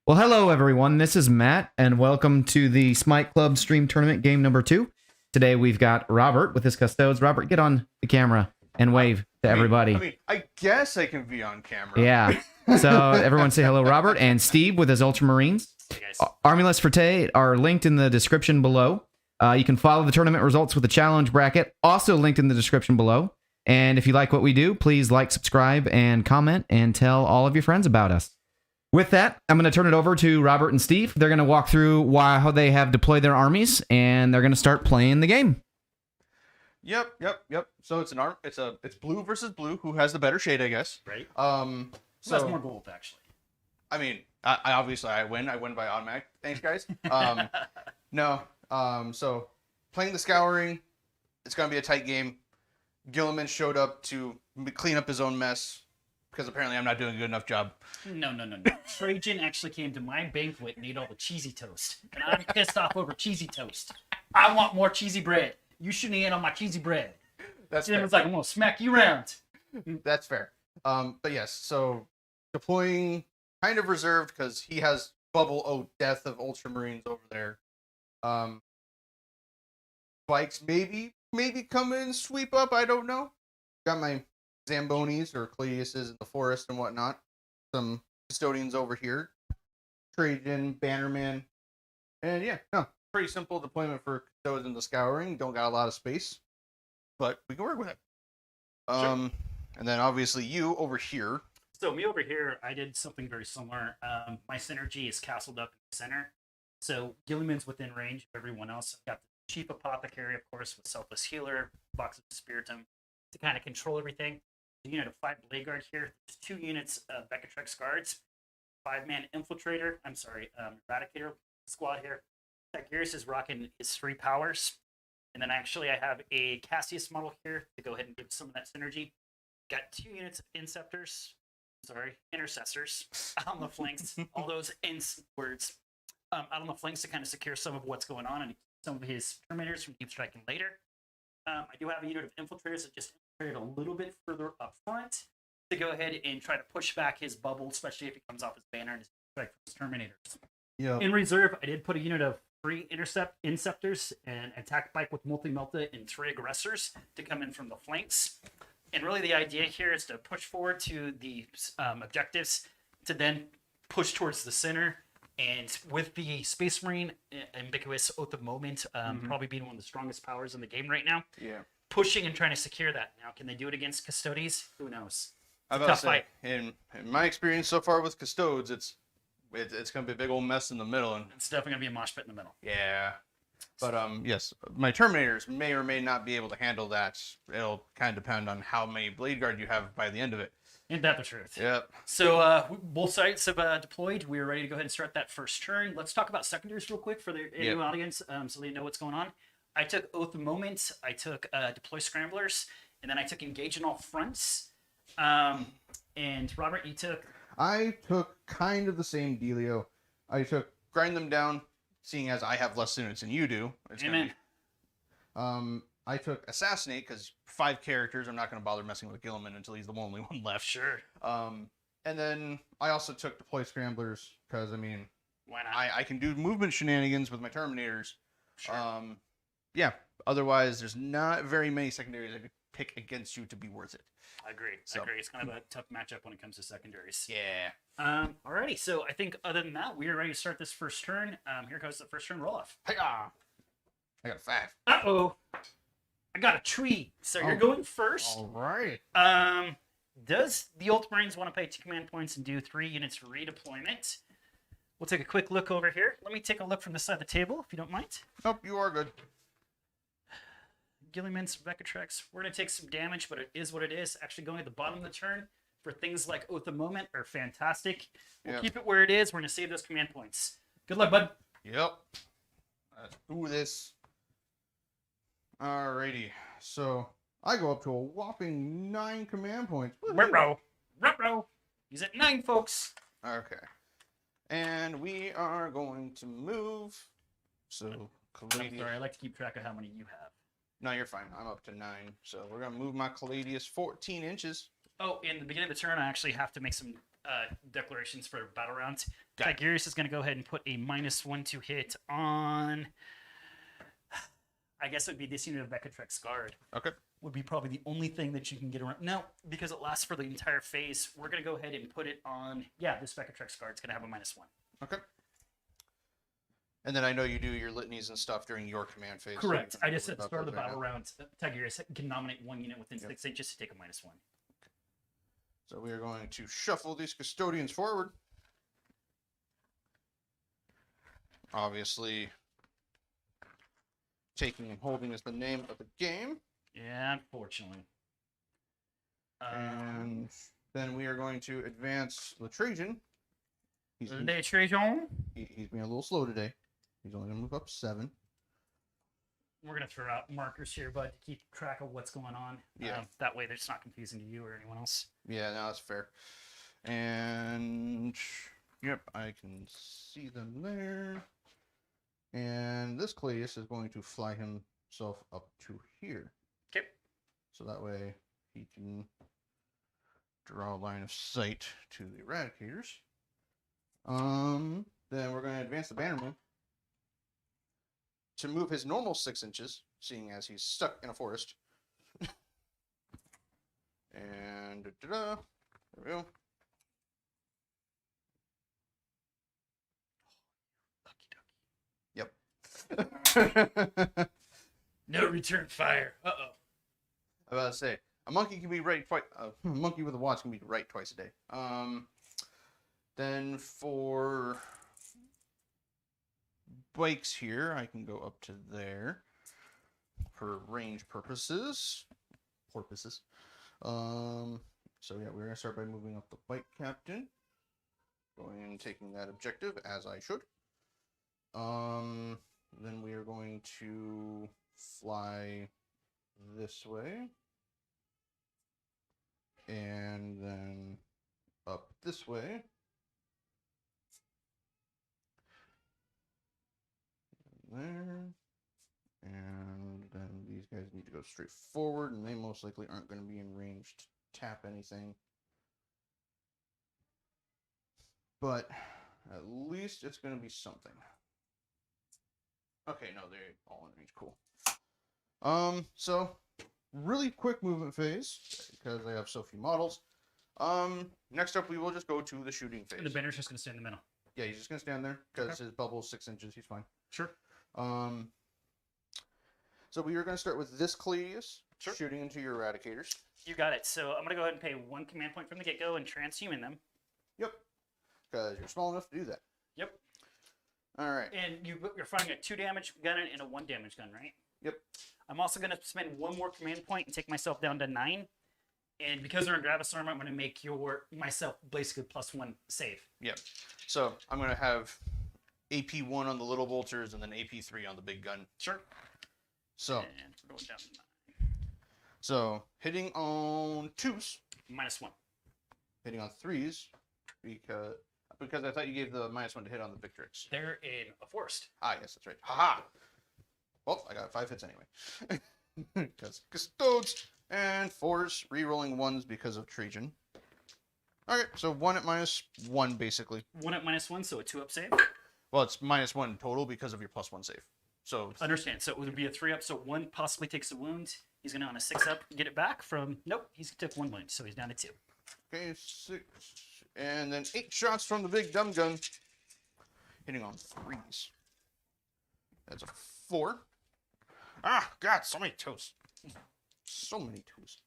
Well, hello everyone. This is Matt, and welcome to the Smite Club stream tournament game number 2. Today we've got Robert with his Custodes. Robert, get on the camera and wave to everybody. I guess I can be on camera. Yeah. So everyone say hello, Robert, and Steve with his Ultramarines. Hey guys. Army lists for today are linked in the description below. You can follow the tournament results with the challenge bracket, also linked in the description below. And if you like what we do, please like, subscribe, and comment, and tell all of your friends about us. With that, I'm going to turn it over to Robert and Steve. They're going to walk through how they have deployed their armies, and they're going to start playing the game. Yep. So it's blue versus blue. Who has the better shade, I guess. Right. So That's more gold, actually. I mean, I obviously I win. I win by automatic. Thanks, guys. No. So playing the Scouring, it's going to be a tight game. Gilliman showed up to clean up his own mess because apparently I'm not doing a good enough job. No. Trajan actually came to my banquet and ate all the cheesy toast. And I'm pissed off over cheesy toast. I want more cheesy bread. You shouldn't eat on my cheesy bread. That's And fair. it was like, I'm going to smack you around. That's fair. But yes, so deploying kind of reserved because he has bubble death of Ultramarines over there. Bikes maybe come in, sweep up, I don't know. Got my Zambonis or Claudiuses in the forest and whatnot. Some Custodians over here. Trajan, Bannerman. And yeah, no, pretty simple deployment for Custodes in the Scouring. Don't got a lot of space. But we can work with it. Sure. And then obviously you over here. So me over here, I did something very similar. My synergy is castled up in the center. So Gilliman's within range of everyone else. I've got the Chief Apothecary, of course, with Selfless Healer, Box of Spiritum, to kind of control everything. The unit of 5 Blade Guard here. There's 2 units of Becatrex Guards. 5-man Infiltrator. Eradicator squad here. Tigris is rocking his 3 powers. And then actually I have a Cassius model here to go ahead and give some of that synergy. Got 2 units of intercessors on the flanks. All those words out on the flanks to kind of secure some of what's going on and some of his Terminators from deep striking later. I do have a unit of Infiltrators that just infiltrated a little bit further up front to go ahead and try to push back his bubble, especially if he comes off his banner and his strike from his Terminators. Yeah. In reserve, I did put a unit of 3 Inceptors and attack bike with Multi-Melta and 3 Aggressors to come in from the flanks. And really the idea here is to push forward to the objectives to then push towards the center. And with the Space Marine Ambiguous Oath of Moment probably being one of the strongest powers in the game right now, Yeah. pushing and trying to secure that. Now, can they do it against Custodes? Who knows? I'm about to say, in my experience so far with Custodes, it's going to be a big old mess in the middle. And It's definitely going to be a mosh pit in the middle. yeah. But yes, my Terminators may or may not be able to handle that. It'll kind of depend on how many Blade Guard you have by the end of it. Ain't that the truth? Yep. So both sides have deployed. We are ready to go ahead and start that first turn. Let's talk about secondaries real quick for the new audience so they know what's going on. I took Oath of Moment. I took Deploy Scramblers. And then I took Engage in all fronts. And Robert, you took... I took kind of the same dealio. I took Grind Them Down, seeing as I have less units than you do. Amen. I took Assassinate, because 5 characters, I'm not going to bother messing with Gilliman until he's the only one left. Sure. And then I also took Deploy Scramblers, because, I mean, Why not? I can do movement shenanigans with my Terminators. Sure. Yeah, otherwise, there's not very many secondaries I could pick against you to be worth it. I agree. So- I agree. It's kind of a tough matchup when it comes to secondaries. Yeah. Alrighty. So I think other than that, we are ready to start this first turn. Here goes the first turn roll-off. Hi-yah! I got a 5. Uh-oh. I got a tree. So you're going first. All right. Does the Ultramarines want to pay 2 command points and do 3 units redeployment? We'll take a quick look over here. Let me take a look from this side of the table, if you don't mind. Nope, you are good. Gilliman's Becatrex. We're going to take some damage, but it is what it is. Actually, going at the bottom of the turn for things like Oath of Moment are fantastic. We'll keep it where it is. We're going to save those command points. Good luck, bud. Yep. Let's do this. Alrighty. So I go up to a whopping 9 command points. Ruh-roh. Ruh-roh. He's at 9, folks. Okay. And we are going to move. So I'm Caladius. sorry, I like to keep track of how many you have. No, you're fine. I'm up to 9. So we're gonna move my Caladius 14 inches. Oh, in the beginning of the turn, I actually have to make some declarations for battle rounds. Tigurius is going to go ahead and put a -1 to hit on. I guess it would be this unit of Vecatrex Guard. Okay. Would be probably the only thing that you can get around. No, because it lasts for the entire phase, we're going to go ahead and put it on. Yeah, this Vecatrex Guard is going to have a -1. Okay. And then I know you do your litanies and stuff during your command phase. Correct. So I just at the about start of the those right battle now. round, Tigurius can nominate one unit within Yep. 6 inches to take a -1. So we are going to shuffle these custodians forward. Obviously, taking and holding is the name of the game. Yeah, unfortunately. And then we are going to advance Latrajan. He's being a little slow today. He's only going to move up 7. We're going to throw out markers here, bud, to keep track of what's going on. Yeah. That way it's not confusing to you or anyone else. Yeah, no, that's fair. And, yep, I can see them there. And this Claudius is going to fly himself up to here. Okay. So that way he can draw a line of sight to the Eradicators. Then we're going to advance the Bannerman to move his normal 6 inches, seeing as he's stuck in a forest. And there we go. Yep. No return fire. Uh-oh. I was about to say, a monkey can be right twice. A monkey with a watch can be right twice a day. Then for bikes here, I can go up to there for range purposes. So yeah, we're gonna start by moving up the bike captain, going and taking that objective as I should. Then we are going to fly this way. And then up this way. There. And then these guys need to go straight forward, and they most likely aren't going to be in range to tap anything. But at least it's going to be something. Okay, no, they're all in range. Cool. So really quick movement phase because I have so few models. Next up, we will just go to the shooting phase. The banner's just going to stay in the middle. Yeah, he's just gonna stand there because his bubble is 6 inches. He's fine. Sure. So we are gonna start with this Claudius Sure. shooting into your Eradicators. You got it. So I'm going to go ahead and pay 1 command point from the get-go and transhuman them. Yep. Because you're small enough to do that. Yep. All right. And you're firing a 2 damage gun and a 1 damage gun, right? Yep. I'm also going to spend 1 more command point and take myself down to 9. And because they're in Gravis armor, I'm going to make myself basically +1 save. Yep. So I'm gonna have AP1 on the little bolters and then AP3 on the big gun. Sure. So And we're going down to 9. so hitting on 2s, -1. hitting on 3s, because I thought you gave the -1 to hit on the Victrix. They're in a forest. Ah, yes, that's right. Haha. Well, I got 5 hits anyway. Because Custodes and 4s, re-rolling 1s because of Trajan. Okay, so 1 at -1 basically. 1 at -1, so a 2-up save. Well, it's -1 total because of your +1 save. So Understand. So it would be a 3-up, so 1 possibly takes a wound. He's going to, on a 6-up, get it back from... Nope, he's took 1 wound, so he's down to 2. okay, 6, and then 8 shots from the big dumb gun, hitting on 3s. That's a 4. Ah, God, so many 2s. So many 2s.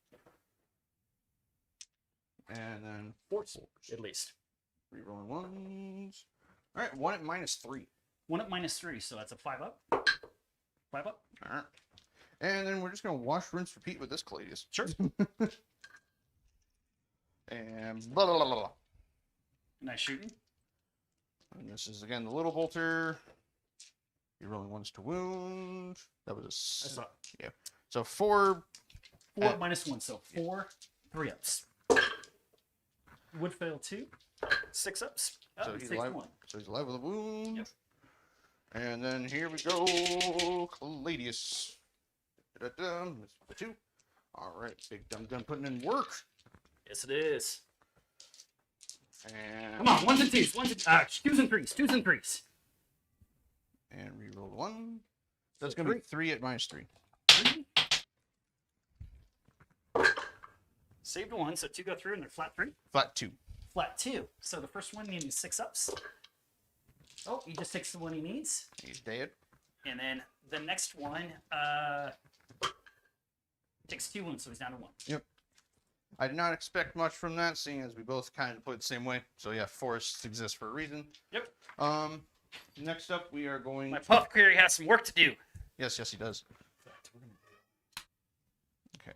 And then 4 4s. At least. Rerolling 1s. All right, 1 at -3. 1 at -3, so that's a 5-up. 5-up. All right. And then we're just going to wash, rinse, repeat with this Claudius. Sure. And blah, blah, blah, blah. Nice shooting. And this is, again, the little bolter. You're rolling 1s to wound. That was a... I saw. Yeah. So 4... 4 at -1, so 4 3-ups. Would fail 2. 6-ups. Oh, So it he's takes alive. 1. So he's alive with a wound. Yep. And then here we go, Claudius. Da-da-da. Missed the 2. All right, big dumb gun putting in work. Yes, it is. And Come on, ones and twos, twos and threes, twos and threes. And reroll 1. That's So going to be 3 at -3. Three. Saved 1, so 2 go through, and they're flat 3. Flat 2. Flat 2. So the first one needs 6 ups. Oh, he just takes the one he needs. He's dead. And then the next one takes 2 wounds, so he's down to 1. Yep. I did not expect much from that, seeing as we both kind of played the same way. So yeah, forests exist for a reason. Yep. Next up, we are going. My apothecary has some work to do. Yes, he does. Okay.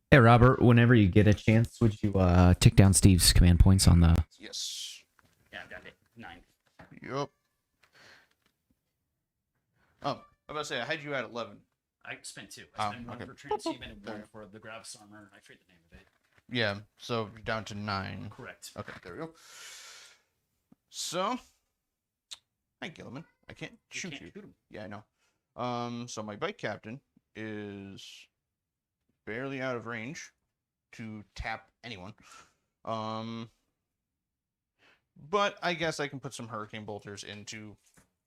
Hey, Robert, whenever you get a chance, would you tick down Steve's command points on the... Yes. Yeah, I've got it. 9. Yep. I was about to say, I had you at 11. I spent 2. I spent 1 okay. for transhuman and There 1 you for the Gravis armor. I forget the name of it. Yeah, so you're down to 9. Correct. Okay, there we go. So, hi, Gilliman. I can't shoot you. Shoot him. Yeah, I know. So my bike captain is barely out of range to tap anyone. But I guess I can put some hurricane bolters into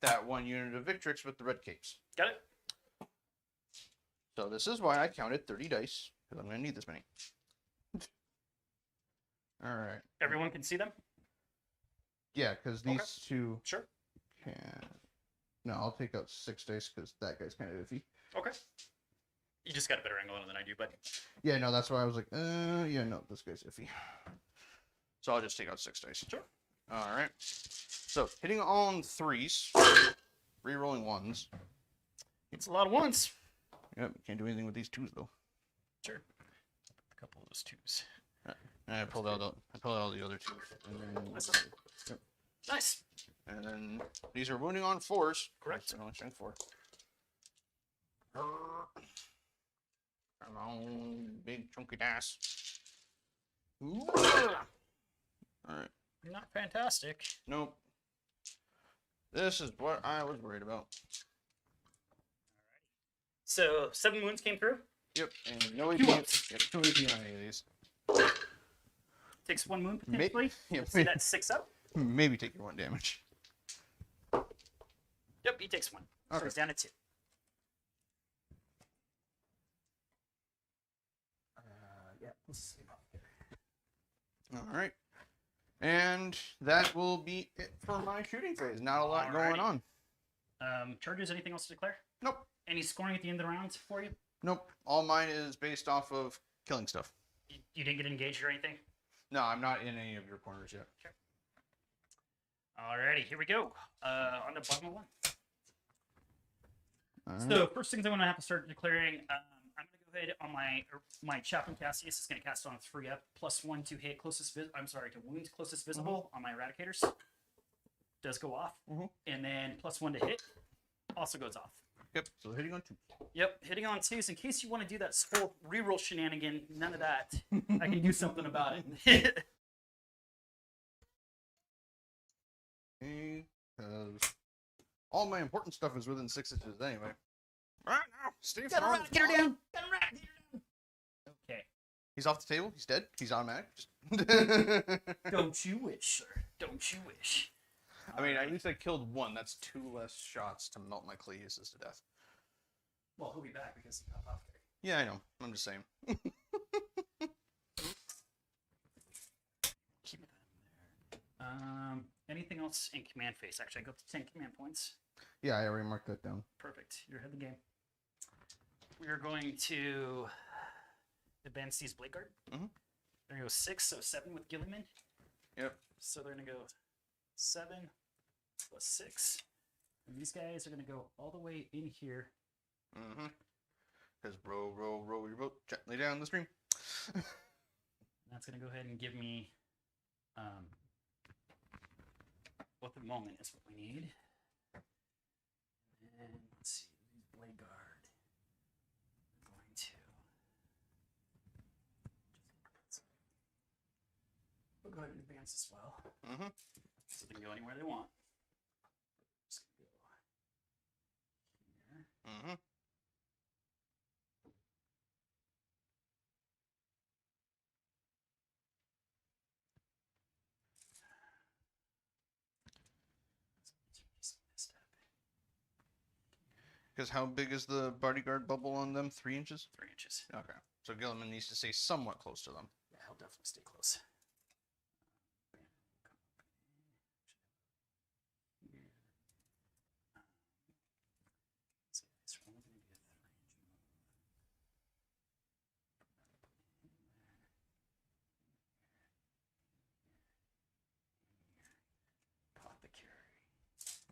that one unit of Victrix with the red capes. Got it? So this is why I counted 30 dice, because I'm going to need this many. All right. Everyone can see them? Yeah, because these two Sure. can... No, I'll take out 6 dice, because that guy's kind of iffy. Okay. You just got a better angle on it than I do, but... Yeah, no, that's why I was like, yeah, no, this guy's iffy. So I'll just take out 6 dice. Sure. All right. So hitting on 3s, re-rolling 1s. It's a lot of ones. Yep, can't do anything with these 2s though. Sure. A couple of those 2s. And I pulled out all the other 2s. And then, yep. Nice. And then these are wounding on 4s. Correct. So only strength 4. Come on, big chunky ass. All right. Not fantastic. Nope. This is what I was worried about. So 7 wounds came through. Yep, and no AP. 2 ups. Yep, 2 AP on any of these. Takes 1 wound potentially. Yeah, See that 6 up? maybe take your 1 damage. Yep, he takes 1. So Okay. he's down to 2. Yeah, let's see. All right. And that will be it for my shooting phase. Not a lot going on. Charges, anything else to declare? Nope. Any scoring at the end of the round for you? Nope. All mine is based off of killing stuff. You didn't get engaged or anything? No, I'm not in any of your corners yet. Okay. Alrighty, here we go. On the bottom of 1. All right. So first things I'm going to have to start declaring. I'm going to go ahead on my Chaplain Cassius is going to cast on 3 up, +1 to hit closest. To wound closest visible on my Eradicators. Does go off, and then +1 to hit also goes off. Yep. So hitting on 2. Yep, hitting on 2s. In case you want to do that whole reroll shenanigan, none of that. I can do something about it. Because all my important stuff is within 6 inches anyway. Right now, Steve. Got a Eradicator down. Got a Eradicator down. Okay. He's off the table. He's dead. He's automatic. Don't you wish, sir? Don't you wish? I mean, at least I killed 1. That's 2 less shots to melt my Cleuses to death. Well, he'll be back because he got off there. Yeah, I know. I'm just saying. Keep that in there. Anything else in command phase? Actually, I go up to 10 command points. Yeah, I already marked that down. Perfect. You're ahead of the game. We are going to advance these Blade Guard. They're going to go 6, so 7 with Gilliman. Yep. So they're going to go 7 plus 6. And these guys are going to go all the way in here. Because row your boat gently down the stream. That's going to go ahead and give me what the moment is what we need. And let's see, Blade Guard. We're going to. We'll go ahead and advance as well. So they can go anywhere they want. Just gonna go here. Because how big is the bodyguard bubble on them? 3 inches? 3 inches. Okay. So Gilliman needs to stay somewhat close to them. Yeah, he'll definitely stay close.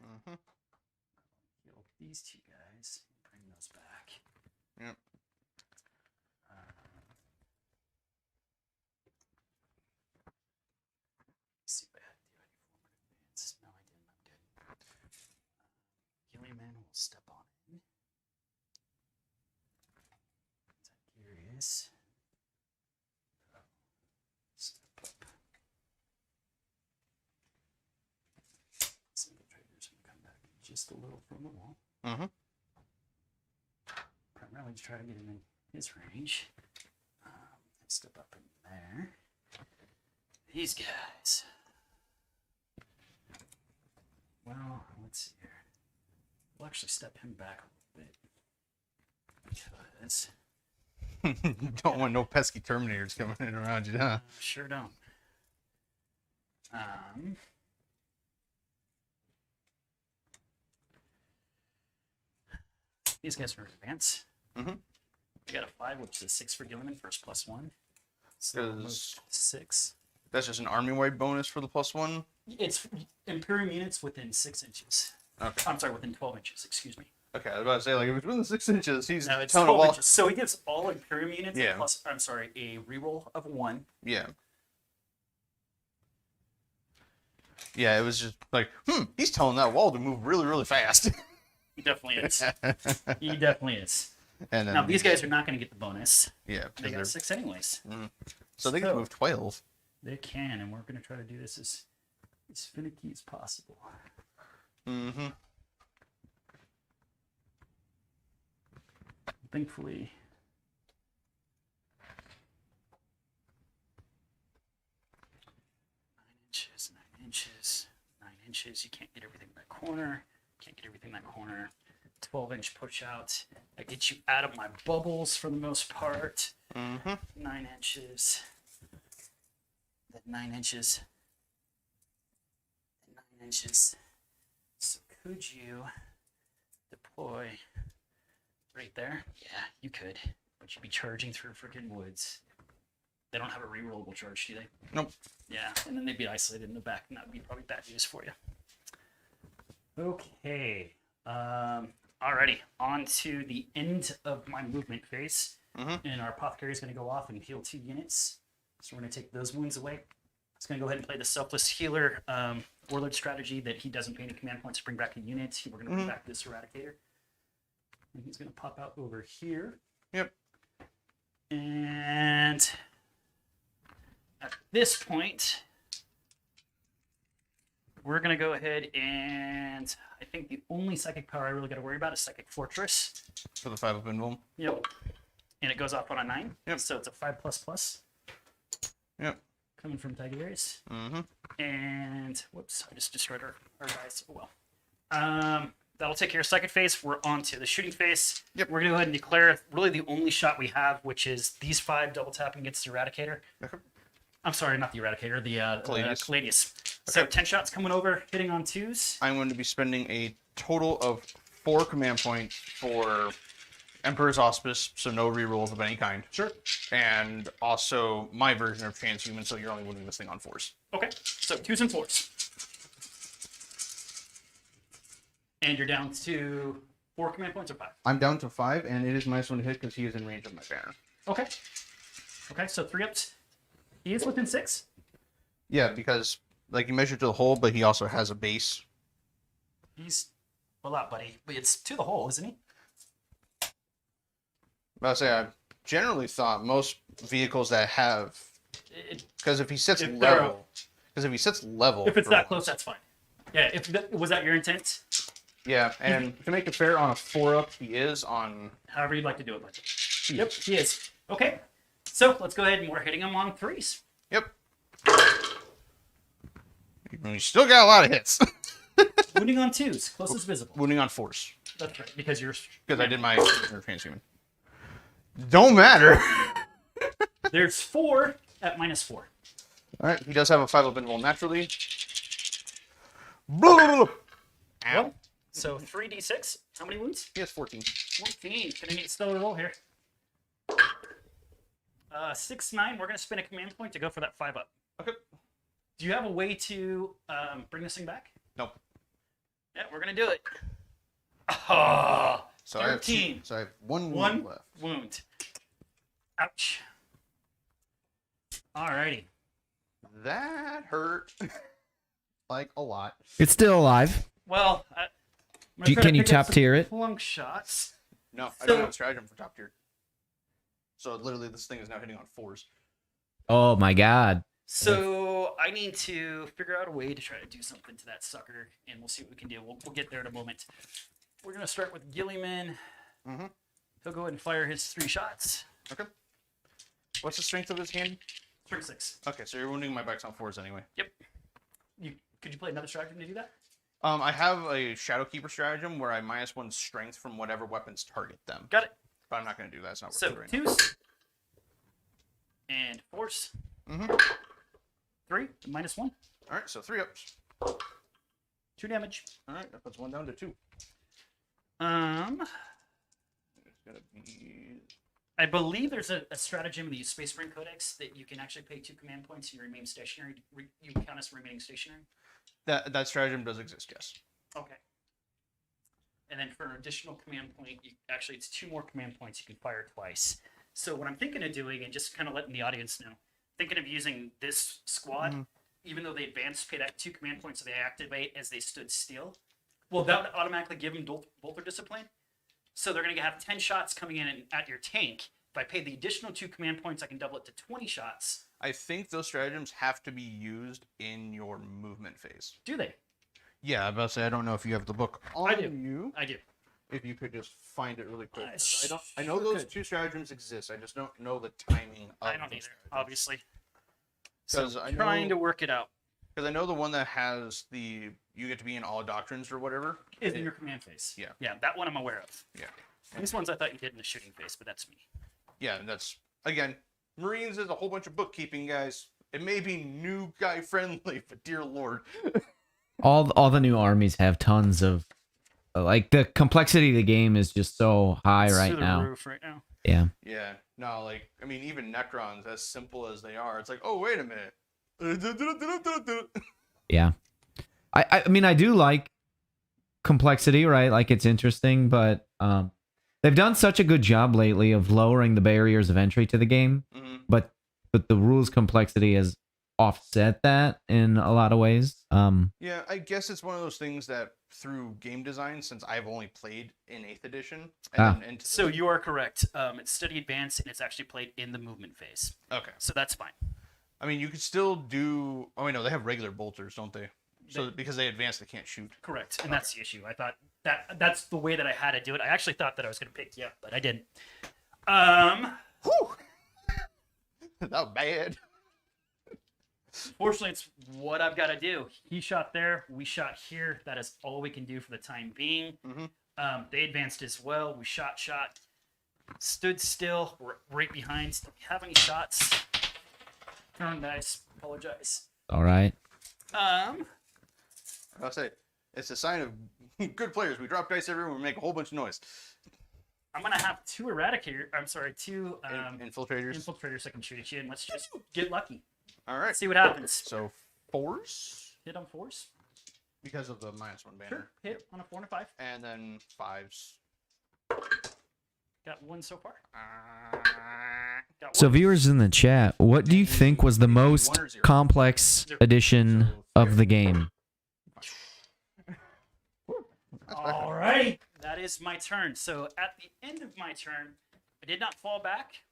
Mm-hmm. Heal these 2 guys. Bring those back. Yep. See if I had to do any forward advance. No, I didn't. I'm good. Gilliman will step on in. Curious. Step up. Single traders going to come back just a little from the wall. Mm-hmm. Primarily to try to get him in his range. And step up in there. These guys. Well, let's see here. We'll actually step him back a little bit. Because You don't want no pesky Terminators coming in around you, huh? sure don't. These guys are advanced. Mm-hmm. We got a 5, which is a 6 for Gilliman, first +1. So Because 6. that's just an army-wide bonus for the +1. It's Imperium units within 6 inches. Okay. I'm sorry, within 12 inches, excuse me. Okay, I was about to say, like, if it's within 6 inches, he's No, it's telling 12 a wall. inches. So he gives all Imperium units Yeah. plus, I'm sorry, a reroll of 1. Yeah. Yeah, it was just like, he's telling that wall to move really, really fast. He definitely is. He definitely is. And then Now, these guys are not going to get the bonus. yeah, They because got 6 anyways. so they can move 12. They can, and we're going to try to do this as finicky as possible. Mm-hmm. Thankfully, 9 inches, 9 inches. You can't get everything in that corner. Can't get everything in that corner. 12-inch push out. That gets you out of my bubbles for the most part. Mm-hmm. 9 inches. That 9 inches. That 9 inches. So could you deploy right there? Yeah, you could. But you'd be charging through freaking woods. They don't have a rerollable charge, do they? Nope. Yeah, and then they'd be isolated in the back, and that would be probably bad news for you. Okay. Alrighty, on to the end of my movement phase. Mm-hmm. And our apothecary is going to go off and heal 2 units. So we're going to take those wounds away. It's going to go ahead and play the selfless healer warlord strategy that he doesn't pay any command points to bring back a unit. We're going to bring back this eradicator. And he's going to pop out over here. Yep. And at this point, we're going to go ahead and I think the only psychic power I really got to worry about is Psychic Fortress. For the 5 up invuln. Yep. And it goes off on a 9. Yep. So it's a 5++. Yep. Coming from Tigerius. Mm-hmm. And whoops, I just destroyed our guys. Oh well. That'll take care of second phase. We're on to the shooting phase. Yep. We're going to go ahead and declare really the only shot we have, which is these 5 double tapping against the Eradicator. Okay. I'm sorry, not the Eradicator, the Caladius. Caladius. So 10 shots coming over, hitting on 2s. I'm going to be spending a total of 4 command points for Emperor's Auspice, so no rerolls of any kind. Sure. And also my version of Transhuman, so you're only winning this thing on 4s. Okay, so 2s and 4s. And you're down to 4 command points or 5? I'm down to 5, and it is minus 1 to hit because he is in range of my banner. Okay. Okay, so 3 ups. He is within 6? Yeah, because like you measure to the hole, but he also has a base. He's well out, buddy. But it's to the hole, isn't he? But I say I generally thought most vehicles that have, because if he sits If level, If it's for that close, once- that's fine. Yeah, was that your intent? Yeah, and to make it fair, on a 4-up, he is on. However you'd like to do it, buddy. Yep, he is. Okay, so let's go ahead and we're hitting him on 3s. Yep. We still got a lot of hits. Wounding on 2s, closest visible. Wounding on 4s. That's right, because you're... Because I did my transhuman. Don't matter. There's 4 at -4. Alright, he does have a 5 up invuln naturally. Blah, blah, blah. Ow. Well, so 3d6. How many wounds? He has 14. 14. Gonna need a stellar roll here. 6-9. We're gonna spend a command point to go for that 5 up. Okay. Do you have a way to bring this thing back? Nope. Yeah, we're gonna do it. Oh, So 13. I have one One left. wound. Ouch. Alrighty. That hurt. Like a lot. It's still alive. Well, I'm gonna try Can to you pick up top some tier it? Plunk shots. No, I So- don't have a stratagem for top tier. So literally this thing is now hitting on 4s. Oh my god. So I need to figure out a way to try to do something to that sucker, and we'll see what we can do. We'll get there in a moment. We're gonna start with Gilliman. Mm-hmm. He'll go ahead and fire his 3 shots. Okay. What's the strength of his hand? Strength 6. Okay, so you're wounding my backs on 4s anyway. Yep. Could you play another stratagem to do that? I have a Shadowkeeper stratagem where I -1 strength from whatever weapons target them. Got it. But I'm not going to do that. It's not worth So it right now. 2s and 4s. Mm-hmm. 3 -1. All right, so 3 ups. 2 damage. All right, that puts 1 down to 2. It's going to be... I believe there's a stratagem in the Space Marine Codex that you can actually pay 2 command points and you remain stationary. You count as remaining stationary. That stratagem does exist, yes. Okay. And then for an additional command point, it's 2 more command points. You can fire twice. So what I'm thinking of doing, and just kind of letting the audience know, thinking of using this squad, even though they advance, pay that 2 command points so they activate as they stood still. Well, that would automatically give them Bolter Discipline. So they're going to have 10 shots coming in at your tank. If I pay the additional 2 command points, I can double it to 20 shots. I think those stratagems have to be used in your movement phase. Do they? Yeah, I'm about to say, I don't know if you have the book on I do. you. I do. If you could just find it really quick. I I know those could. 2 stratagems exist. I just don't know the timing of I don't those either, stratagems. obviously. So 'Cause I trying know- to work it out. Because I know the one that has you get to be in all doctrines or whatever. Is in your command phase. Yeah. Yeah, that one I'm aware of. Yeah. These ones I thought you did in the shooting phase, but that's me. Yeah, and that's, again, Marines is a whole bunch of bookkeeping, guys. It may be new guy friendly, but dear lord. All the new armies have tons of like the complexity of the game is just so high It's right through the now. roof right now. Yeah. Yeah, no, like, I mean, even Necrons, as simple as they are, it's like, oh, wait a minute. Yeah. I mean I do like complexity, right? Like it's interesting, but they've done such a good job lately of lowering the barriers of entry to the game, Mhm. but the rules complexity has offset that in a lot of ways. Yeah, I guess it's one of those things that through game design, since I've only played in 8th edition. And then into So you are correct. It's steady advance, and it's actually played in the movement phase. okay. So that's fine. I mean, you could still do. Oh, wait, no, they have regular bolters, don't they? So because they advance, they can't shoot. Correct, and that's the issue. I thought that's the way that I had to do it. I actually thought that I was going to pick you up, but I didn't. Whew. Not bad. Fortunately, it's what I've got to do. He shot there. We shot here. That is all we can do for the time being. Mhm. They advanced as well. We shot. Stood still. We're right behind. Do we have any shots? Turn dice. Apologize. All right. I'll say it's a sign of good players. We drop dice everywhere. We make a whole bunch of noise. I'm gonna have 2 eradicator. I'm sorry, 2 Infiltrators. infiltrators that can shoot at you, and let's just get lucky. All right. See what happens. So 4s Hit on 4s. because of the -1 banner, Sure. Hit on a 4 and a 5. and then 5s. Got 1 so far. Got So 1. viewers in the chat, what do you think was the most 1 or 0? complex edition of the game? All right. That is my turn. So at the end of my turn, I did not fall back.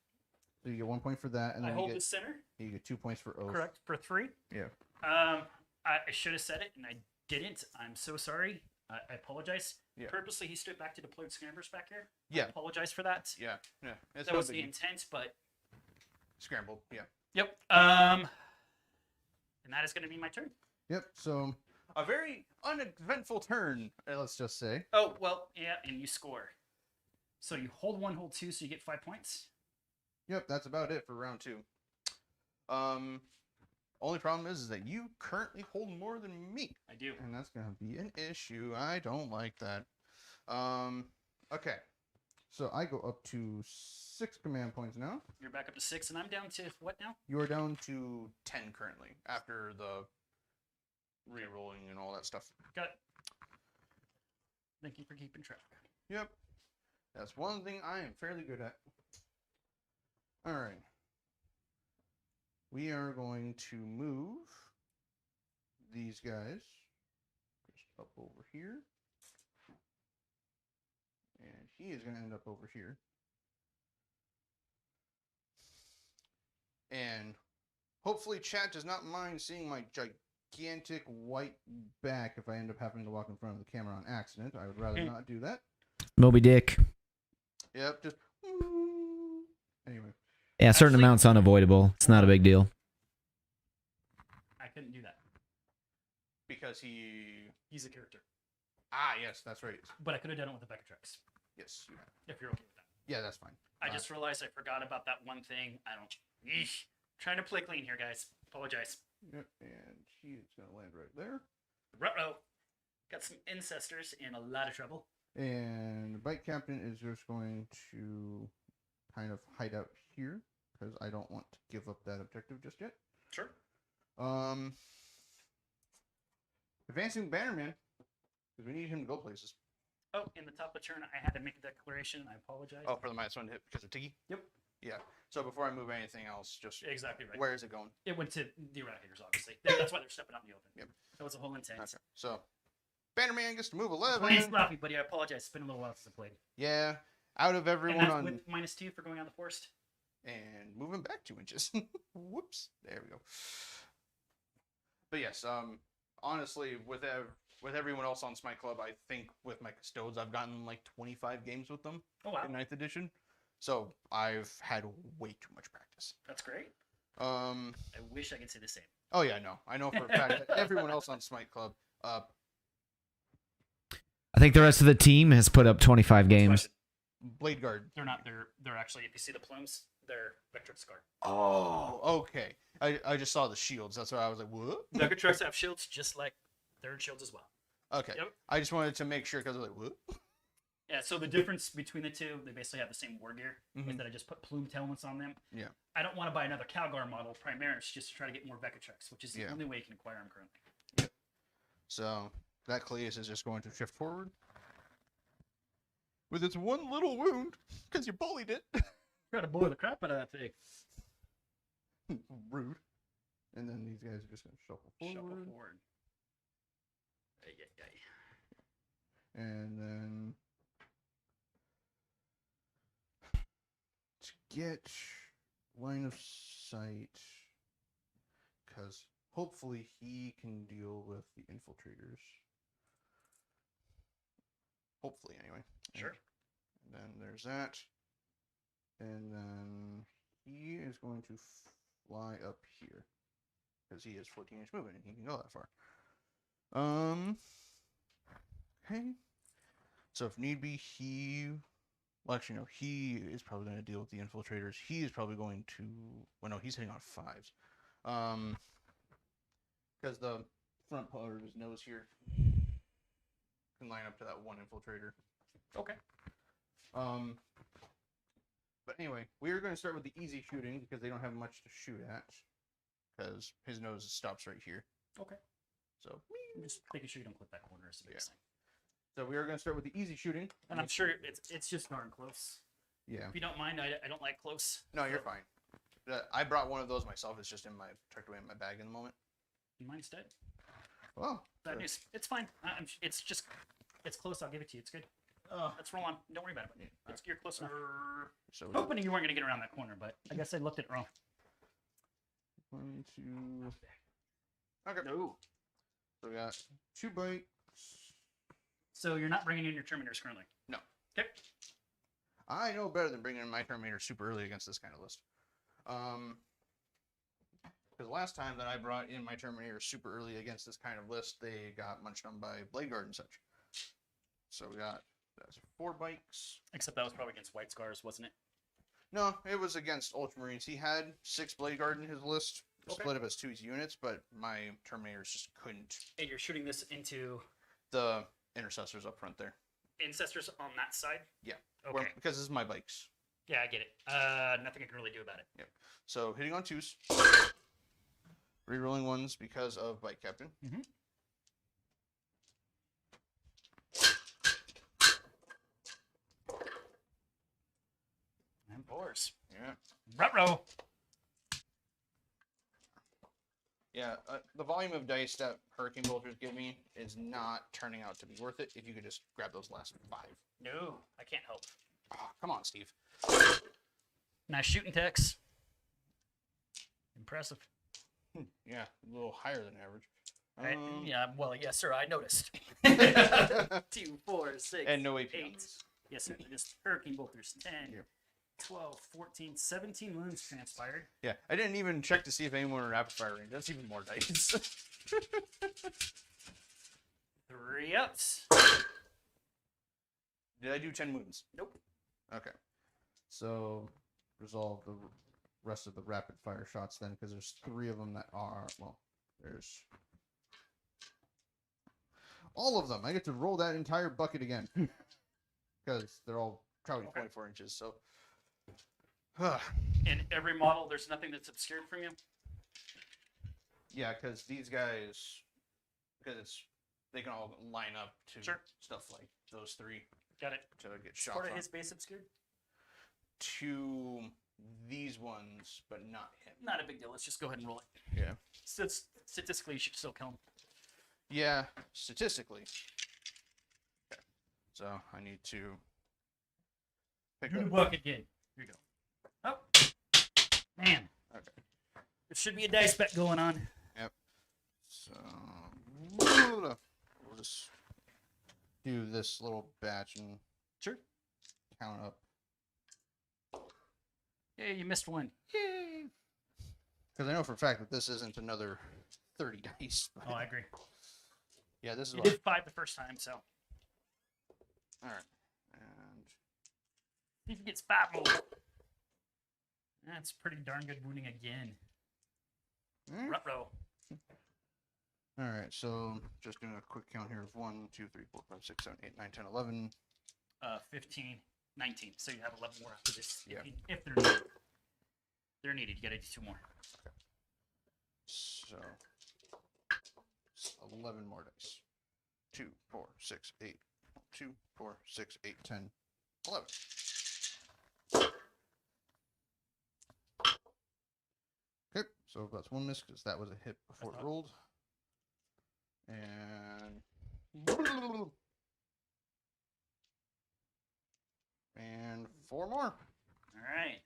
So you get 1 point for that, and I then hold you the get, center. 2 points for oath. Correct. For 3. Yeah. I should have said it, and I didn't. I'm so sorry. I apologize. Yeah. Purposely, he stood back to deployed scramblers back here. Yeah. I apologize for that. Yeah. It's That no was the biggie. intent, but Scrambled. Yeah. yep. And that is going to be my turn. Yep. So a very uneventful turn, let's just say. Oh, well, yeah, and you score. So you hold 1, hold 2, so you get 5 points. Yep, that's about it for round 2. Only problem is that you currently hold more than me. I do. And that's going to be an issue. I don't like that. Okay. So I go up to 6 command points now. You're back up to 6, and I'm down to what now? You are down to 10 currently, after the re-rolling and all that stuff. Got it. Thank you for keeping track. Yep. That's one thing I am fairly good at. Alright. We are going to move these guys just up over here. And he is going to end up over here. And hopefully chat does not mind seeing my gigantic white back if I end up having to walk in front of the camera on accident. I would rather not do that. Moby Dick. Yep, just... Anyway. Yeah, certain Actually- amounts unavoidable. It's not a big deal. I couldn't do that. Because he... He's a character. Ah, yes, that's right. But I could have done it with the Vectrex, Yes. You have. if you're okay with that. Yeah, that's fine. I just realized I forgot about that one thing. I don't... Eesh. Trying to play clean here, guys. Apologize. Yep, and he is going to land right there. Ruh-roh. Got some ancestors in a lot of trouble. And the bike captain is just going to kind of hide out here because I don't want to give up that objective just yet. Sure. Advancing Bannerman because we need him to go places. Oh, in the top of the turn, I had to make a declaration. I apologize. Oh, for the -1 hit because of Tiggy? Yep. Yeah. So before I move anything else, just Exactly right. where is it going? It went to the Eradicators, obviously. That's why they're stepping out in the open. Yep. That was the whole intent. Okay. So Bannerman gets to move 11. Please stop me, buddy. I apologize. It's been a little while since I played. Yeah. Out of And everyone that's on with -2 for going on the forest. and moving back 2 inches. Whoops. There we go. But yes, honestly, with everyone else on Smite Club, I think with my Custodes, I've gotten like 25 games with them Oh, wow. in 9th edition. So I've had way too much practice. That's great. I I wish I could say the same. Oh yeah, no. I know for a fact that everyone else on Smite Club, I think the rest of the team has put up 25 games. Blade Guard. They're not. They're actually. If you see the plumes, they're Vectrex guard. Oh, okay. I just saw the shields. That's why I was like, what? Vectrex have shields just like their shields as well. Okay. Yep. I just wanted to make sure because I was like, what? Yeah. So the difference between the two, they basically have the same war gear. Mhm. Is that I just put plumed helmets on them. Yeah. I don't want to buy another Calgar model, Primaris, just to try to get more Vectrex, which is the Yeah. only way you can acquire them currently. So that Cleus is just going to shift forward with its one little wound because you bullied it. Try to boil the crap out of that thing. Rude. And then these guys are just going to shuffle forward. Shuffle forward. Ay, ay, ay. And then to get line of sight, because hopefully he can deal with the infiltrators. Hopefully, anyway. Sure. And then there's that. And then he is going to fly up here. Because he is 14-inch movement and he can go that far. Okay. So if need be, well, actually, no, he is probably going to deal with the infiltrators. He is probably going to... Well, no, he's hitting on 5s. Because the front part of his nose here can line up to that one infiltrator. Okay. But anyway, we are going to start with the easy shooting because they don't have much to shoot at. Because his nose stops right here. Okay. So, I'm just making sure you don't clip that corner. Is the biggest thing. so we are going to start with the easy shooting. And I'm sure it's just darn close. Yeah. If you don't mind, I don't like close. No, you're fine. I brought one of those myself. It's just tucked away in my bag in the moment. Mine's dead. Well, Bad news. It's fine. It's close. I'll give it to you. It's good. Let's roll on. Don't worry about it. You're close enough. So Hoping you weren't going to get around that corner, but I guess I looked at it wrong. 1, 2. Okay. No. So we got 2 bikes. So you're not bringing in your Terminators currently? No. Okay. I know better than bringing in my Terminator super early against this kind of list. Because last time that I brought in my Terminator super early against this kind of list, they got munched on by Blade Guard and such. So we got that's 4 bikes. Except that was probably against White Scars, wasn't it? No, it was against Ultramarines. He had 6 Blade Guard in his list, Okay. split up as 2 units, but my Terminators just couldn't. And you're shooting this into The intercessors up front there. ancestors on that side? Yeah. Okay. Well, because this is my bikes. Yeah, I get it. Nothing I can really do about it. Yep. So hitting on 2s. Rerolling 1s because of bike captain. Mm-hmm. And 4s. Yeah. Ruh-roh. Yeah, the volume of dice that Hurricane Bolters give me is not turning out to be worth it if you could just grab those last 5. No, I can't help. Oh, come on, Steve. Nice shooting techs. Impressive. Yeah, a little higher than average. Yeah, well, yes, sir, I noticed. 2, 4, 6, And no AP. 8. Yes, sir. Just Hurricane Bolters. 10, Yep. 12, 14, 17 wounds transpired. Yeah, I didn't even check to see if anyone were rapid fire range. That's even more dice. 3 ups. Did I do 10 wounds? Nope. Okay. So resolve the rest of the rapid fire shots then, because there's 3 of them that are, well, there's all of them. I get to roll that entire bucket again because they're all traveling 24 inches. So In every model, there's nothing that's obscured from you. yeah, because these guys, because they can all line up to Sure. stuff like those 3 Got it. to get Is shot part of from. his base obscured? To these ones, but not him. Not a big deal. Let's just go ahead and roll it. Yeah. Statistically, you should still kill him. Yeah, statistically. Okay. So I need to pick Do the up. buck again. Here you go. Oh, man. Okay. There should be a dice bet going on. So we'll just do this little batch and Sure. count up. Yeah, you missed one. Yay! Because I know for a fact that this isn't another 30 dice. Oh, I agree. Yeah, this is You what. did 5 the first time, so All right. And see if you get 5 more. That's pretty darn good wounding again. Ruh-roh. all right. So just doing a quick count here of 1, 2, 3, 4, 5, 6, 7, 8, 9, 10, 11. 15, 19. So you have 11 more after this. Yeah. If they're needed. They're needed. You gotta do 2 more. So 11 more dice. 2, 4, 6, 8. 2, 4, 6, 8, 10, 11. Okay, so that's 1 miss because that was a hit before it rolled. And 4 more. All right.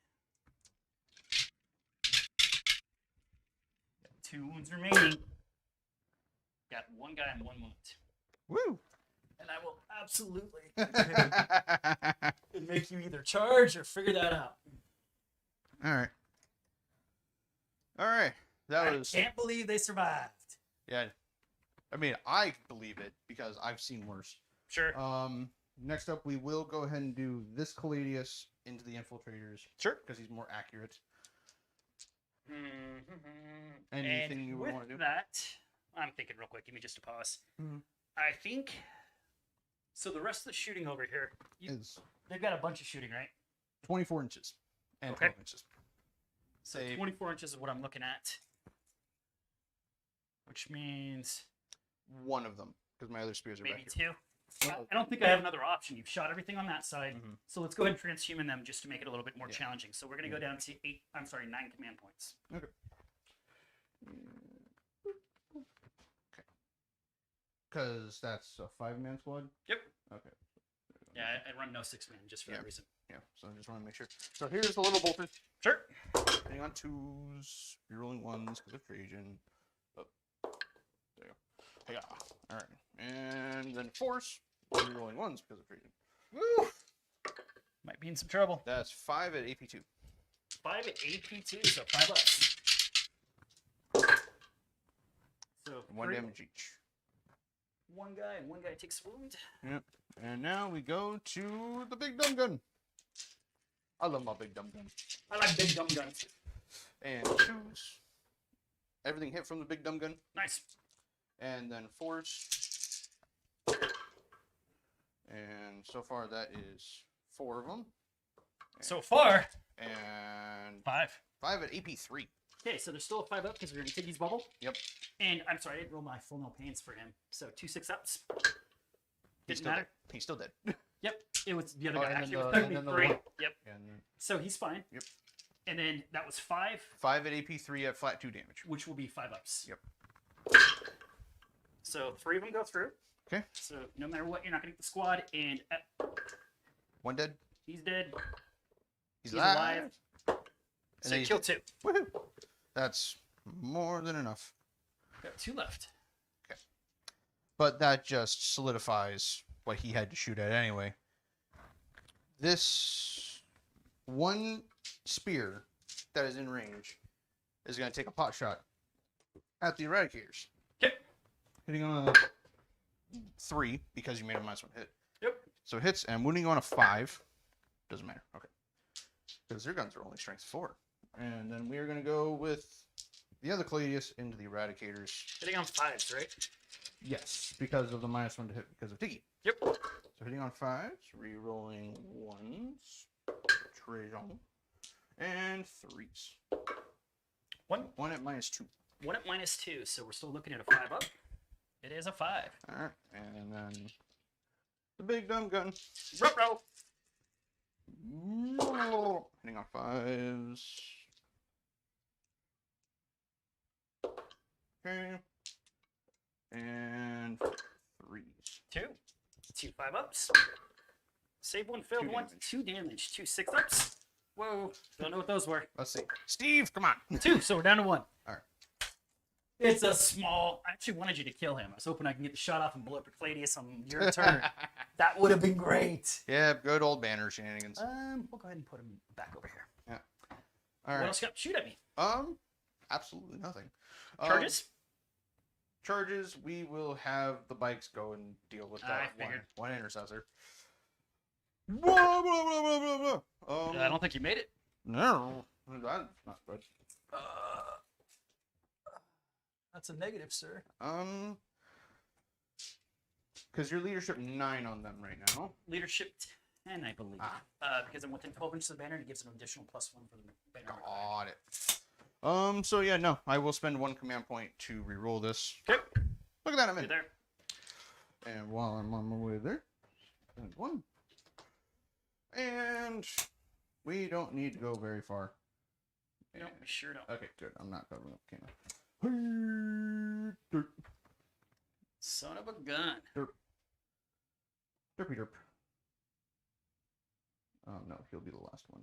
Got 2 wounds remaining. Got 1 guy and 1 wound. Woo! And I will absolutely make you either charge or figure that out. All right. All right. That I was. can't believe they survived. Yeah. I mean, I believe it because I've seen worse. Sure. Next up, we will go ahead and do this Caladius into the Infiltrators. Sure. Because he's more accurate. Mm-hmm. Anything And you would with want to do? that, I'm thinking real quick. Give me just a pause. Mhm. I think. So the rest of the shooting over here, Is they've got a bunch of shooting, right? 24 inches and Okay. 12 inches. So Say 24 inches is what I'm looking at, which means one of them because my other spears are maybe back here. 2. I don't think I have another option. You've shot everything on that side, Mhm. so let's go ahead and transhuman them just to make it a little bit more Yeah. challenging. So we're gonna go down to 9 command points. Okay. Because that's a 5-man squad? Yep. Okay. Yeah, I run no 6-man just for Yeah. that reason. Yeah, so I just want to make sure. So here's the little bolter. Sure. Hitting on 2s, rerolling 1s because of Trajan. Oh, there you go. Yeah. All right. And then 4s, rerolling 1s because of Trajan. Woo! Might be in some trouble. That's 5 at AP2. 5 at AP2, so 5 ups. 1 3. damage each. One guy takes a wound. Yep. And now we go to the big dumb gun. I love my big dumb gun. I like big dumb guns. And choose. Everything hit from the big dumb gun. Nice. And then force. And so far that is 4 of them. So far, And 5. 5 at AP 3. Okay, so there's still a 5 up because we're gonna take his bubble. Yep. And I'm sorry, I didn't roll my full no pains for him. So 2 6-ups. He's Didn't still matter. dead. He's still dead. Yep. It was the other Oh, guy. and then Actually, the- it was and technically then the 3. one- Yep. And then So he's fine. Yep. And then that was 5, 5 at AP 3 at flat 2 damage. which will be 5 ups. Yep. So 3 of them go through. Okay. So no matter what, you're not gonna get the squad. And 1 dead. he's dead. He's He's alive. alive. And So then you he's kill dead. 2. Woohoo! That's more than enough. Got 2 left. But that just solidifies what he had to shoot at anyway. This one spear that is in range is going to take a pot shot at the Eradicators. Okay. Hitting on a 3 because you made a -1 hit. Yep. So it hits and wounding on a 5. Doesn't matter. Okay. Because their guns are only strength 4. And then we are going to go with the other Cladius into the Eradicators. Hitting on 5s, right? Yes, because of the -1 to hit because of Tiggy. Yep. So hitting on 5s, re-rolling 1s, Trajan, and 3s. 1. 1 at -2. 1 at -2, so we're still looking at a 5 up. It is a 5. Alright, and then the big dumb gun. Ruh-roh. Hitting on 5s. Okay. And 3s. 2. 2 5 ups. Save 1, 2 failed 1, damage. 2 damage. 2 6 ups. Whoa. Don't know what those were. Let's see. Steve, come on. 2, so we're down to 1. Alright. It's a small. I actually wanted you to kill him. I was hoping I can get the shot off and blow up your Cladius on your turn. That would have been great. Yeah, good old banner shenanigans. We'll go ahead and put him back over here. Yeah. What Alright. else you got? Shoot at me. Absolutely nothing. Charges? Charges, we will have the bikes go and deal with I that figured. one intercessor. Blah, blah, blah, blah, blah, blah. I don't think you made it. No, that's not good. That's a negative, sir. Because you're leadership 9 on them right now. Leadership 10, I believe. Because I'm within 12 inches of the banner, it gives an additional +1 for the banner. Got it. So yeah, no, I will spend 1 command point to re-roll this. Okay. Look at that, I'm You're in. there. And while I'm on my way there, spend 1. And we don't need to go very far. No, we sure don't. Okay, good. I'm not covering up camera. Derp. Son of a gun. Derpy derp. Oh no, he'll be the last one.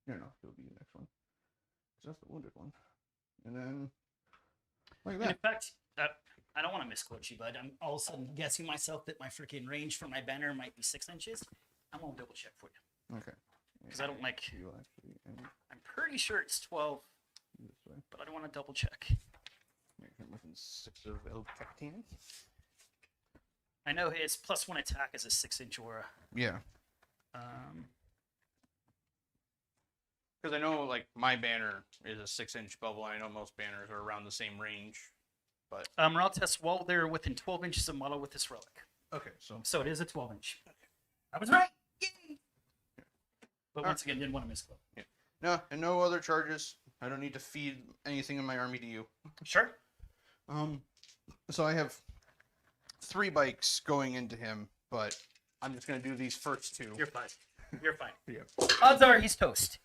No, he'll be the next one. 'Cause that's the wounded one. And then, like And in that. fact, I don't want to misquote you, but I'm all of a sudden guessing myself that my freaking range for my banner might be 6 inches. I'm going to double check for you. Okay. Because I don't like. You actually end I'm pretty sure it's 12, this way. but I don't want to double check. Make him within 6 of El Capitan. I know his +1 attack is a 6-inch aura. Yeah. Because I know, like, my banner is a 6-inch bubble. I know most banners are around the same range. But Morale test while they're within 12 inches of model with this relic. okay, so So it is a 12-inch. I was right. Yay! But once again, didn't want to misquote. no, and no other charges. I don't need to feed anything in my army to you. Sure. So I have 3 bikes going into him, but I'm just gonna do these first 2. You're fine. You're fine. Yeah. Odds are he's toast.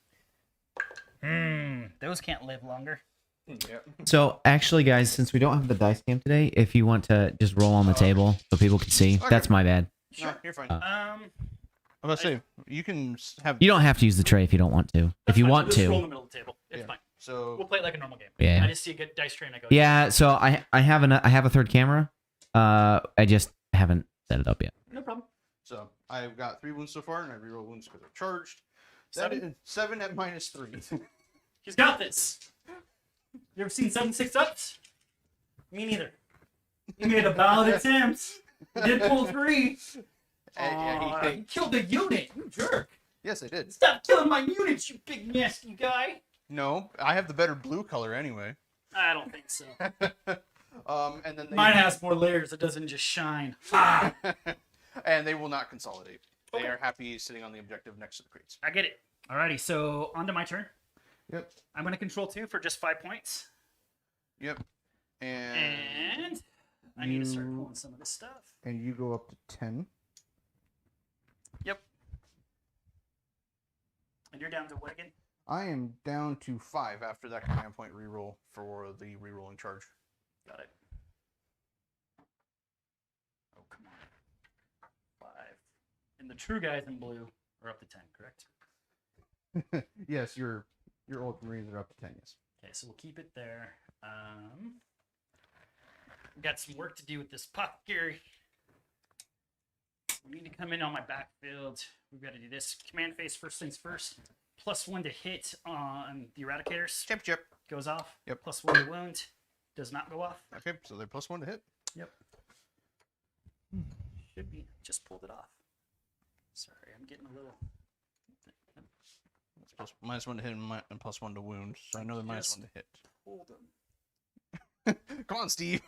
Those can't live longer. Yeah. So actually, guys, since we don't have the dice cam today, if you want to just roll on the table so people can see, Okay. that's my bad. No, you're fine. Uh, I'm gonna say you can have. You don't have to use the tray if you don't want to. If you want just roll in to. the middle of the table. It's Yeah. fine. So We'll play it like a normal game. Yeah. I just see a good dice tray and I go. Yeah. So I have a third camera. I just haven't set it up yet. No problem. So I've got 3 wounds so far, and I reroll wounds because they're charged. 7? That is 7 at -3. He's got this. You ever seen 7 6 ups? Me neither. You made a valid attempt. You did pull 3. He You killed the unit, you jerk. Yes, I did. Stop killing my units, you big nasty guy. No, I have the better blue color anyway. I don't think so. And then Mine has more layers. It doesn't just shine. Ah, and they will not consolidate. They Okay. are happy sitting on the objective next to the crates. I get it. Alrighty, so on to my turn. Yep. I'm going to control 2 for just 5 points. Yep. And I need to start pulling some of this stuff. And you go up to 10. Yep. And you're down to what again? I am down to 5 after that command point reroll for the rerolling charge. Got it. Oh, come on. 5. And the true guys in blue are up to 10, correct? Yes, your Ultramarines are up to 10, yes. Okay, so we'll keep it there. We've got some work to do with this apothecary. We need to come in on my backfield. We've got to do this. Command phase, first things first. +1 to hit on the eradicators. Chip. Goes off. Yep. +1 to wound. Does not go off. Okay, so they're +1 to hit. Yep. Should be. Just pulled it off. Sorry, I'm getting a little... It's -1 to hit and +1 to wound, so I know they're -1 to hit. Pulled them. Come on, Steve.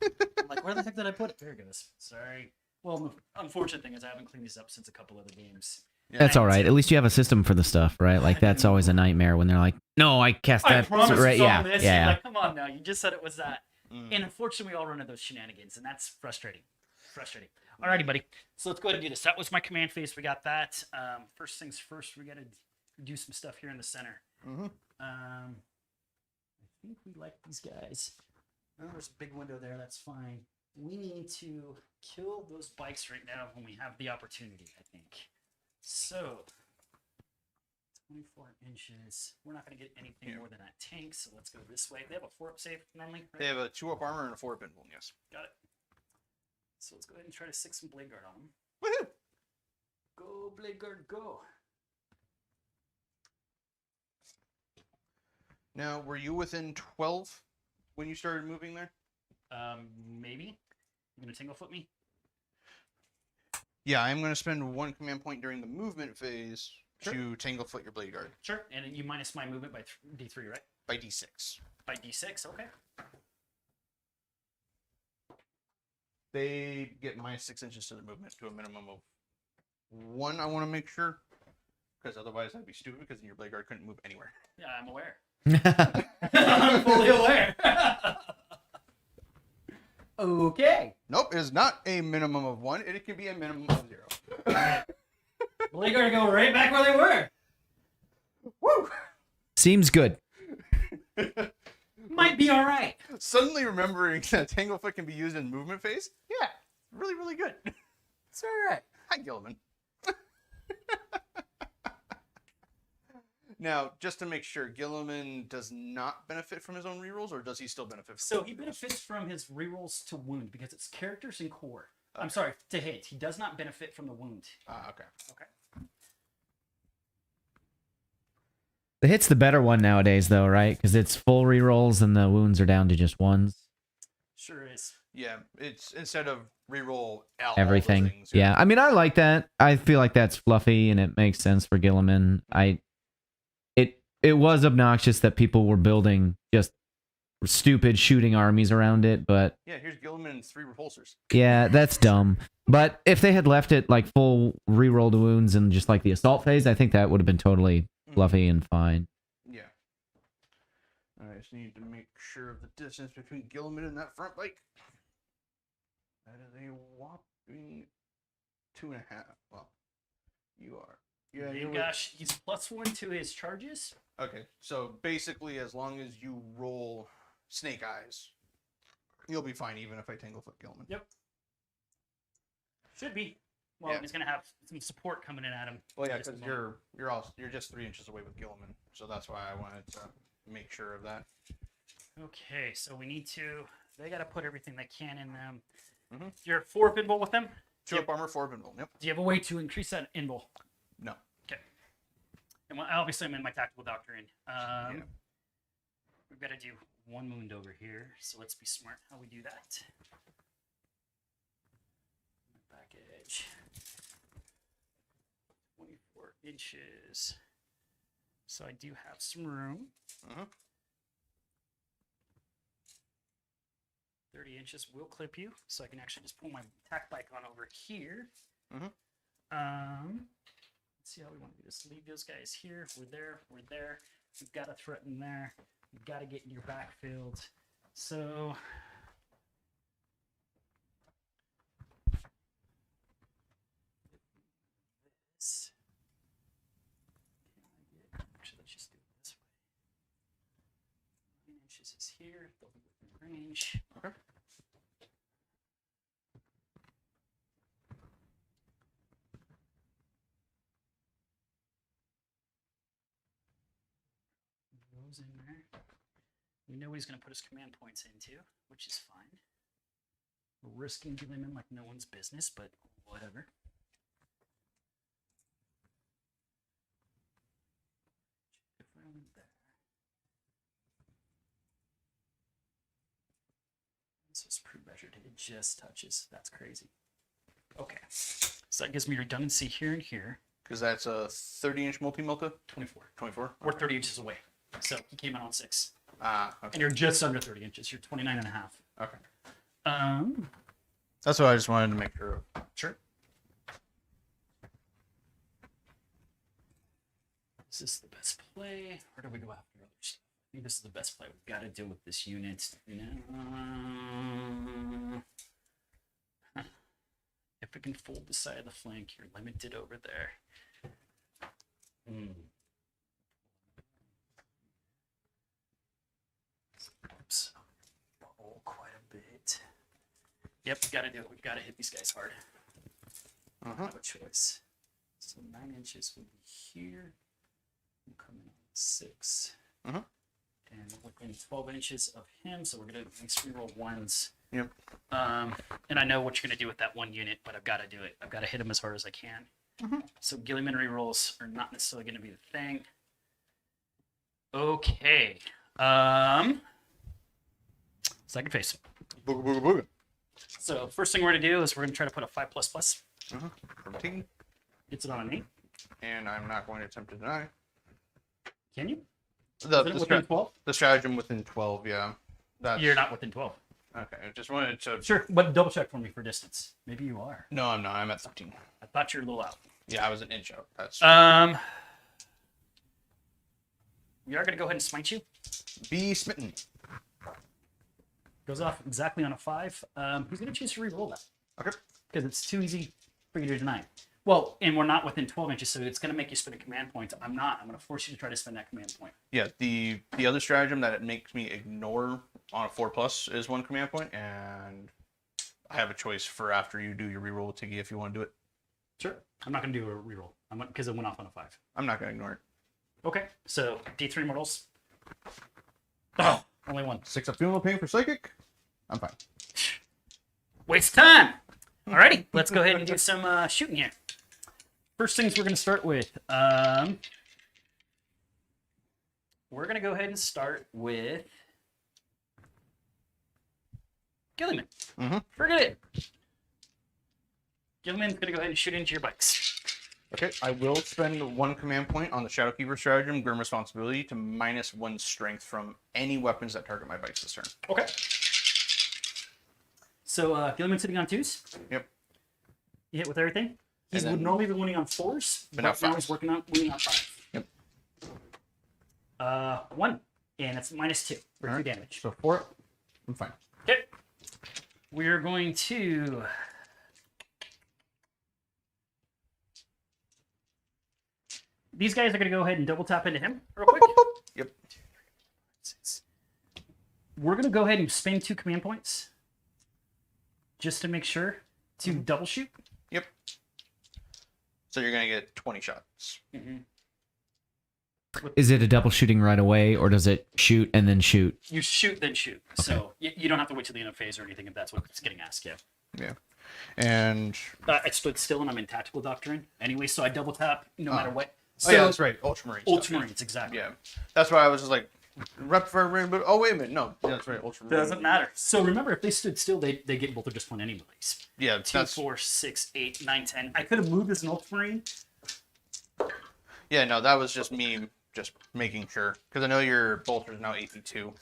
I'm like, where the heck did I put it? There it goes. Sorry. Well, the unfortunate thing is I haven't cleaned these up since a couple other games. Yeah. That's all right. At least you have a system for the stuff, right? Like that's always a nightmare when they're like, "No, I cast I that." promise right? it's Yeah, on this. yeah. You're like, come on now. You just said it was that. Mm. And unfortunately, we all run into those shenanigans, and that's frustrating. Frustrating. Alrighty, buddy. So let's go ahead and do this. That was my command phase. We got that. First things first, we got to do some stuff here in the center. Mm-hmm. I think we like these guys. Oh, there's a big window there. That's fine. We need to kill those bikes right now when we have the opportunity, I think. So, 24 inches. We're not going to get anything more than that tank, so let's go this way. They have a 4-up save normally, right? They have a 2-up armor and a 4-up invuln, yes. Got it. So let's go ahead and try to stick some blade guard on them. Woohoo! Go, blade guard, go. Now, were you within 12 when you started moving there? Maybe. You gonna tingle foot me? Yeah, I'm going to spend 1 command point during the movement phase to Tanglefoot your blade guard. Sure. And you minus my movement by D3, right? By D6. By D6, okay. They get -6 inches to their movement to a minimum of 1, I want to make sure. Because otherwise that'd be stupid because your blade guard couldn't move anywhere. Yeah, I'm aware. I'm fully aware. Okay. Nope, it is not a minimum of 1. It can be a minimum of 0. Blade guard go right back where they were. Woo! Seems good. Might be all right. Suddenly remembering that Tanglefoot can be used in movement phase? Yeah, really, really good. It's all right. Hi, Gilliman. Now, just to make sure, Gilliman does not benefit from his own rerolls, or does he still benefit from So he benefits from his rerolls to wound because it's characters and core. I'm sorry, to hit. He does not benefit from the wound. Okay. Okay. The hit's the better one nowadays, though, right? Because it's full rerolls and the wounds are down to just ones. Sure is. Yeah, it's instead of reroll all Everything. those things, Yeah, I mean, I like that. I feel like that's fluffy and it makes sense for Gilliman. It was obnoxious that people were building just stupid shooting armies around it, but Yeah, here's Gilliman and 3 repulsors. yeah, that's dumb. But if they had left it like full reroll to wounds and just like the assault phase, I think that would have been totally fluffy and fine. Yeah. I just need to make sure of the distance between Gilliman and that front bike. That is a whopping 2.5. Well, you are. Yeah, You gosh, he's +1 to his charges. Okay, so basically, as long as you roll Snake Eyes, you'll be fine, even if I Tanglefoot Gilliman. Yep. Should be. Well, Yeah. he's gonna have some support coming in at him. Well, yeah, Just because a moment. you're just 3 inches away with Gilliman, so that's why I wanted to make sure of that. Okay, so we need to. They got to put everything they can in them. Mhm. You're 4 pinball with them. 2-up armor, 4 invuln. Yep. Do you have a way to increase that invul? No. Okay. And obviously, I'm in my tactical doctrine. Yeah. We've got to do 1 wound over here, so let's be smart how we do that. Back edge. 24 inches. So I do have some room. 30 inches will clip you, so I can actually just pull my tack bike on over here. Let's see how we want to do this. Leave those guys here. We're there. We're there. We've got to threaten there. You've got to get in your backfield. So this. Actually, let's just do it this way. 9 inches is here. They'll be within range. Okay. Goes in there. We know what he's going to put his command points into, which is fine. We're risking giving him like no one's business, but whatever. If I went there. This was pre-measured. It just touches. That's crazy. Okay. So that gives me redundancy here and here. Because that's a 30-inch multi-melta? 24. 24? We're 30 inches away. So he came in on 6. Okay. And you're just under 30 inches. You're 29 and a half. Okay. That's what I just wanted to make sure of. Sure. Is this the best play? Or do we go after other stuff? I think this is the best play. We've got to deal with this unit. If it can fold the side of the flank, you're limited over there. Oops. Oh, quite a bit. Yep, we gotta do it. We've got to hit these guys hard. No choice. So 9 inches will be here. We'll come in on 6. And we're within 12 inches of him, so we're gonna at least reroll 1s. Yep. And I know what you're gonna do with that one unit, but I've got to do it. I've got to hit him as hard as I can. So Gilliman rerolls are not necessarily gonna be the thing. Okay. Second phase. Booga, booga, booga. So first thing we're gonna do is we're gonna try to put a 5++. 13. Gets it on an 8. And I'm not going to attempt to deny. Can you? The Is it within 12? stratagem within 12, yeah. You're not within 12. Okay, I just wanted to... Sure, but double check for me for distance. Maybe you are. No, I'm not. I'm at 13. I thought you were a little out. Yeah, I was an inch out. That's... We are gonna go ahead and smite you. Be smitten. Goes off exactly on a 5. He's gonna choose to re-roll that. Okay. Because it's too easy for you to deny. Well, and we're not within 12 inches, so it's gonna make you spend a command point. I'm not. I'm gonna force you to try to spend that command point. Yeah, the other stratagem that it makes me ignore on a 4+ is 1 command point, and I have a choice for after you do your reroll with Tiggy if you want to do it. Sure. I'm not gonna do a reroll. Because it went off on a 5. I'm not going to ignore it. Okay. So D3 mortals. Oh, only 1. 6 up funeral pain for psychic. I'm fine. Waste time. Alrighty, let's go ahead and do some shooting here. First things we're going to start with. We're going to go ahead and start with Gilliman. Forget it. Gilliman's going to go ahead and shoot into your bikes. Okay, I will spend 1 command point on the Shadowkeeper stratagem, Grim Responsibility, to -1 strength from any weapons that target my bikes this turn. Okay. So Gilliman's sitting on 2s. Yep. You hit with everything. He And then- would normally be winning on 4s, But but now now he's 5s. working on winning on 5. Yep. 1, and it's -2 for 2 damage. So 4, I'm fine. Okay. We're going to... These guys are going to go ahead and double tap into him real quick. Yep. We're going to go ahead and spend 2 command points just to make sure to double shoot. Yep. So you're going to get 20 shots. Is it a double shooting right away, or does it shoot and then shoot? You shoot, then shoot. So you don't have to wait till the end of phase or anything if that's what's getting asked, yeah. Yeah. And... I stood still and I'm in tactical doctrine anyway, so I double tap no matter what. So, oh, yeah, that's right. Ultramarines. Ultramarines, exactly. Yeah. That's why I was just like, Rep for rainbow. Oh wait a minute, no, yeah, that's right. Ultramarine. Doesn't matter. So remember, if they stood still, they get both or just one anyways. Yeah, 2, that's 4, 6, 8, 9, 10. I could have moved as an Ultramarine. yeah. No, that was just me, just making sure because I know your bolter is now AP2.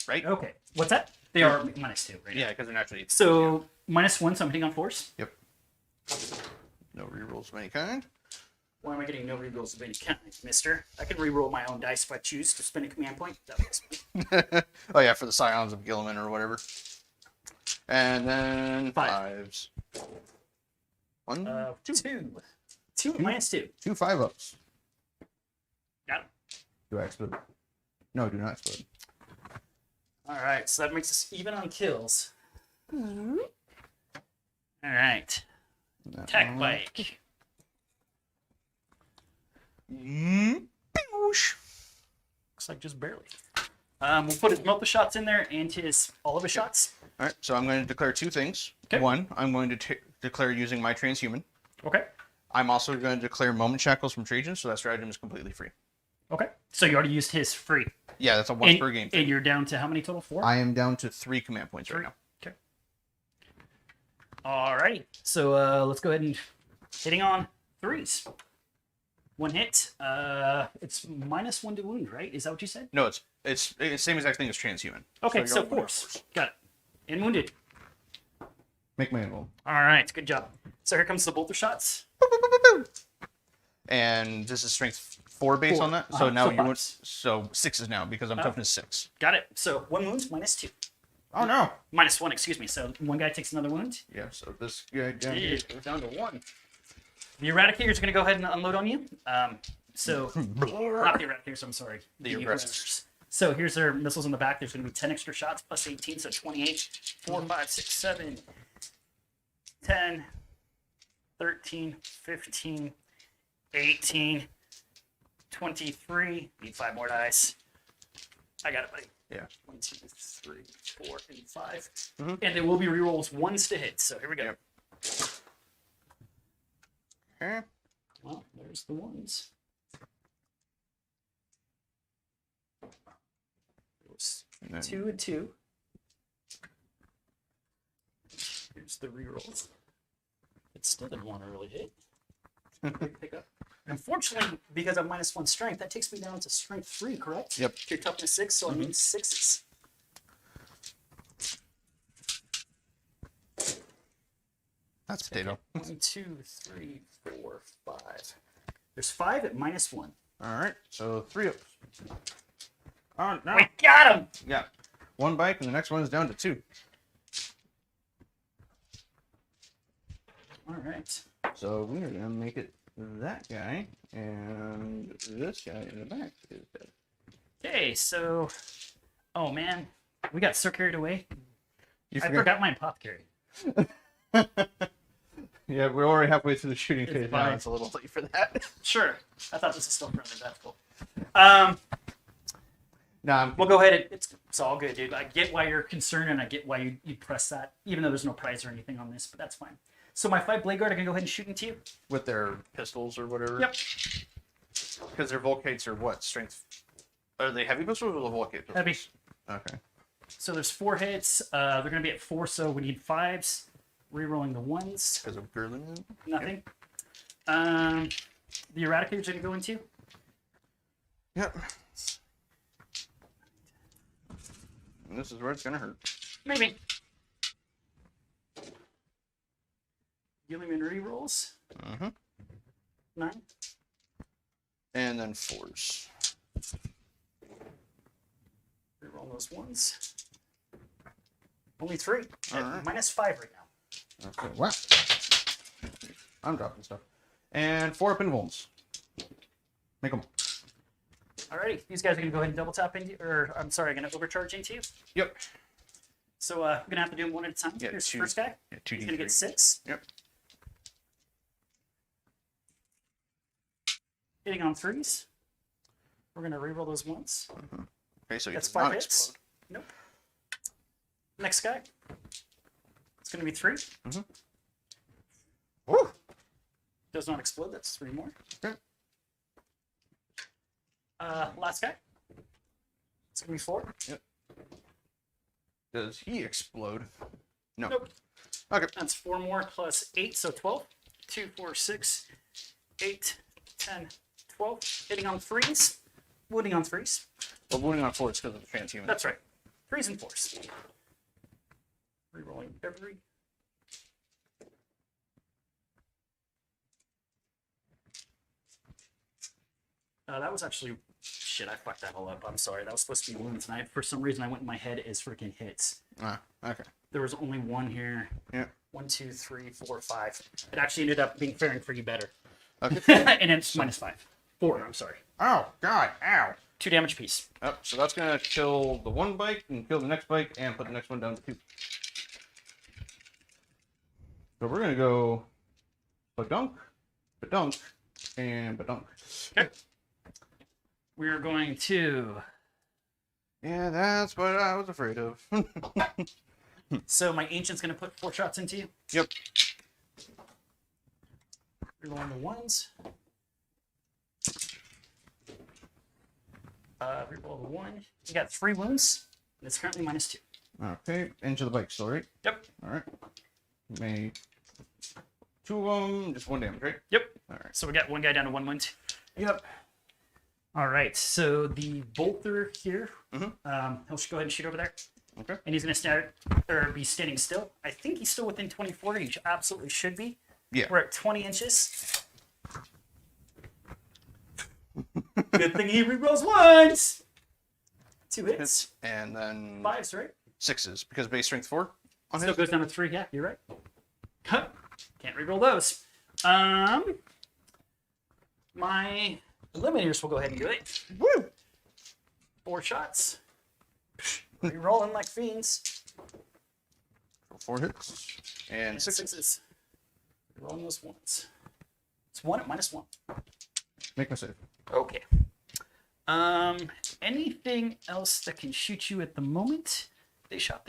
Right? Okay. What's that? They are -2 right now. Yeah, because they're naturally. So -1, so I'm hitting on force. Yep. No rerolls of any kind. Why am I getting no rerolls of any kind, mister? I can reroll my own dice if I choose to spend a command point. That was me. Oh yeah, for the Scions of Gilliman or whatever. And then 5s. 1, 2. 2 -2. 2 5-ups. Got it. Do I explode? No, do not explode. All right, so that makes us even on kills. All right. Attack bike. Boosh. Looks like just barely. We'll put his multiple shots in there and all of his shots. All right, so I'm going to declare 2 things. Okay. 1, I'm going to declare using my transhuman. Okay. I'm also going to declare moment shackles from Trajan, so that stratagem is completely free. Okay. So you already used his free. Yeah, that's a once per game thing. And you're down to how many total? 4? I am down to 3 command points 3. right now. Okay. Alrighty. So let's go ahead and hitting on 3s. 1 hit. It's -1 to wound, right? Is that what you said? No, it's the same exact thing as transhuman. Okay, so you're going force. Got it. And wounded. Make my roll. All right, good job. So here comes the bolter shots. And this is strength 4 base 4. on that. So now So you fives. want 6 is now because I'm toughness 6. Got it. So 1 wound, -2. Oh no. -1, excuse me. So 1 guy takes another wound. Yeah. So this guy down here. We're down to 1. The Eradicator's going to go ahead and unload on you. Not the Eradicators, I'm sorry. The aggressors. So here's their missiles in the back. There's going to be 10 extra shots plus 18, so 28. 4, 5, 6, 7, 10, 13, 15, 18, 23. Need 5 more dice. I got it, buddy. Yeah. 1, 2, 3, 4, and 5. Mhm. And there will be rerolls 1s to hit. So here we go. Yep. Okay. Well, there's the 1s. And then 2 and 2. Here's the rerolls. It still didn't want to really hit. Pick up. Unfortunately, because I'm -1 strength, that takes me down to strength 3, correct? Yep. Your toughness 6, so I need 6s. That's potato. 1, 2, 3, 4, 5. There's 5 at -1. All right. So 3 ups. Oh no. We got him! Yeah. 1 bike and the next one is down to 2. All right. So we are gonna make it that guy and this guy in the back is dead. Okay, so... Oh, man. We got so carried away. You I forgot my apothecary. Yeah, we're already halfway through the shooting It's phase now. fine. It's a little late for that. Sure. I thought this was still friendly. That's cool. Nah, We'll go ahead. It's all good, dude. I get why you're concerned, and I get why you press that, even though there's no prize or anything on this, but that's fine. So my 5 Blade Guard are going to go ahead and shoot into you. with their pistols or whatever. Yep. Because their Volcates are what? Strength? Are they heavy pistols or the Volcate pistols? Heavy. Okay. So there's 4 hits. They're going to be at 4, so we need 5s. Rerolling the 1s. Because of Gerlin? Nothing. The Eradicator's going to go into. Yep. And this is where it's going to hurt. Maybe. Gilliman rerolls. Mm-hmm. 9. And then 4s. Reroll those 1s. Only 3. All right. -5 right now. Okay. Wow. I'm dropping stuff. And 4 up invulns. Make them. Alrighty, these guys are gonna go ahead and double tap into, or I'm sorry, gonna overcharge into you. Yep. So I'm gonna have to do them one at a time. Yeah, Here's the 2. first guy. Yeah, He's gonna 2d3. get 6. Yep. Hitting on 3s. We're gonna reroll those once. Okay, so he That's does 5 not hits. explode. Nope. Next guy. It's gonna be 3. Woo! Does not explode. That's 3 more. Okay. Last guy. It's gonna be 4. Does he explode? No. Nope. Okay. That's 4 more plus 8, so 12. 2, 4, 6, 8, 10, 12. Hitting on 3s. Wounding on 3s. Well, wounding on 4 is because of the transhuman. That's right. 3s and 4s. Rerolling every. That was actually shit. I fucked that all up. I'm sorry. That was supposed to be wounds, and for some reason I went in my head as freaking hits. Okay. There was only 1 here. Yeah. 1, 2, 3, 4, 5. It actually ended up being faring pretty better. Okay. And it's minus 5. 4. I'm sorry. Oh God! Ow! 2 damage piece. Yep. So that's gonna kill the one bike and kill the next bike and put the next one down to 2. So we're gonna go badunk, badunk, and badunk. Okay. We're going to. Yeah, that's what I was afraid of. So my ancient's gonna put 4 shots into you. Yep. Rerolling the 1s. Reroll the 1. You got 3 wounds. And it's currently minus 2. Okay, into the bike still, right? Yep. All right. Made 2 of them, just 1 damage, right? Yep. All right. So we got 1 guy down to 1 wound. Yep. All right. So the bolter here, Mm-hmm. he'll go ahead and shoot over there. Okay. And he's going to be standing still. I think he's still within 24. He absolutely should be. Yeah. We're at 20 inches. Good thing he rerolls 1s. 2 hits. And then 5s, right? 6s because base strength 4 on Still his. goes down to 3. Yeah, you're right. Huh. Can't reroll those. My eliminators will go ahead and do it. Woo! 4 shots. Rerolling like fiends. 4 hits and 6s. 6s. Rerolling those 1s. It's 1 at minus 1. Make my save. Okay. Anything else that can shoot you at the moment? They shot.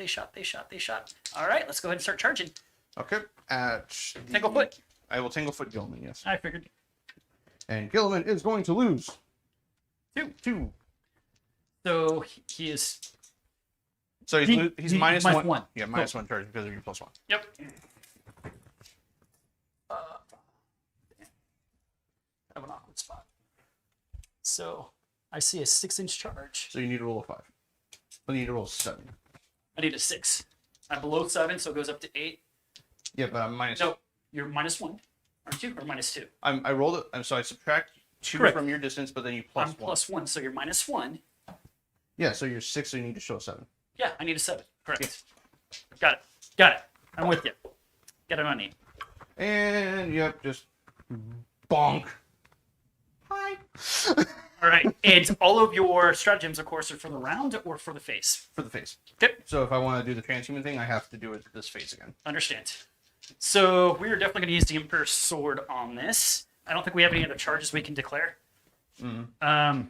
All right, let's go ahead and start charging. Okay. At Tanglefoot. I will Tanglefoot Gilman, yes. I figured. And Gilman is going to lose 2. So he is. So he's minus minus 1. 1. Yeah, minus 1 charge because of your +1. Yep. Have an awkward spot. So I see a 6-inch charge. So you need to roll a 5. But you need to roll 7. I need a 6. I'm below 7, so it goes up to 8. Yeah, but I'm minus. No, you're minus 1. Aren't you? Or minus 2? I rolled it. So I subtract 2 Correct. from your distance, but then you I'm +1. plus 1, so you're minus 1. Yeah, so you're 6, so you need to show 7. Yeah, I need a 7. Correct. Got it. I'm with you. Get it on 8. And yep, just bonk. Hi. All right. And all of your stratagems, of course, are for the round or for the phase. For the face. Okay. So if I want to do the transhuman thing, I have to do it this phase again. Understand. So we are definitely going to use the Emperor's Sword on this. I don't think we have any other charges we can declare. I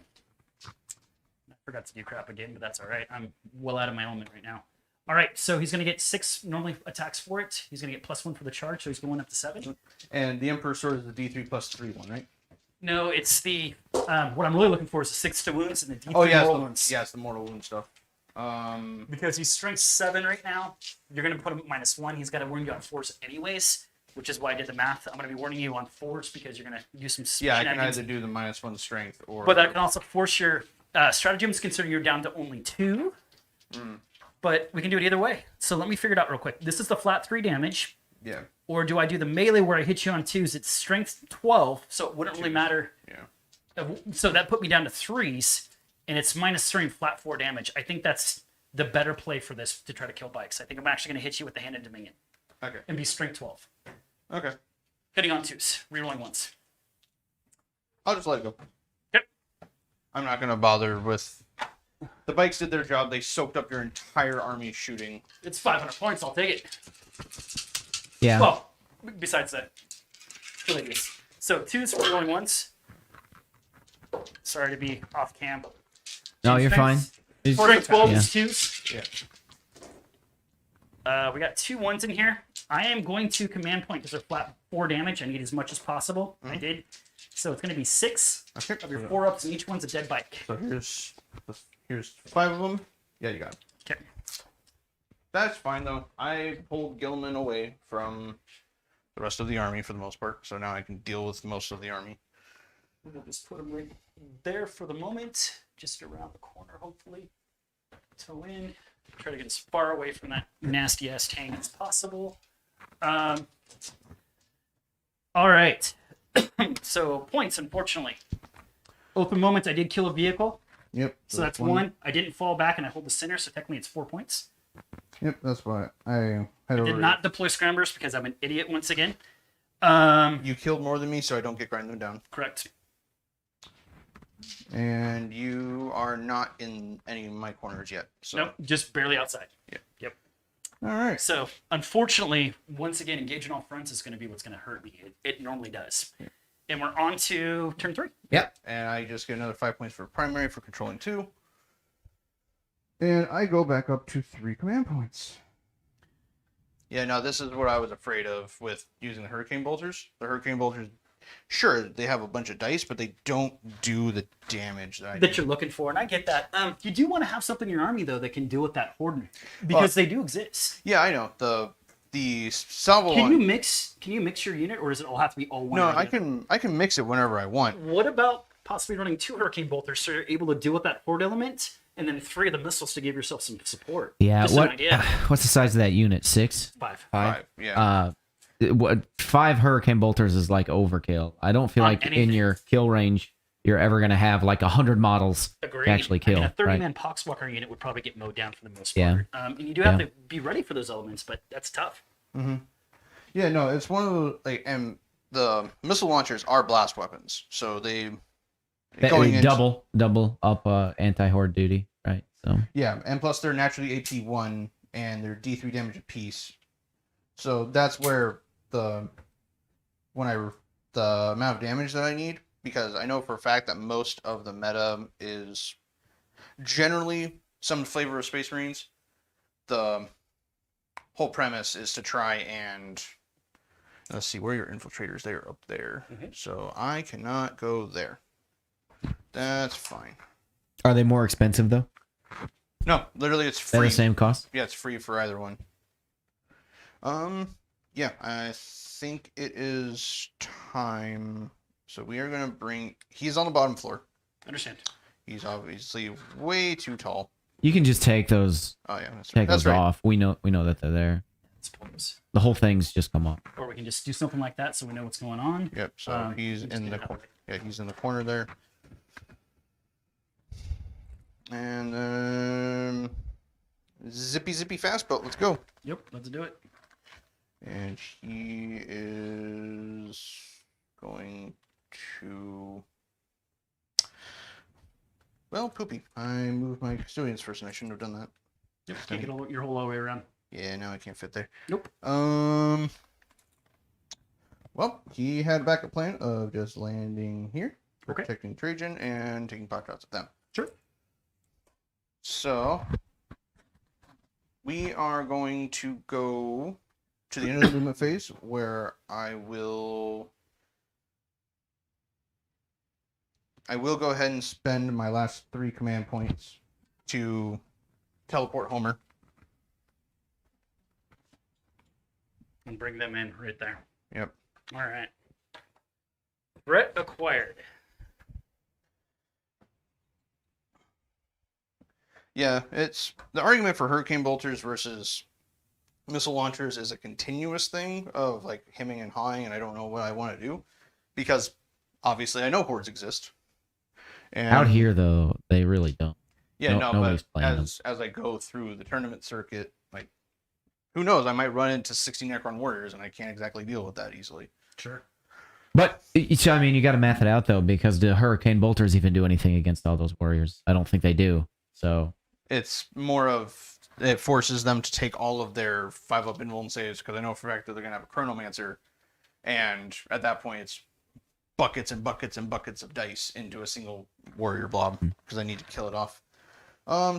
forgot to do crap again, but that's all right. I'm well out of my element right now. All right, so he's going to get 6 normally attacks for it. He's going to get +1 for the charge, so he's going up to 7. And the Emperor's Sword is the D3 +3 one, right? No, it's the what I'm really looking for is the 6 to wounds and the D3 Oh yeah, mortal wounds. it's the mortal wound stuff. Because he's strength 7 right now, you're going to put him at -1. He's got to warn you on 4s anyways, which is why I did the math. I'm going to be warning you on 4s because you're going to use some Yeah, I can shenanigans. either do the -1 strength or. But that can also force your stratagems, considering you're down to only 2. But we can do it either way. So let me figure it out real quick. This is the flat 3 damage. Yeah. Or do I do the melee where I hit you on 2s? It's strength 12, so it wouldn't really matter. Yeah. So that put me down to 3s, and it's -3 and flat 4 damage. I think that's the better play for this to try to kill bikes. I think I'm actually going to hit you with the Hand of Dominion Okay. and be strength 12. Okay. Hitting on 2s, rerolling 1s. I'll just let it go. Yep. I'm not gonna bother with. The bikes did their job. They soaked up your entire army shooting. It's 500 points. I'll take it. Yeah. Well, besides that, please. So 2s, rerolling 1s. Sorry to be off cam. No, you're fine. Strength 12 Yeah. is 2s. Yeah. We got 2 1s in here. I am going to command point because they're flat 4 damage. I need as much as possible. I did. So it's going to be 6 Okay. of your 4-ups, and each one's a dead bike. So here's 5 of them. Yeah, you got it. Okay. That's fine though. I pulled Gilman away from the rest of the army for the most part, so now I can deal with most of the army. We'll just put them right there for the moment, just around the corner, hopefully. Toe in. Try to get as far away from that nasty ass tank as possible. All right. So points, unfortunately. Open moments, I did kill a vehicle. Yep. So that's 1. I didn't fall back and I hold the center, so technically it's 4 points. Yep, that's why I had I did not deploy scramblers because I'm an idiot once again. You killed more than me, so I don't get grind them down. Correct. And you are not in any of my corners yet. So. Nope, just barely outside. Yeah. Yep. All right. So, unfortunately, once again, engaging all fronts is going to be what's going to hurt me. It normally does. Yeah. And we're on to turn 3. Yep. And I just get another 5 points for primary for controlling 2. And I go back up to 3 command points. Yeah, no, this is what I was afraid of with using the Hurricane Bolters. The Hurricane Bolters, sure, they have a bunch of dice, but they don't do the damage that you're looking for. And I get that. You do want to have something in your army, though, that can deal with that horde, because they do exist. Yeah, I know. The salvo. Can you mix your unit, or does it all have to be all one? No, I can mix it whenever I want. What about possibly running 2 Hurricane Bolters so you're able to deal with that horde element, and then 3 of the missiles to give yourself some support? Yeah. Just an idea. What's the size of that unit? 6? 5. 5. Yeah. 5 Hurricane Bolters is like overkill. I don't feel like anything. in your kill range you're ever gonna have like 100 models Agreed. to actually kill. I mean, a 30-man right? Poxwalker unit would probably get mowed down for the most Yeah. part. And you do have to be ready for those elements, but that's tough. Mm-hmm. Yeah, no, it's one of the and the missile launchers are blast weapons, so they double up anti-horde duty, right? So yeah, and plus they're naturally AP1 and they're D3 damage apiece. So that's where the amount of damage that I need, because I know for a fact that most of the meta is generally some flavor of Space Marines. The whole premise is to try and let's see where your infiltrators. They're up there, so I cannot go there. That's fine. are they more expensive though? No, literally it's They're free. the same cost. Yeah, it's free for either one. Yeah, I think it is time. So we are gonna bring. He's on the bottom floor. Understand. He's obviously way too tall. You can just take those. Oh yeah, that's Take right. That's those right. off. We know that they're there. Suppose. The whole thing's just come off. Or we can just do something like that so we know what's going on. Yep. So he's just in get the it out of corner. the way. Yeah, he's in the corner there. And then zippy fast boat. Let's go. Yep, let's do it. And he is going to. Well, poopy. I moved my custodians first, and I shouldn't have done that. Yep, can't get your whole way around. Yeah, now I can't fit there. Nope. Well, he had a backup plan of just landing here, Okay. protecting Trajan, and taking pot shots at them. Sure. So we are going to go to the end of the movement phase, where I will go ahead and spend my last 3 command points to teleport Homer. And bring them in right there. Yep. All right. Threat acquired. Yeah, it's the argument for Hurricane Bolters versus missile launchers is a continuous thing of like hemming and hawing, and I don't know what I want to do, because obviously I know hordes exist. And Out here though, they really don't. yeah, nobody's but playing them. as I go through the tournament circuit, like who knows, I might run into 60 Necron warriors, and I can't exactly deal with that easily. Sure. But I mean, you got to math it out though, because do Hurricane Bolters even do anything against all those warriors? I don't think they do. So It's more of it forces them to take all of their 5-up invuln saves, because I know for a fact that they're gonna have a Chronomancer, and at that point it's buckets and buckets and buckets of dice into a single warrior blob, because I need to kill it off.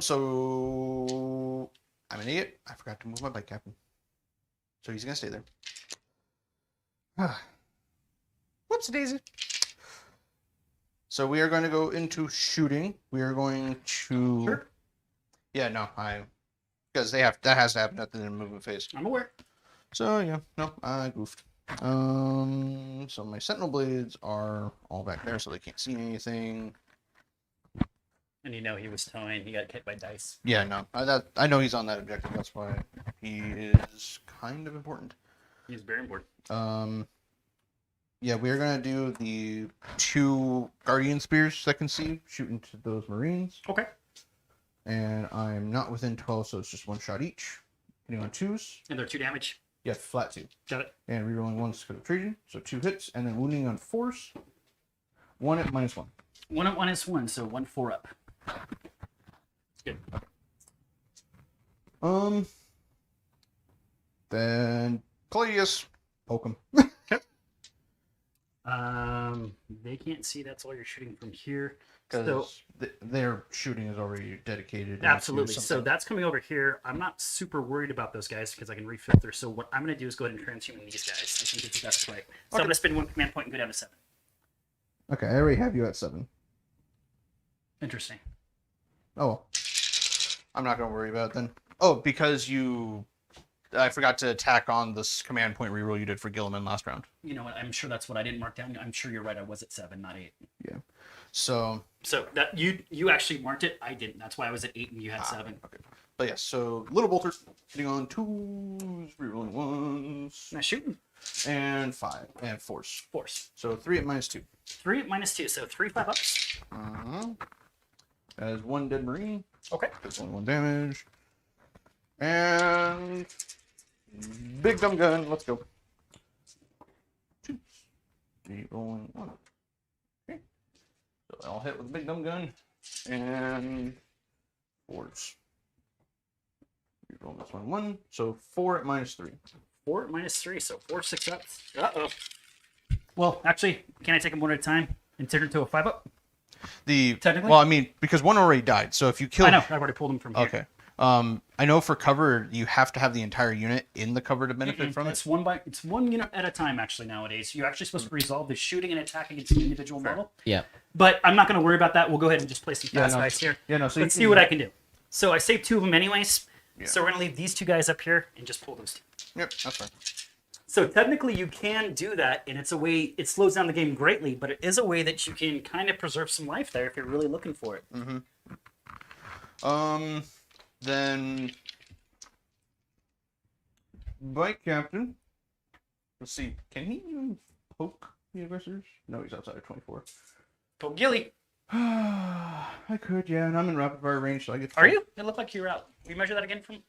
So I'm an idiot. I forgot to move my bike captain, so he's gonna stay there. Whoops, daisy. So we are going to go into shooting. We are going to. Sure. Yeah, no, because that has to happen at the movement phase. I'm aware. So yeah, no, I goofed. So my sentinel blades are all back there, so they can't see anything. And you know he was towing. He got hit by dice. Yeah, no, I know he's on that objective. That's why he is kind of important. He's very important. Yeah, we're gonna do the 2 guardian spears that can see shooting to those marines. Okay. And I'm not within 12, so it's just 1 shot each. Hitting on 2s. And they're 2 damage. Yeah, flat 2. Got it. And rerolling 1s for the Trajan, so 2 hits, and then wounding on 4s. 1 at -1. 1 at -1, so 1 4 up. Good. Then Claudius, poke him. They can't see. That's all you're shooting from here. Because So their shooting is already dedicated. absolutely. into So something. that's coming over here. I'm not super worried about those guys because I can refilter. So what I'm going to do is go ahead and transhuman these guys. I think it's the best play. So I'm going to spend 1 command point and go down to 7. Okay, I already have you at 7. Interesting. Oh, well. I'm not going to worry about it then. Oh, because I forgot to tack on this command point reroll you did for Gilliman last round. You know what? I'm sure that's what I didn't mark down. I'm sure you're right. I was at 7, not 8. Yeah. So that you actually marked it. I didn't. That's why I was at 8 and you had 7. okay. But yeah, so little bolter hitting on 2s, rerolling 1s, Nice shooting. and 5 and force. Force. So 3 at -2. 3 at -2. So 3 5 ups. As 1 dead marine. Okay. That's only 1 damage. And big dumb gun. Let's go. 2s. Rerolling 1. Okay. So I'll hit with big dumb gun and 4s. Reroll this 1. So 4 at -3. 4 at -3. So 4 6 ups. Uh-oh. Well, actually, can I take them one at a time and turn it to a 5 up? Technically? Well, I mean, because 1 already died. So if you kill, I know. I've already pulled them from here. Okay. I know for cover you have to have the entire unit in the cover to benefit from it. It's one unit at a time actually nowadays. You're actually supposed to resolve the shooting and attack against an individual model. Yeah. But I'm not going to worry about that. We'll go ahead and just play some fast dice here. Yeah, no. So Let's see what I can do. So I saved 2 of them anyways. Yeah. So we're going to leave these 2 guys up here and just pull those 2. Yep, that's fine. So technically you can do that, and it's a way, it slows down the game greatly, but it is a way that you can kind of preserve some life there if you're really looking for it. Then Bike Captain. Let's see. Can he even poke the aggressors? No, he's outside of 24. Poke Gilly. I could, yeah, and I'm in rapid fire range, so I get. Are you? It looked like you were out. Will you measure that again from?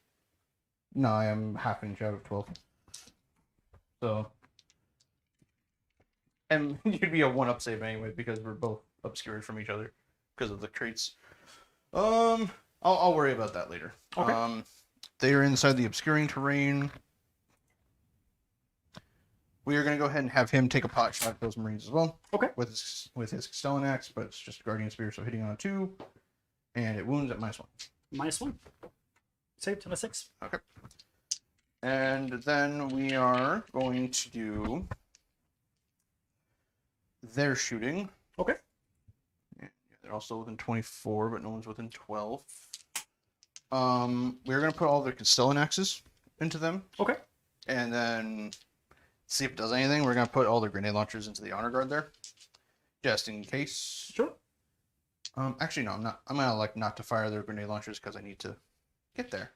No, I am half inch out of 12. So. And you'd be a 1-up save anyway because we're both obscured from each other because of the traits. I'll worry about that later. Okay. They are inside the obscuring terrain. We are going to go ahead and have him take a pot shot at those Marines as well. Okay. With his Castellan Axe, but it's just a Guardian Spear, so hitting on a 2. And it wounds at -1. -1. Save to a 6. Okay. And then we are going to do their shooting. Okay. Yeah, they're also within 24, but no one's within 12. We're going to put all their Castellan Axes into them. Okay. And then see if it does anything. We're going to put all the grenade launchers into the honor guard there. Just in case. Sure. Actually, no, I'm not. I'm going to elect not to fire their grenade launchers because I need to get there.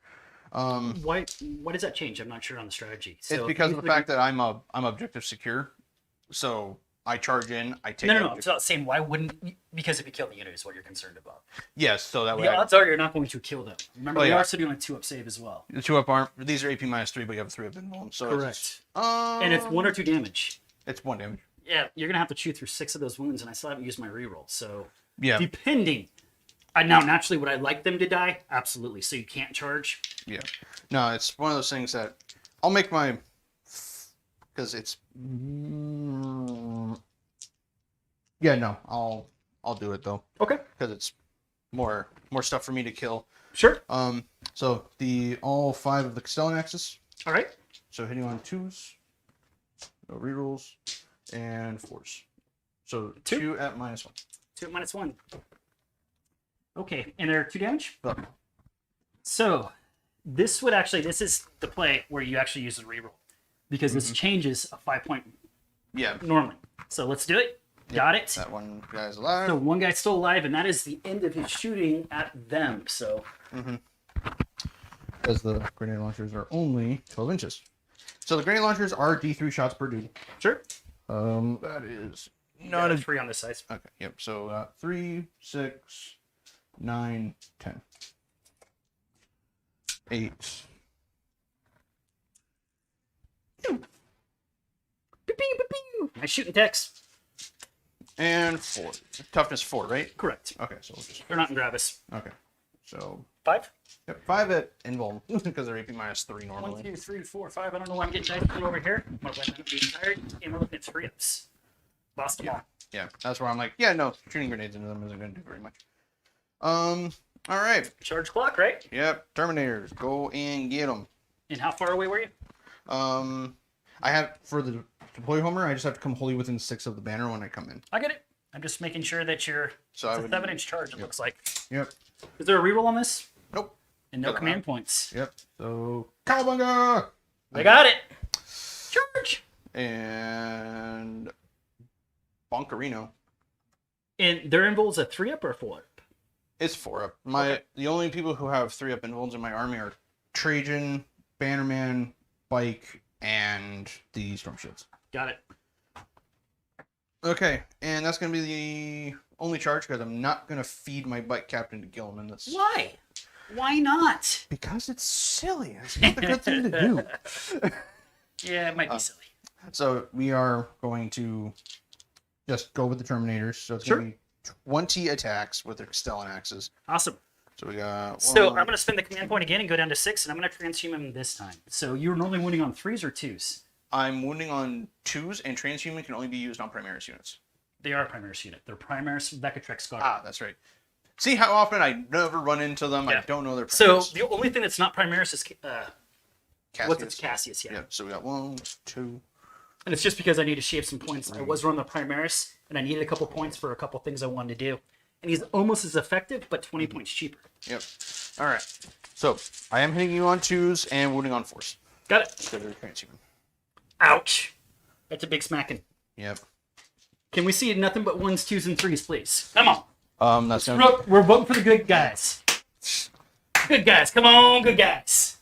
Why does that change? I'm not sure on the strategy. So it's because of the fact that I'm objective secure. So I charge in, I take No. It's not saying why wouldn't because if you kill the unit is what you're concerned about. Yes, so that way The odds are you're not going to kill them. Remember, we are still doing a 2-up save as well. the 2-up aren't. These are AP -3, but you have a 3-up invuln. So Correct. And it's 1 or 2 damage. It's 1 damage. Yeah, you're gonna have to chew through 6 of those wounds, and I still haven't used my reroll. So Yeah. depending. Now, naturally, would I like them to die? Absolutely. So you can't charge. Yeah. No, it's one of those things that I'll make my because it's. Yeah, no, I'll do it though. Okay. Because it's more stuff for me to kill. Sure. So all 5 of the Castellan Axes. All right. So hitting on 2s, no rerolls, and 4s. So 2 at -1. 2 at -1. Okay, and they're 2 damage? Look. So, this is the play where you actually use the reroll. Because this changes a 5-point Yeah. normally. So let's do it. Got it. That one guy's alive. So one guy's still alive, and that is the end of his shooting at them. So Because the grenade launchers are only 12 inches. So the grenade launchers are D3 shots per dude. sure. That is Not not a a... 3 on this size. Okay, yep. So 3, 6, 9, 10. 8. Nice shooting text. And 4. Toughness 4, right? Correct. Okay, so we'll just... They're not in Gravis. Okay. So 5. yep, 5 at invuln because they're AP -3 1, normally. 2, 3, 4, 5. I don't know why I'm getting dice from over here. I'm gonna be tired, and we're looking at 3 ups. Lost them all. Yeah, that's where I'm like, yeah, no, shooting grenades into them isn't going to do very much. All right. Charge clock, right? Yep, Terminators, go and get them. And how far away were you? I have for the deploy homer. I just have to come wholly within 6 of the banner when I come in. I get it. I'm just making sure that you're. So It's I a would. 7-inch charge. It looks like. Yep. Is there a reroll on this? Nope. And no Doesn't command matter. points. Yep. So Cowabunga I got it. Charge. and Bonkarino. And their invul's a 3-up or a 4-up? It's 4 up. Okay. The only people who have 3 up invulns in my army are Trajan, Bannerman, Bike, and the Storm Shields. Got it. Okay, and that's gonna be the only charge because I'm not gonna feed my Bike Captain to Gilliman. That's Why? Why not? because it's silly. It's not a good thing to do. Yeah, it might be silly. So we are going to just go with the Terminators. So it's gonna be 20 attacks with their Stellan axes. Awesome. So we got. So one- I'm going to spend the command point again and go down to 6, and I'm going to transhuman this time. So you're normally winning on 3s or 2s? I'm wounding on 2s, and transhuman can only be used on Primaris units. They are Primaris unit. They're Primaris Vecatrex Scar. Ah, that's right. See how often I never run into them. Yeah. I don't know their So Primaris. the only thing that's not Primaris is what's its Cassius. Cassius, yeah. Yeah, so we got 1, 2. And it's just because I need to shave some points. I was running the Primaris, and I needed a couple points for a couple things I wanted to do. And he's almost as effective, but 20 points cheaper. Yep. All right. So I am hitting you on 2s and wounding on 4s. Got it. So they're transhuman. Ouch. That's a big smacking. Yep. Can we see nothing but 1s, 2s, and 3s, please? Come on. That's gonna. We're voting for the good guys. Good guys. Come on, good guys.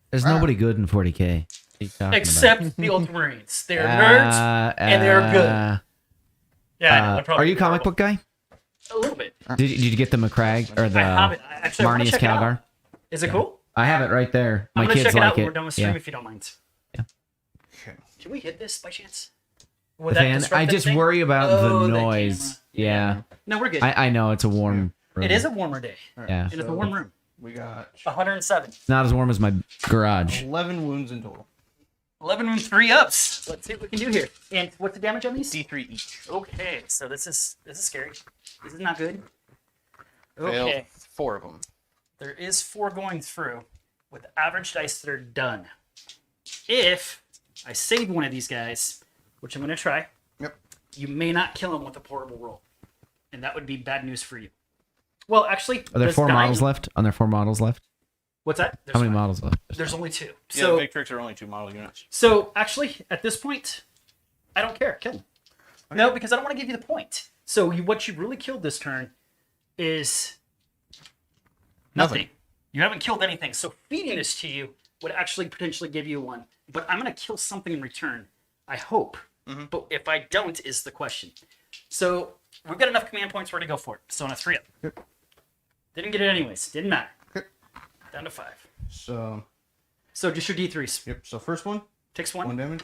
There's nobody good in 40k. What are you talking Except the Ultramarines. They're nerds, and they're good. Yeah, I know. They're probably Are you a comic horrible. book guy? A little bit. Did you get the McCrag or the I have it. Actually, I wanna Marnius check it out. Calgar? Is it cool? I have it right there. I'm My gonna kids check it out like when it. we're done with stream Yeah. if you don't mind. Okay. Can we hit this by chance? The Would that fan. disrupt I just anything? worry about Oh, the that noise. camera. Yeah. No, we're good. I know it's a warm room. It is a warmer day, All right. Yeah. and it's a warm room. We got 107. It's not as warm as my garage. 11 wounds in total. 11 and 3 ups. Let's see what we can do here. And what's the damage on these? D3 each. Okay, so this is scary. This is not good. Okay, Failed 4 of them. there is 4 going through with average dice that are done. If I save one of these guys, which I'm going to try, Yep. you may not kill him with a horrible roll, and that would be bad news for you. Well, actually, Are there does 4 dying- models left? Are there 4 models left? What's that? There's How many five. models left? There's only 2. Yeah, So, the big tricks are only 2 model units. so actually, at this point, I don't care. Kill him. No, because I don't want to give you the point. So what you really killed this turn is nothing. You haven't killed anything. So feeding this to you would actually potentially give you 1. But I'm going to kill something in return. I hope. But if I don't, is the question. So we've got enough command points. We're going to go for it. So on a 3-up. Yep. Didn't get it anyways. Didn't matter. Okay. Down to 5. So, So just your D3s. yep. So first one, Takes 1 1. damage.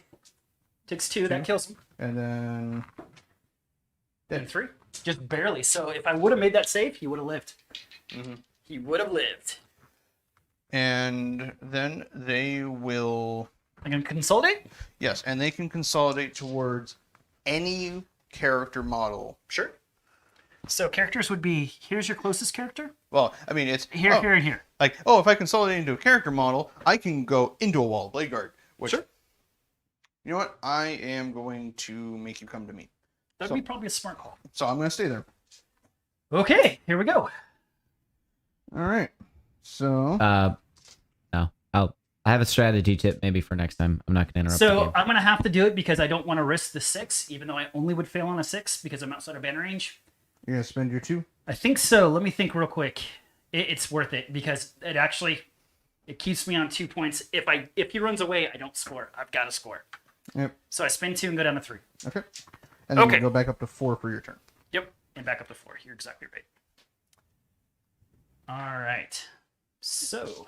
Takes 2. That kills him. And then And 3. Just barely. So if I would have made that save, he would have lived. He would have lived. and then they will I'm going to consolidate? yes, and they can consolidate towards any character model. Sure. So characters would be, here's your closest character. Well, I mean it's Here, oh, here, and here. like if I consolidate into a character model, I can go into a wall of blade guard. Which, Sure. You know what? I am going to make you come to me. That'd So- be probably a smart call. So I'm going to stay there. Okay, here we go. All right. So No. I have a strategy tip maybe for next time. I'm not going to interrupt the So game. I'm going to have to do it because I don't want to risk the 6, even though I only would fail on a 6 because I'm outside of banner range. you're gonna spend your 2. I think so. Let me think real quick. It's worth it because it keeps me on 2 points. If he runs away, I don't score. I've got to score. Yep. So I spend 2 and go down to 3. Okay. And then Okay. you go back up to 4 for your turn. Yep, and back up to 4. You're exactly right. All right. So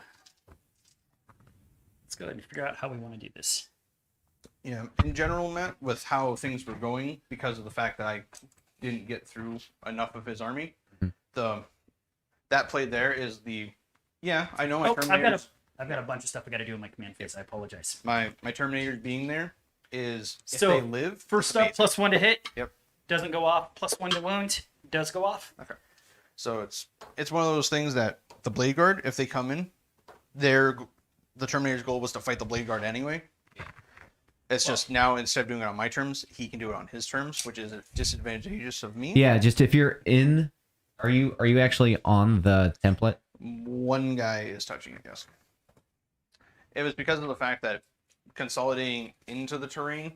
let's go ahead and figure out how we want to do this. Yeah. In general, Matt, with how things were going, because of the fact that I didn't get through enough of his army, that play there is the. Yeah, I know my Terminators. I've got a bunch of stuff I got to do in my command phase. I apologize. My Terminators being there is if So, they live. First it's up, amazing. +1 to hit. Yep. Doesn't go off. +1 to wound. Does go off. Okay. So it's one of those things that the Blade Guard, if they come in, the Terminator's goal was to fight the Blade Guard anyway. It's just now instead of doing it on my terms, he can do it on his terms, which is disadvantageous of me. Yeah, just if you're in, are you actually on the template? One guy is touching it, yes. It was because of the fact that consolidating into the terrain,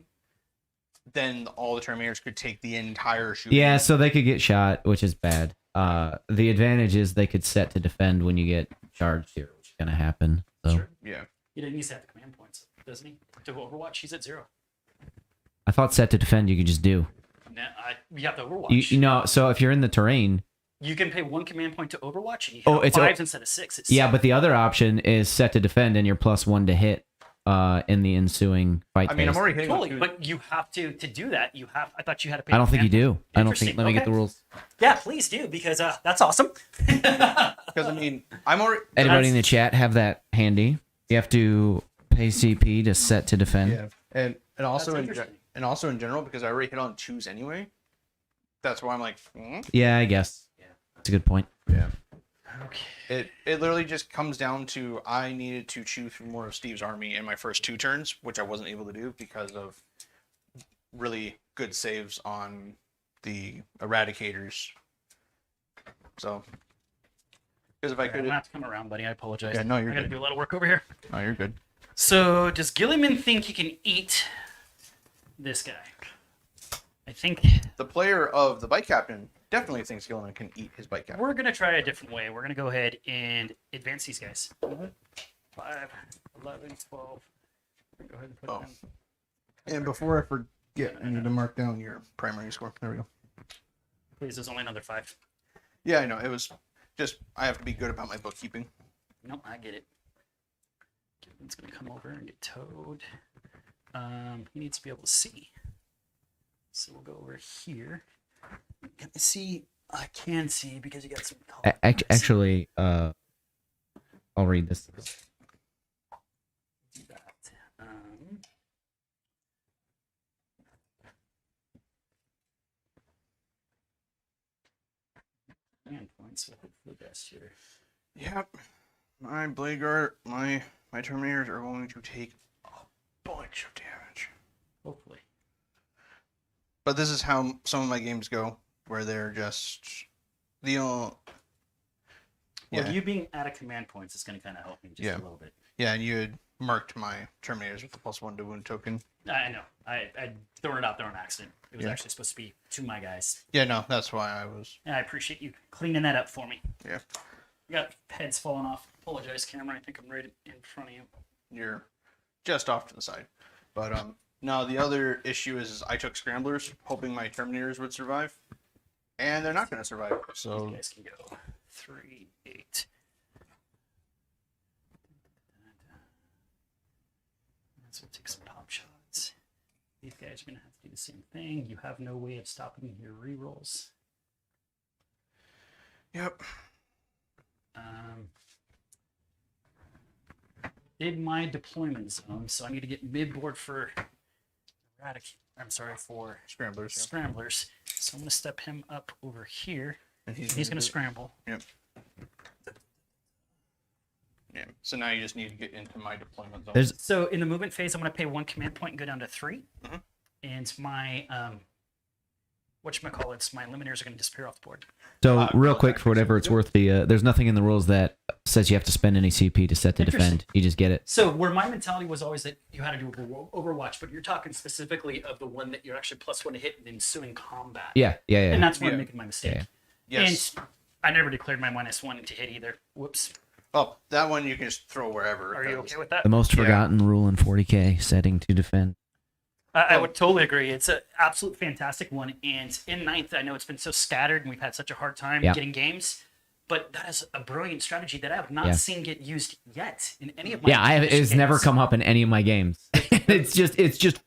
then all the Terminators could take the entire shooting. Yeah, so they could get shot, which is bad. The advantage is they could set to defend when you get charged here, which is going to happen. So Sure. Yeah. He needs to have the command points, doesn't he? To Overwatch, he's at 0. I thought set to defend you could just do. Now, you have to Overwatch. You know, so if you're in the terrain, You can pay 1 command point to Overwatch, and you Oh, have it's 5s instead of 6. It's yeah, but the other option is set to defend and you're +1 to hit in the ensuing fight. I mean, I'm phase. already hitting totally. with But you have to do that. You have. I thought you had to pay. I don't think you command do. I don't think. Interesting. Let me get Okay. the rules. Yeah, please do because that's awesome. because I mean, I'm already. Anybody in the chat have that handy? You have to pay CP to set to defend. Yeah, and also That's in interesting. and also in general because I already hit on 2s anyway. That's why I'm like, Yeah, I guess. Yeah. That's a good point. yeah. Okay. It literally just comes down to I needed to chew through more of Steve's army in my first 2 turns, which I wasn't able to do because of really good saves on the Eradicators. So, because if I I'm could, gonna have to come around, buddy. I apologize. Yeah, no, you're I gotta good. do a lot of work over here. oh, you're good. So, does Gilliman think he can eat this guy? I think The player of the Bike Captain definitely thinks Gilliman can eat his Bike Captain. we're gonna try a different way. We're gonna go ahead and advance these guys. 5, 11, 12. Go ahead and put them. And before I forget, I need to mark down your primary score. There we go. Please, there's only another 5. Yeah, I know. It was just I have to be good about my bookkeeping. Nope, I get it. Gilliman's gonna come over and get towed. He needs to be able to see. So we'll go over here. Can I see? I can see because you got some color. Actually, I'll read this. Do that. Command points. So hope for the best here. Yep. My Blade Guard, my Terminators are going to take a bunch of damage. Hopefully. But this is how some of my games go, where they're just the Well, yeah, you being out of command points is going to kind of help me just Yeah. a little bit. yeah, and you had marked my Terminators with the +1 to wound token. I know. I threw it out there on accident. It was Yeah. actually supposed to be to my guys. Yeah, no, that's why I was. And I appreciate you cleaning that up for me. Yeah, I got heads falling off. Apologize, camera. I think I'm right in front of you. you're just off to the side. But now the other issue is I took Scramblers, hoping my Terminators would survive, and they're not going to survive. These So guys can go 3, 8. So we'll take some pop shots. These guys are going to have to do the same thing. You have no way of stopping your rerolls. yep, Did my deployment zone, so I need to get mid-board for for Scramblers. scramblers. So I'm going to step him up over here. And He's going to do- scramble. Yep. Yeah. So now you just need to get into my deployment zone. There's So in the movement phase, I'm going to pay 1 command point and go down to 3. Mhm. And my whatchamacallits, my eliminators are going to disappear off the board. So real quick, for whatever it's worth, there's nothing in the rules that says you have to spend any CP to set to defend. You just get it. So where my mentality was always that you had to do Overwatch, but you're talking specifically of the one that you're actually +1 to hit in ensuing combat. Yeah. And that's where I'm making my mistake. Yeah. Yes. And I never declared my -1 to hit either. Whoops. Oh, that one you can just throw wherever. Are you okay with that? The most forgotten rule in 40K, setting to defend. I would totally agree. It's an absolute fantastic one. And in ninth, I know it's been so scattered and we've had such a hard time getting games. But that is a brilliant strategy that I have not seen get used yet in any of my games. It's never come up in any of my games. it's just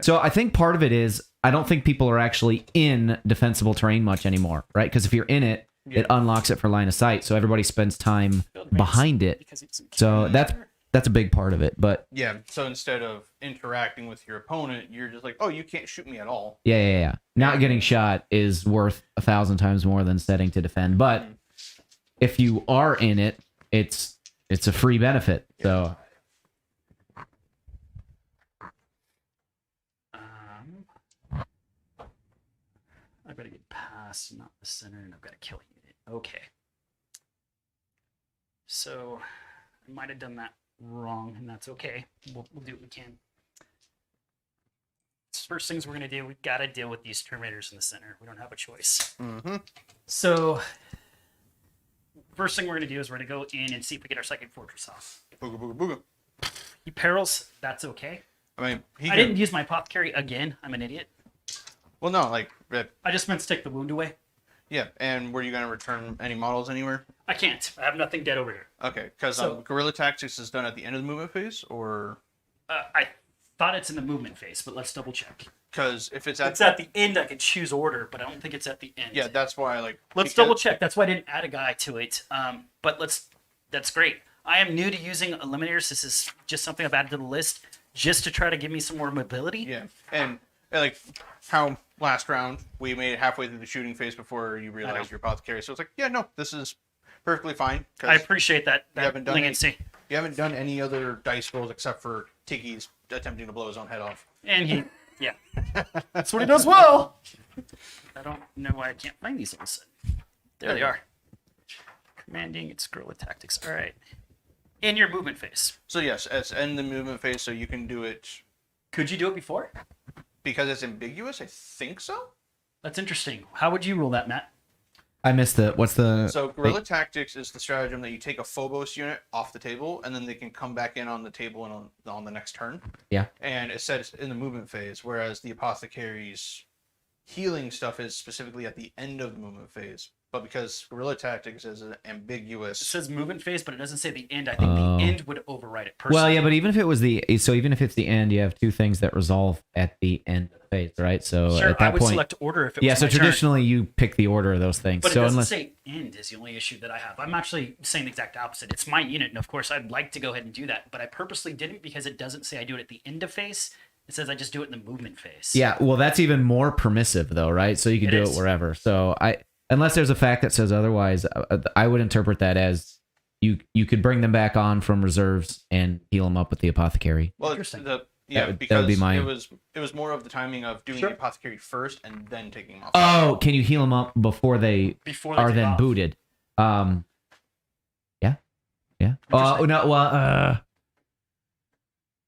So I think part of it is I don't think people are actually in defensible terrain much anymore, right? Because if you're in it, it unlocks it for line of sight. So everybody spends time behind it. So that's a big part of it. But yeah, so instead of interacting with your opponent, you're just like, oh, you can't shoot me at all. Yeah. Not getting shot is worth 1,000 times more than setting to defend. But if you are in it, it's a free benefit. So I've got to get past, not the center, and I've got to kill a unit. Okay. So I might have done that wrong, and that's okay. We'll do what we can. First things we're going to do, we've got to deal with these Terminators in the center. We don't have a choice. So first thing we're going to do is we're going to go in and see if we get our Psychic Fortress off. Booga, booga, booga. He perils, that's okay. I mean, I didn't use my Apothecary again. I'm an idiot. Well, no, like... I just meant to take the wound away. Yeah, and were you going to return any models anywhere? I can't. I have nothing dead over here. Okay, because Guerrilla Tactics is done at the end of the movement phase, or... I thought it's in the movement phase, but let's double check. Because if it's at the end, I could choose order, but I don't think it's at the end. Yeah, that's why, like... Let's double check. That's why I didn't add a guy to it. But that's great. I am new to using Eliminators. This is just something I've added to the list just to try to give me some more mobility. Yeah, and like how last round we made it halfway through the shooting phase before you realized your Apothecary. So it's like, yeah, no, this is perfectly fine. I appreciate that leniency. You haven't done any other dice rolls except for Tiki's attempting to blow his own head off. And yeah. That's what he does well. I don't know why I can't find these all of a sudden. There they are. Commanding, it's Guerrilla Tactics. All right. In your movement phase. So yes, it's in the movement phase, so you can do it. Could you do it before? Because it's ambiguous, I think so. That's interesting. How would you rule that, Matt? I missed what's the... So Guerrilla Tactics is the stratagem that you take a Phobos unit off the table, and then they can come back in on the table and on the next turn. Yeah. And it says in the movement phase, whereas the Apothecary's healing stuff is specifically at the end of the movement phase. But because Guerrilla Tactics is an ambiguous... It says movement phase, but it doesn't say the end. I think the end would override it personally. Well, yeah, but even if it's the end, you have two things that resolve at the end of the phase, right? So sure, at that I would point, select order if it was so my turn. traditionally you pick the order of those things. But so it doesn't unless say end is the only issue that I have. I'm actually saying the exact opposite. It's my unit, and of course I'd like to go ahead and do that, but I purposely didn't because it doesn't say I do it at the end of phase. It says I just do it in the movement phase. Yeah, well, that's even more permissive, though, right? So you can do it wherever. So unless there's a fact that says otherwise, I would interpret that as you could bring them back on from reserves and heal them up with the Apothecary. Well, interesting. Because that would be my... it was more of the timing of doing the Apothecary first and then taking them off. Oh, can you heal them up before they are then off. booted? Yeah.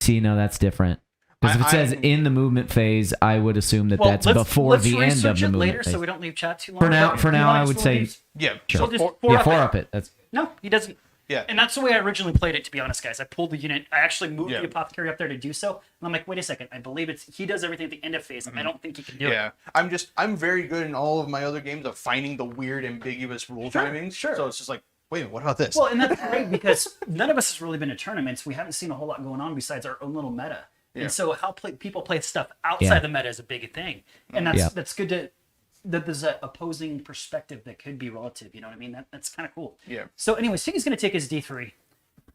See, no, that's different. Because if it says in the movement phase, I would assume that that's before the end of the movement later phase. So we don't leave chat too long. For now, I would say sure. Four up it. That's no, he doesn't. Yeah. And that's the way I originally played it, to be honest, guys. I pulled the unit. I actually moved the Apothecary up there to do so. And I'm like, wait a second. I believe he does everything at the end of phase. I don't think he can do it. Yeah. I'm very good in all of my other games of finding the weird, ambiguous rule timings. Sure. So it's just like, wait a minute, what about this? Well, and that's great because none of us has really been to tournaments. We haven't seen a whole lot going on besides our own little meta. Yeah. And so how people play stuff outside the meta is a big thing. And that's good that there's an opposing perspective that could be relative. You know what I mean? That's kind of cool. Yeah. So anyways, Tiggy's going to take his D3.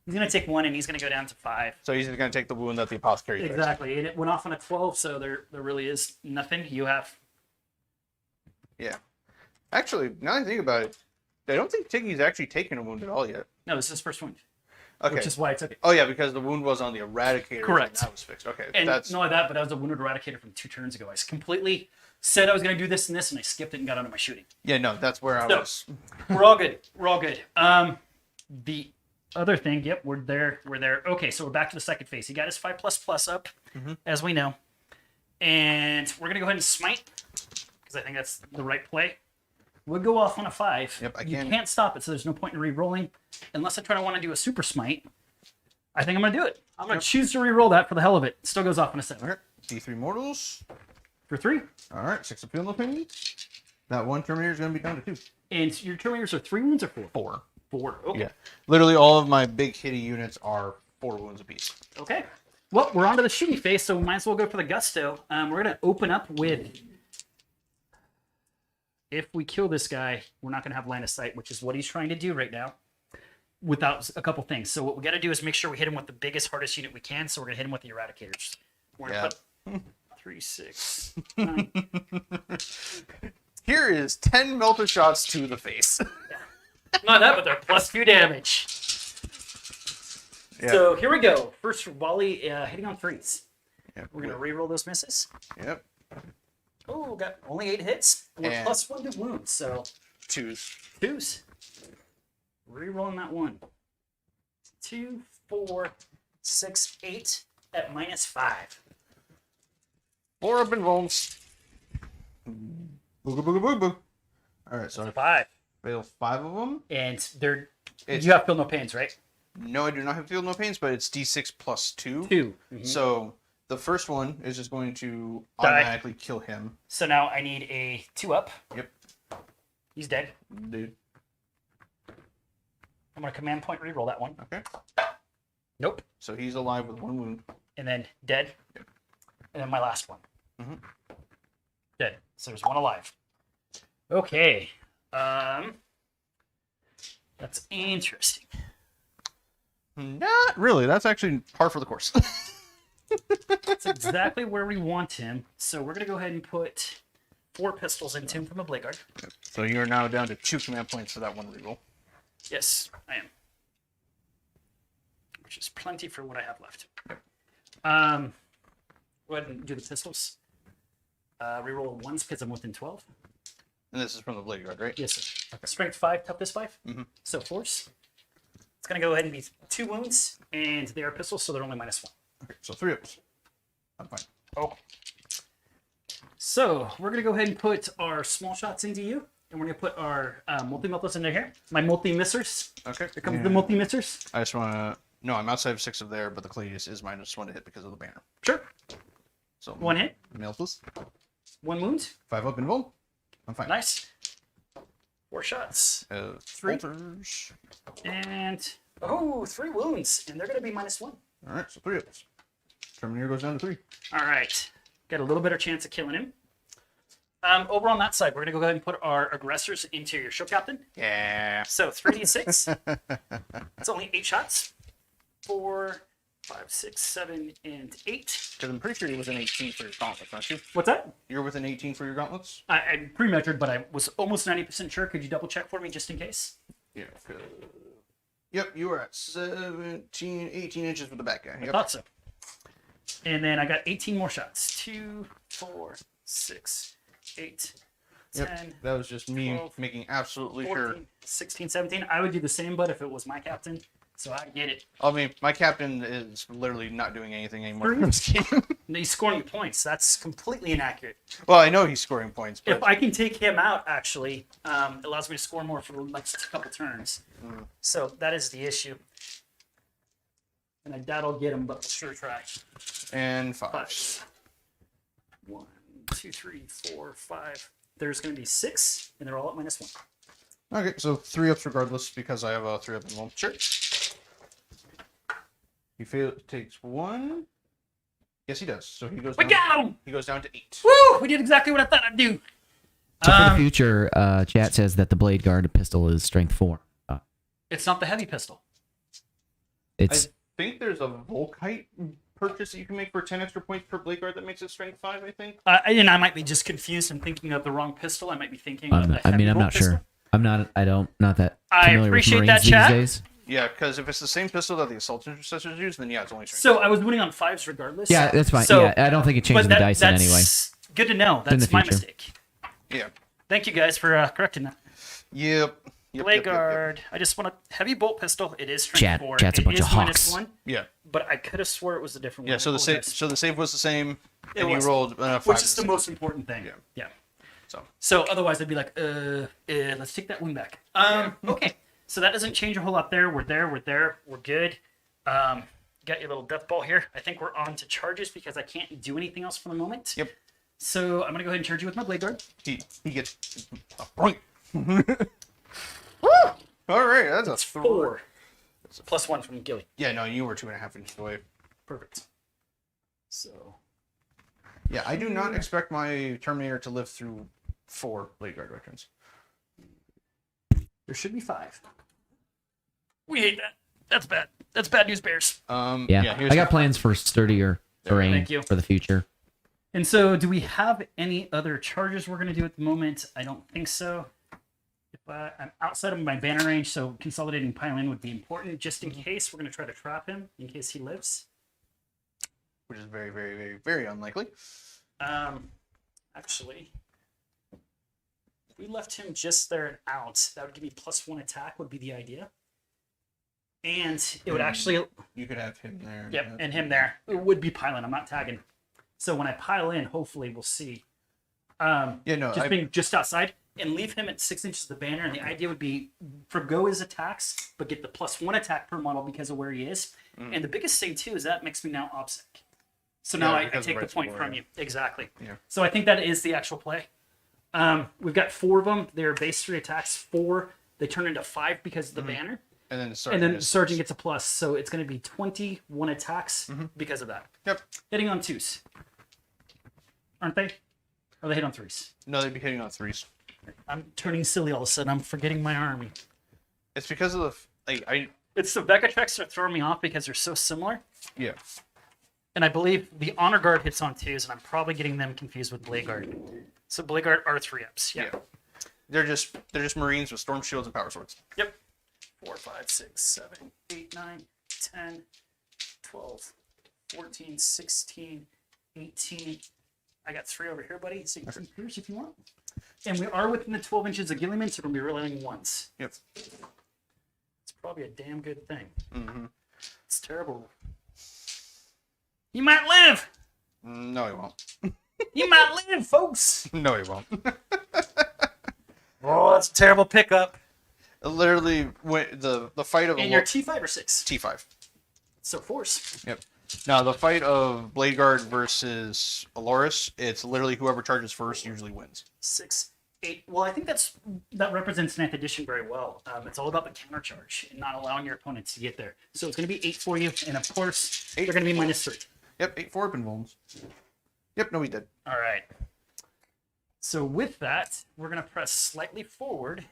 He's going to take 1 and he's going to go down to 5. So he's going to take the wound that the Apothecary takes. Exactly. And it went off on a 12, so there really is nothing. You have... Yeah. Actually, now that I think about it, I don't think Tiggy's actually taken a wound at all yet. No, this is his first wound. Okay. which is why I took it. Oh yeah, because the wound was on the Eradicator. Correct. And that was fixed. Okay. And That's not only that, but I was a wounded eradicator from 2 turns ago. I completely said I was going to do this and this, and I skipped it and got onto my shooting. yeah. No, that's where I So- was. We're all good. We're all good. The other thing, yep, we're there. We're there. Okay, so we're back to the second phase. He got his 5++ up, as we know. And we're going to go ahead and smite, because I think that's the right play. We'll go off on a 5. Yep, You can't stop it, so there's no point in re-rolling. Unless I try to want to do a super smite, I think I'm going to do it. I'm going to choose to re-roll that for the hell of it. Still goes off on a 7. All right. D3 mortals. For 3. All right. 6 appeal no pain. That one Terminator is going to be down to 2. And your Terminators are 3 wounds or 4? 4. 4. Okay. Yeah. Literally all of my big hitty units are 4 wounds apiece. Okay. Well, we're on to the shooting phase, so we might as well go for the gusto. We're going to open up with... If we kill this guy, we're not going to have line of sight, which is what he's trying to do right now, without a couple things. So what we got to do is make sure we hit him with the biggest, hardest unit we can, so we're going to hit him with the Eradicators. We're going to put 3, 6, 9... Here is 10 melter shots to the face. Not that, but they're plus few damage. Yeah. So here we go. First volley, hitting on 3s. Yep. We're going to re-roll those misses. Yep. Oh, got only 8 hits. We're And- plus 1 to wounds, so 2s. 2s. Re-rolling that 1. 2, 4, 6, 8 at -5. 4 up in bones. Booga booga booga boo. All right, so I 5. fail 5 of them. And they're... It's- You have feel no pains, right? No, I do not have field no pains, but it's D6 plus 2. 2. So the first one is just going to Die. automatically kill him. So now I need a 2 up. Yep. He's dead. Dude. I'm going to command point re-roll that one. Okay. Nope. So he's alive with 1 wound. And then dead. Yep. And then my last one. Mhm. Dead. So there's 1 alive. Okay. That's interesting. Not really. That's actually par for the course. That's exactly where we want him. So we're going to go ahead and put 4 pistols into him from a blade guard. So you are now down to 2 command points for that one reroll. Yes, I am. Which is plenty for what I have left. Go ahead and do the pistols. Reroll 1s because I'm within 12. And this is from the blade guard, right? Yes, sir. Strength 5, toughness 5. Mhm. So force. It's going to go ahead and be 2 wounds, and they are pistols, so they're only -1. Okay, so 3 ups. I'm fine. Oh. So we're going to go ahead and put our small shots into you, and we're going to put our multi-melters into here. My multi-missers. Okay. Here comes the multi-missers. I just want to... No, I'm outside of 6 of there, but the Cladius is -1 to hit because of the banner. Sure. So 1 hit, Meltus. 1 wound. 5 up invuln. I'm fine. Nice. 4 shots. 3. Bolters. And, oh, 3 wounds, and they're going to be -1. All right, so 3 ups. Terminator goes down to 3. All right. Got a little better chance of killing him. Over on that side, we're going to go ahead and put our aggressors into your ship captain. Yeah. So 3d6. It's only 8 shots. 4, 5, 6, 7, and 8. Because I'm pretty sure you're within 18 for your gauntlets, aren't you? What's that? You're within 18 for your gauntlets? I pre-measured, but I was almost 90% sure. Could you double check for me just in case? Yeah. Yep, you are at 18 inches with the back guy. I Yep. thought so. And then I got 18 more shots. 2, 4, 6, 8, 10, Yep. That was just me 12, making absolutely 14, sure. 16, 17. I would do the same, but if it was my captain. So I get it. I mean, my captain is literally not doing anything anymore Sure in this game. No, he's scoring you points. That's completely inaccurate. Well, I know he's scoring points, but If I can take him out, actually, it allows me to score more for the next couple turns. So that is the issue. And I doubt I'll get him, but we'll sure try. and 5. 5. 1, 2, 3, 4, 5. There's going to be 6, and they're all at -1. Okay, so 3 ups regardless because I have a 3 up in one. Sure. He takes 1. Yes, he does. So he goes We down. got him! He goes down to 8. Woo! We did exactly what I thought I'd do. So for the future, chat says that the blade guard pistol is strength 4. It's not the heavy pistol. It's I think there's a Volkite purchase that you can make for 10 extra points per blade guard that makes it strength 5, I think. And I might be just confused and thinking of the wrong pistol. I might be thinking of the I'm heavy not bolt sure. pistol. I'm not. I don't. Not that. I familiar with appreciate Marines that, these chat. days. Yeah, because if it's the same pistol that the assault intercessors use, then yeah, it's only strength. So I was winning on 5s regardless. Yeah, that's fine. So, yeah, I don't think it changes the dice in any way. That's good to know. in the That's my future. mistake. Yeah. Thank you guys for correcting that. Yep. Blade guard. I just want a heavy bolt pistol. It is strength 4. Chat's a It bunch is of hawks. -1, Yeah. but I could have swore it was a different one. Yeah. So the save. So the save was the same, and you was. rolled 5. Which is the most important thing. Yeah. Yeah. So. So otherwise, I'd be like, let's take that wing back. Okay. So that doesn't change a whole lot there. We're there. We're good. Got your little death ball here. I think we're on to charges because I can't do anything else for the moment. Yep. So I'm gonna go ahead and charge you with my blade guard. He gets a point. All right, that's a 4. It's a +1 from Gilly. Yeah, no, you were 2.5 inches away. Perfect. So. Yeah, I do not expect my Terminator to live through 4 blade guard veterans. There should be 5. We hate that. That's bad. That's bad news, Bears. Yeah, I got plans for sturdier terrain Thank you. for the future. And so, do we have any other charges we're going to do at the moment? I don't think so. If I'm outside of my banner range, so consolidating pile-in would be important, just in case we're going to try to trap him, in case he lives. Which is very, very, very, very unlikely. Actually, if we left him just there and out, that would give me +1 attack, would be the idea. And it would actually... You could have him there. Yep, and him there. It would be pile-in. I'm not tagging. So when I pile in, hopefully we'll see. Being just outside and leave him at 6 inches of the banner. And the idea would be forgo his attacks, but get the +1 attack per model because of where he is. And the biggest thing too is that makes me now OPSEC. So now I take the point from you. Exactly. Yeah. So I think that is the actual play. We've got 4 of them. They're base 3 attacks. 4. They turn into 5 because of the banner. And then the sergeant gets a plus. So it's going to be 21 attacks because of that. Yep. Hitting on 2s. Aren't they? Or they hit on 3s? No, they'd be hitting on 3s. I'm turning silly all of a sudden. I'm forgetting my army. It's because of the It's the Vegatreks that are throwing me off because they're so similar. Yeah. And I believe the Honor Guard hits on 2s, and I'm probably getting them confused with Blade Guard. So Blade Guard are 3-ups. Yeah. They're just Marines with storm shields and power swords. Yep. 4, 5, 6, 7, 8, 9, 10, 12, 14, 16, 18. I got 3 over here, buddy. So you can see if you want. And we are within the 12 inches of Gilliman, so we're going to be rolling once. Yep. It's probably a damn good thing. Mm-hmm. It's terrible. You might live! No, he won't. You might live, folks! No, he won't. Oh, that's a terrible pickup. Literally, the fight of... And you're T5 or 6? T5. So force. Yep. Now, the fight of Blade Guard versus Aloris, it's literally whoever charges first usually wins. 6, 8. Well, I think that represents 9th edition very well. It's all about the counter charge and not allowing your opponents to get there. So it's going to be 8 for you, and of course, they're going to be -3. Yep, 8 for open wounds. Yep, no, he did. All right. So with that, we're going to press slightly forward.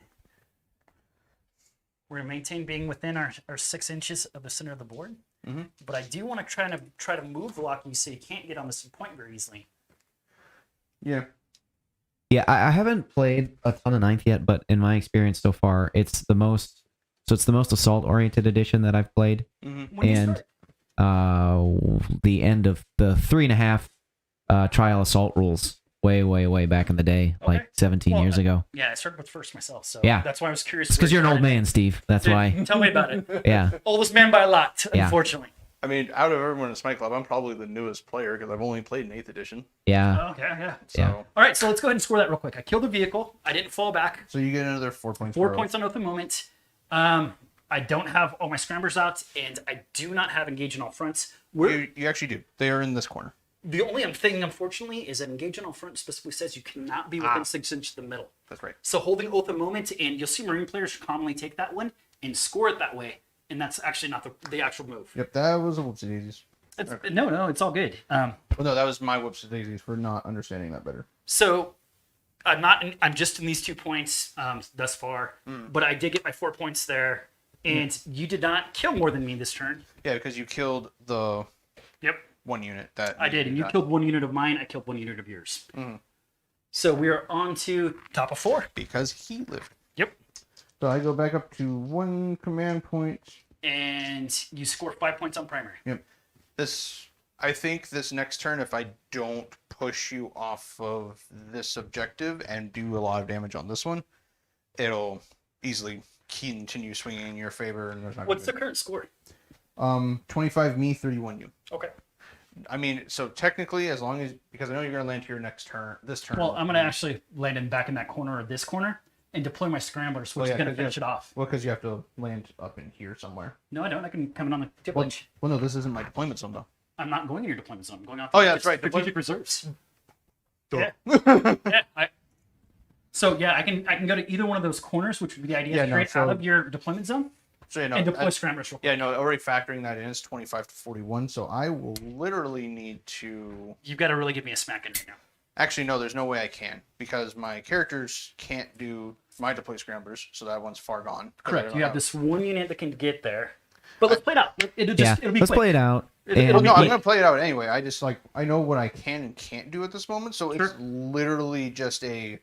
We're going to maintain being within our 6 inches of the center of the board. Mm-hmm. But I do want to try to move block you so you can't get on this point very easily. Yeah. Yeah, I haven't played a ton of 9th yet, but in my experience so far, it's the most assault-oriented edition that I've played. Mm-hmm. And the end of the 3.5 trial assault rules way back in the day, Okay. like 17 years ago. Yeah, I started with first myself, so Yeah. that's why I was curious. It's because you're an old man, Steve. That's why. Tell me about it. Yeah. Oldest man by a lot, Yeah. unfortunately. I mean, out of everyone in Smite Club, I'm probably the newest player because I've only played in 8th edition. Yeah. Okay, yeah. So, Yeah. All right, so let's go ahead and score that real quick. I killed a vehicle. I didn't fall back. So you get another 4 points. 4 points on Oath of Moment. I don't have all my scramblers out, and I do not have engage in all fronts. You actually do. They are in this corner. The only thing, unfortunately, is that engage in all fronts specifically says you cannot be within 6 inches of the middle. That's right. So holding Oath of Moment, and you'll see Marine players commonly take that one and score it that way, and that's actually not the actual move. Yep, that was a whoopsie daisies. No, it's all good. Well, no, that was my whoopsie daisies for not understanding that better. So I'm just in these 2 points thus far, but I did get my 4 points there, and you did not kill more than me this turn. Yeah, because you killed the Yep. 1 unit that I did, and you killed 1 unit of mine. I killed 1 unit of yours. So we are on to top of 4. because he lived. Yep. So I go back up to 1 command point. And you score 5 points on primary. Yep. I think this next turn, if I don't push you off of this objective and do a lot of damage on this one, it'll easily continue swinging in your favor. And there's not What's the current score? 25 me, 31 you. Okay. I mean, so technically, as long as, because I know you're going to land here this turn. Well, I'm going to actually land in back in that corner or this corner and deploy my scramblers, which is going to finish it off. Well, because you have to land up in here somewhere. No, I don't. I can come in on the tip edge. Well, no, this isn't my deployment zone, though. I'm not going in your deployment zone. I'm going off. Oh, yeah, that's right. Strategic reserves. Sure. Yeah. Yeah. So yeah, I can go to either one of those corners, which would be the idea, straight out of your deployment zone, so, and deploy scramblers. Yeah, no, already factoring that in is 25 to 41. So I will literally need to. You've got to really give me a smack in right now. Actually, no, there's no way I can because my characters can't do my deploy scramblers, so that one's far gone. Correct. You have this one unit that can get there, but let's play it out. It'll be let's quick. play it out. I'm gonna play it out anyway. I just I know what I can and can't do at this moment, so it's literally just a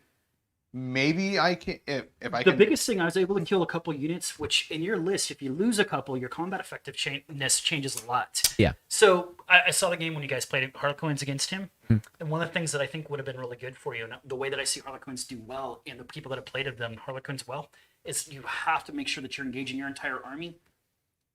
maybe I can if I can. The biggest thing, I was able to kill a couple units, which in your list, if you lose a couple, your combat effectiveness changes a lot. Yeah. So I saw the game when you guys played Harlequins against him, and one of the things that I think would have been really good for you, and the way that I see Harlequins do well, and the people that have played them Harlequins well, is you have to make sure that you're engaging your entire army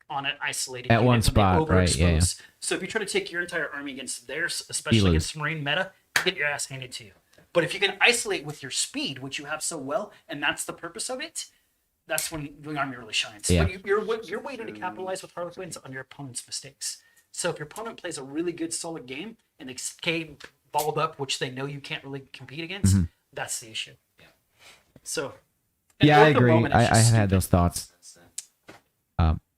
on an isolated at unit one spot, right? Yeah. So if you try to take your entire army against theirs, especially against Marine meta, you get your ass handed to you. But if you can isolate with your speed, which you have so well, and that's the purpose of it, that's when the army really shines. Yeah. But you're waiting to capitalize with Harlequins on your opponent's mistakes. So if your opponent plays a really good, solid game, and they stay balled up, which they know you can't really compete against, that's the issue. Yeah. So. Yeah, I agree. I have had those thoughts.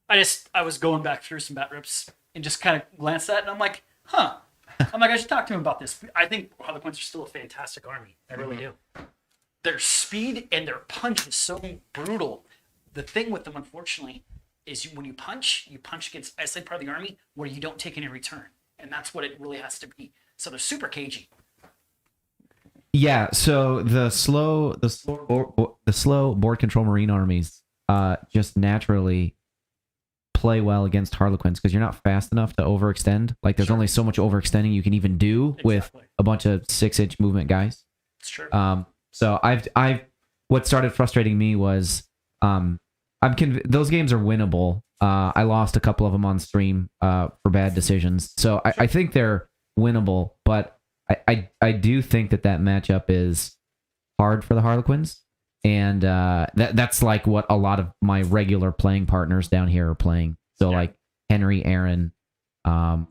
I was going back through some bat rips and just kind of glanced at it, and I'm like, huh. I'm like, I should talk to him about this. I think Harlequins are still a fantastic army. I really do. Their speed and their punch is so brutal. The thing with them, unfortunately, is when you punch against isolated part of the army where you don't take any return. And that's what it really has to be. So they're super cagey. Yeah, so the slow board control Marine armies just naturally play well against Harlequins because you're not fast enough to overextend. Like there's only so much overextending you can even do with a bunch of 6-inch movement guys. It's true. So I've what started frustrating me was those games are winnable. I lost a couple of them on stream for bad decisions. So I think they're winnable, but I do think that matchup is hard for the Harlequins. And that's like what a lot of my regular playing partners down here are playing. So like Henry, Aaron, I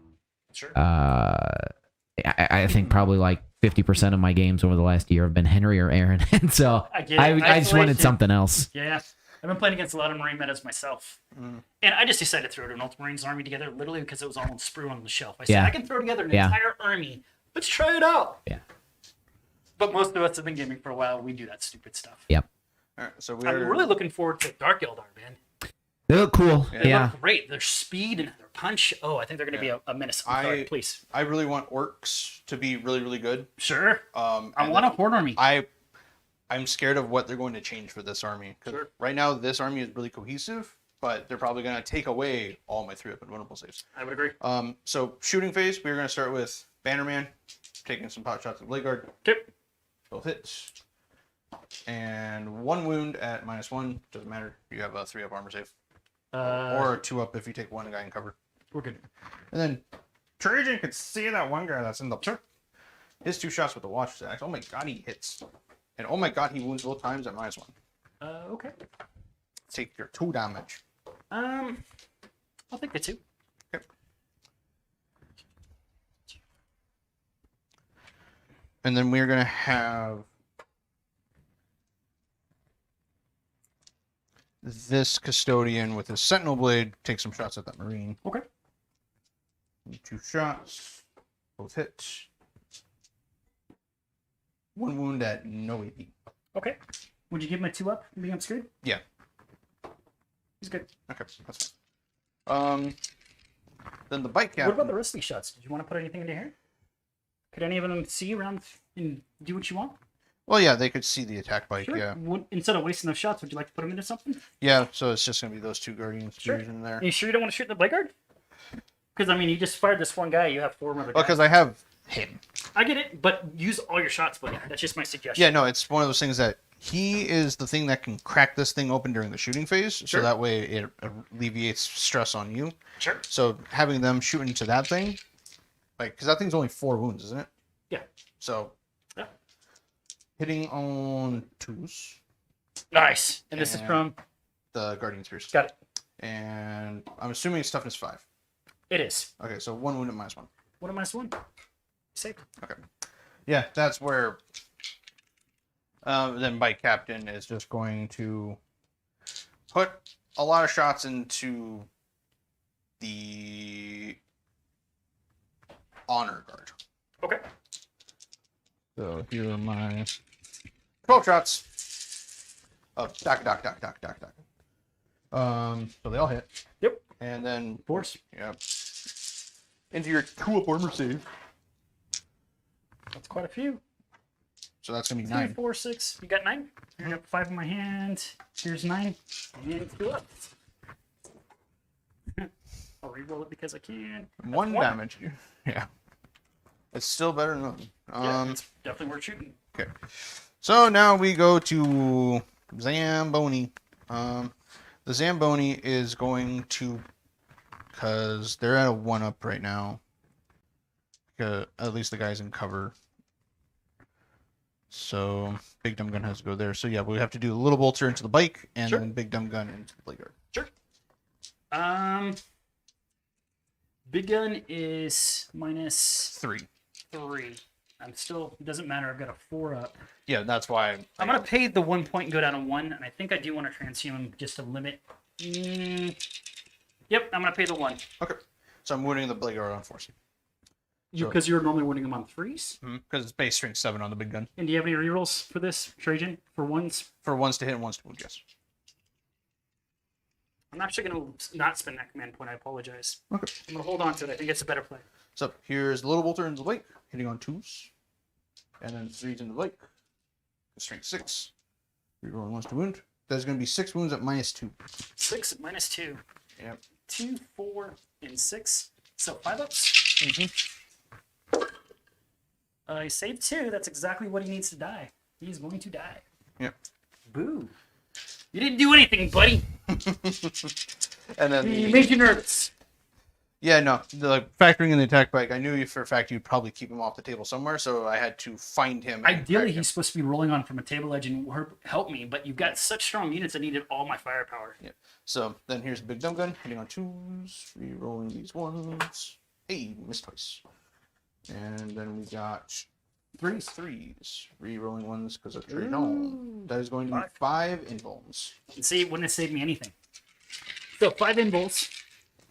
think probably like 50% of my games over the last year have been Henry or Aaron. And so I just wanted something else. Yeah. I've been playing against a lot of Marine metas myself. And I just decided to throw an Ultramarines army together literally because it was all on sprue on the shelf. I said, I can throw together an entire army. Let's try it out. Yeah. But most of us have been gaming for a while. We do that stupid stuff. Yep. All right, so I'm really looking forward to Dark Eldar, man. They look cool. They look great. Their speed and their punch. Oh, I think they're going to be a menace. Please. I really want orcs to be really, really good. Sure. I want a horde army. I'm scared of what they're going to change for this army. Because right now, this army is really cohesive, but they're probably going to take away all my 3-up and winnable saves. I would agree. So shooting phase, we're going to start with Bannerman, taking some pot shots at Blade Guard. Okay. Both hits. And 1 wound at -1. Doesn't matter. You have a 3-up armor save. Or a 2-up if you take one guy in cover. We're good. And then Trajan can see that one guy that's in the... His 2 shots with the watch axe. Oh my god, he hits. And oh my god, he wounds both times at -1. Okay. Take your 2 damage. I'll take the 2. Okay. And then we're going to have this Custodian with his Sentinel Blade take some shots at that Marine. Okay. 2 shots. Both hits. 1 wound at no AP. Okay. Would you give him a 2-up and being obscured? Yeah. He's good. Okay, that's fine. Then the bike captain. What about the rest of these shots? Did you want to put anything into here? Could any of them see around and do what you want? Well, yeah, they could see the attack bike. Sure. Yeah. Instead of wasting those shots, would you like to put them into something? Yeah. So it's just gonna be those 2 guardian Sure. spears in there. Are you sure you don't want to shoot the blade guard? Because I mean, you just fired this one guy. You have 4 other guys. Well, because I have him. I get it, but use all your shots, buddy. That's just my suggestion. Yeah. No, it's one of those things that he is the thing that can crack this thing open during the shooting phase. Sure. So that way it alleviates stress on you. Sure. So having them shoot into that thing, like, because that thing's only 4 wounds, isn't it? Yeah. So. Yeah. Hitting on 2s. Nice. And this is from the guardian spears. Got it. And I'm assuming it's toughness 5. It is. Okay, so 1 wound at -1. 1 and -1. Safe. Okay. Yeah, that's where. Then Bike Captain is just going to put a lot of shots into the honor guard. Okay. So here are my 12 shots of dock. So they all hit. Yep. And then Force. Yep. Into your 2-up armor save. That's quite a few. So that's gonna be 3, 9. 4, 6. You got 9? I got 5 in my hand. Here's 9. And 2 up. I'll re-roll it because I can. That's 1 damage. Yeah. It's still better than nothing. Yeah, it's definitely worth shooting. Okay. So now we go to Zamboni. The Zamboni is going to, because they're at a 1-up right now. At least the guy's in cover. So Big Dumb Gun has to go there. So yeah, we have to do a little bolter into the bike and Sure. then Big Dumb Gun into the blade guard. Sure. Big gun is -3. 3. I'm still, it doesn't matter. I've got a 4 up. Yeah, that's why I'm going to pay the 1 point and go down to 1. And I think I do want to transhuman just to limit. Yep, I'm going to pay the 1. Okay. So I'm wounding the blade guard on force. Because you're normally winning them on 3s? Because it's base strength 7 on the big gun. And do you have any rerolls for this, Trajan? For 1s? For 1s to hit and 1s to wound, yes. I'm actually going to not spend that command point. I apologize. Okay. I'm going to hold on to it. I think it's a better play. So here's the little bolter into the bike, hitting on 2s. And then 3s into the bike. Strength 6. Rerolling 1s to wound. There's going to be 6 wounds at -2. 6 at -2. Yep. 2, 4, and 6. So 5 ups. He saved 2. That's exactly what he needs to die. He's going to die. Yep. Boo. You didn't do anything, buddy. And then You made you nervous. yeah, no, factoring in the attack bike, I knew for a fact you'd probably keep him off the table somewhere, so I had to find him. and Ideally, crack him. he's supposed to be rolling on from a table edge and help me, but you've got such strong units that needed all my firepower. Yeah. So then here's a big dumb gun, hitting on 2s, re-rolling these 1s. Hey, missed twice. And then we got 3s, re-rolling 1s because of trade on. That is going to be 5 invulns. And see, wouldn't have saved me anything. So 5 involts.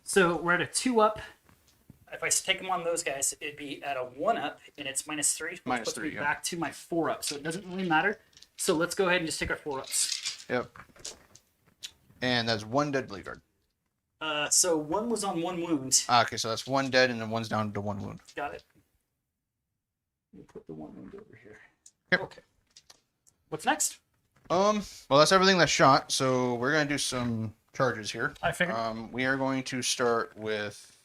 So we're at a 2 up. If I take them on those guys, it'd be at a 1 up, and it's -3. Which Minus puts 3, me yeah. back to my 4 up. So it doesn't really matter. So let's go ahead and just take our 4 ups. Yep. And that's 1 dead blade guard. So 1 was on 1 wound. Okay, so that's 1 dead and then 1's down to 1 wound. Got it. Let me put the 1 wound over here. Yep. Okay. What's next? Well, that's everything that's shot. So we're gonna do some charges here. I figured. We are going to start with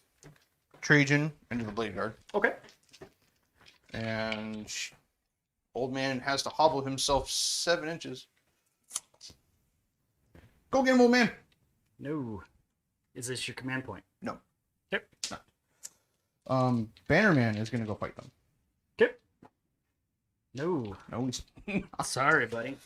Trajan into the blade guard, Okay. and old man has to hobble himself 7 inches. Go get him, old man. No. Is this your command point? No. Yep. Bannerman is gonna go fight them. Okay. No. No, he's Sorry, buddy.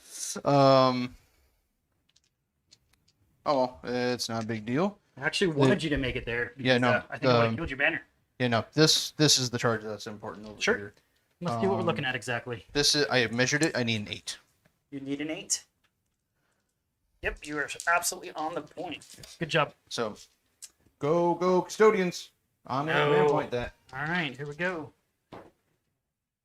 Oh well, it's not a big deal. I actually wanted you to make it there. Yeah, no, I think I would have killed your banner. Yeah, no, this is the charge that's important over Sure. here. Let's see what we're looking at exactly. This is I have measured it. I need an 8. You need an 8. Yep, you are absolutely on the point. Good job. So, go custodians. I'm gonna No. command point that. All right, here we go.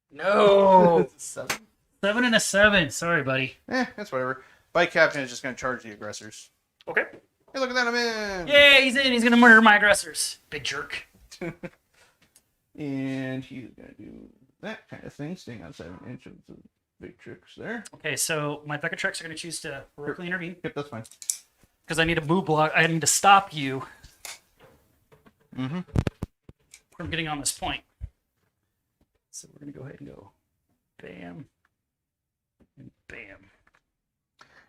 No. 7. 7 and a 7. Sorry, buddy. That's whatever. Bike captain is just gonna charge the aggressors. Okay. Hey, look at that! I'm in. Yeah, he's in. He's gonna murder my aggressors. Big jerk. And he's gonna do that kind of thing, staying outside an inch of the Matrix there. Okay, so my Becatrix are going to choose to heroically intervene Yep, that's fine. because I need a move block. I need to stop you Mm-hmm. from getting on this point. So we're going to go ahead and go bam and bam.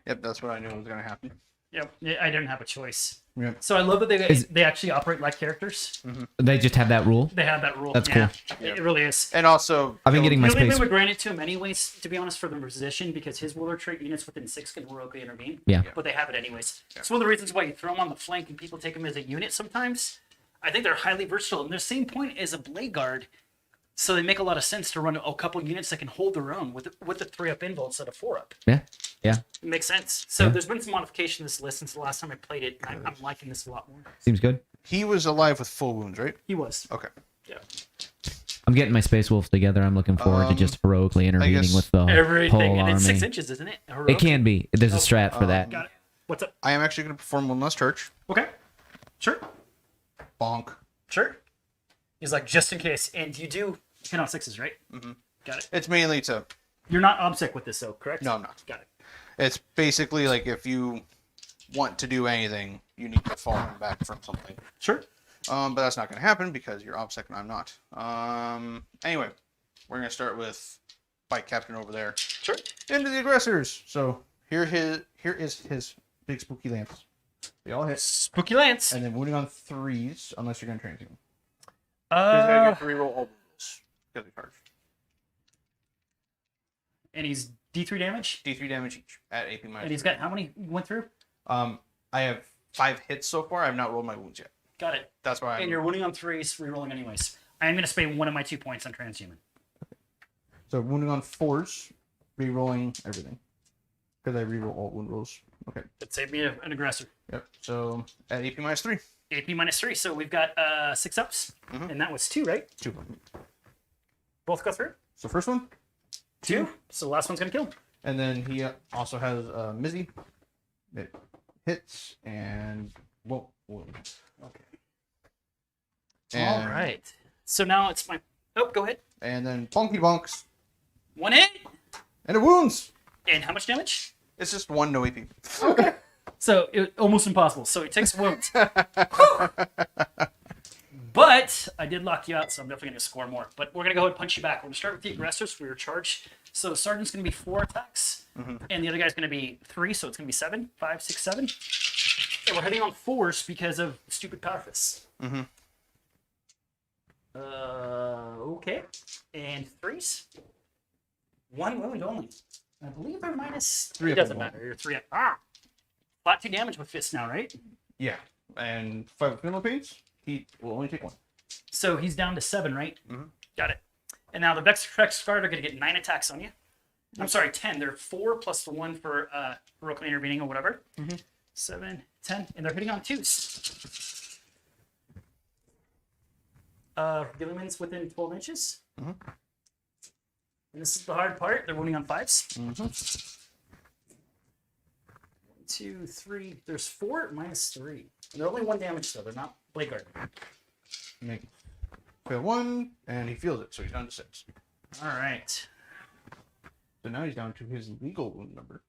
Yep, that's what I knew was gonna happen. Yep, I didn't have a choice. Yep. So I love that they actually operate like characters. They just have that rule. They have that rule. That's yeah, cool. It really is. And also, I've been getting my Really, space. we would grant it to him anyways, to be honest, for the position, because his ruler trait units within 6 can heroically intervene. Yeah. But they have it anyways. It's one of the reasons why you throw them on the flank and people take them as a unit sometimes. I think they're highly versatile. And the same point as a Blade Guard. So they make a lot of sense to run a couple units that can hold their own with the 3-up invul instead of 4-up. Yeah. Yeah. It makes sense. So Yeah. there's been some modification to this list since the last time I played it. I'm liking this a lot more. Seems good. he was alive with full wounds, right? He was. Okay. Yeah. I'm getting my Space Wolves together. I'm looking forward to just heroically intervening guess with the Everything. whole And it's army. 6 inches, isn't it? It can be. There's a strat for that. Got it. What's up? I am actually going to perform one last church. Okay. Sure. Bonk. Sure. He's like, just in case. And you do hit on 6s, right? Mhm. Got it. It's mainly to. You're not obsec with this, though, correct? No, I'm not. Got it. It's basically like if you want to do anything, you need to fall back from something. Sure. But that's not going to happen because you're OPSEC and I'm not. Anyway, we're going to start with Bike Captain over there. Sure. Into the aggressors. So here is his big spooky lance. They all hit. Spooky Lance. And then wounding on 3s, unless you're going to train him. He's Uh, going to get 3 roll all wounds. Because he charged. and he's D3 damage. D3 damage each at AP minus. And he's got how many went through? I have 5 hits so far. I have not rolled my wounds yet. Got it. That's why And you're wounding on 3s, rerolling anyways. I'm going to spend one of my 2 points on transhuman. So wounding on 4s, re-rolling everything. Because I re-roll all wound rolls. Okay. That saved me an aggressor. Yep. So at AP minus 3. AP minus 3. So we've got 6 ups. Mhm. And that was 2, right? 2. Both go through? So first one. 2. So the last one's going to kill him. And then he also has Mizzy. It hits and won't wound. Okay. And, All right. So now it's my... Oh, go ahead. And then bonky bonks. 1 hit. And it wounds. And how much damage? It's just 1 no AP. Okay. So almost impossible. So he takes wounds. But I did lock you out, so I'm definitely going to score more. But we're going to go ahead and punch you back. We're going to start with the aggressors for your charge. So Sergeant's going to be 4 attacks, and the other guy's going to be 3, so it's going to be 7, 5, 6, 7. And we're hitting on 4s because of stupid power fists. Mm-hmm. Okay. And 3s. 1 wound only. I believe they're minus... 3 It up doesn't and matter. You're 3 up. Ah! Flat 2 damage with fists now, right? Yeah. And 5 funeral pains. He will only take 1. So he's down to 7, right? Mhm. Got it. And now the Vex Guard are going to get 9 attacks on you. I'm sorry, 10. They're 4 plus the 1 for heroically intervening or whatever. 7, 10. And they're hitting on 2s. Gilliman's within 12 inches. Mhm. And this is the hard part. They're wounding on 5s. 1, 2, 3. There's 4 minus 3. And they're only 1 damage, though. They're not Blade Guard. Make fail 1, and he feels it, so he's down to 6. All right. So now he's down to his legal wound number.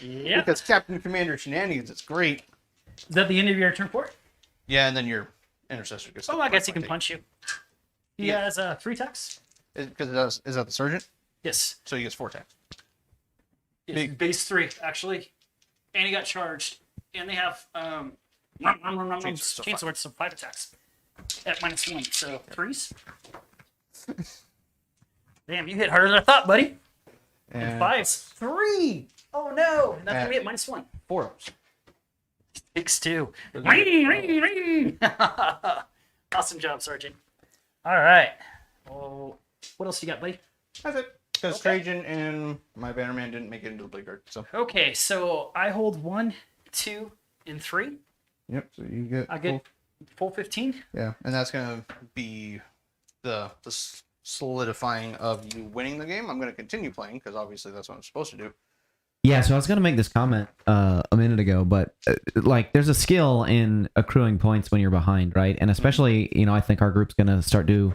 Yeah. Because Captain Commander Shenanigans, it's great. Is that the end of your turn 4? Yeah, and then your intercessor gets. Oh, I guess he can punch you. He Yeah. has 3 attacks. Because is that the sergeant? Yes. So he gets 4 attacks. Yes, Big. base 3 actually, and he got charged. And they have chainswords, so 5 attacks at minus 1. So 3s. Damn, you hit harder than I thought, buddy. And 5s. 3. Oh no, that's gonna be at minus 1. 4 ups. Takes 2. Ring. Awesome job, Sergeant. All right. Oh, what else you got, buddy? That's it. Because Okay. Trajan and my Bannerman didn't make it into the Blade Guard. So. Okay, so I hold 1, 2, and 3. Yep. So you get. I get full 15. Yeah, and that's gonna be the solidifying of you winning the game. I'm gonna continue playing because obviously that's what I'm supposed to do. Yeah, so I was gonna make this comment a minute ago, but like, there's a skill in accruing points when you're behind, right? And especially, I think our group's gonna start do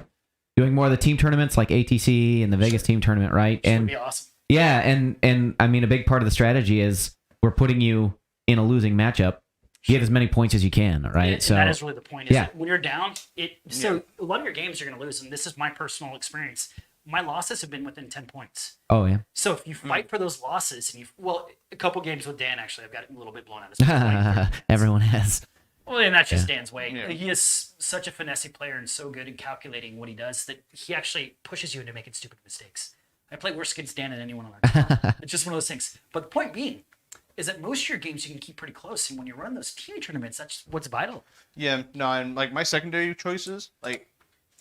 doing more of the team tournaments like ATC and the Vegas team tournament, right? Which would And be awesome. yeah, and I mean, a big part of the strategy is we're putting you in a losing matchup. Get as many points as you can, right? And that is really the point. Is yeah. that when you're down, so a lot of your games you're going to lose, and this is my personal experience. My losses have been within 10 points. Oh yeah. So if you fight for those losses, and a couple games with Dan actually, I've got a little bit blown out of his Everyone has. Well, and that's just Dan's way. Yeah. He is such a finessey player and so good at calculating what he does that he actually pushes you into making stupid mistakes. I play worse against Dan than anyone on our team. It's just one of those things. But the point being is that most of your games you can keep pretty close, and when you run those team tournaments, that's what's vital. Yeah, no, and like my secondary choices, like,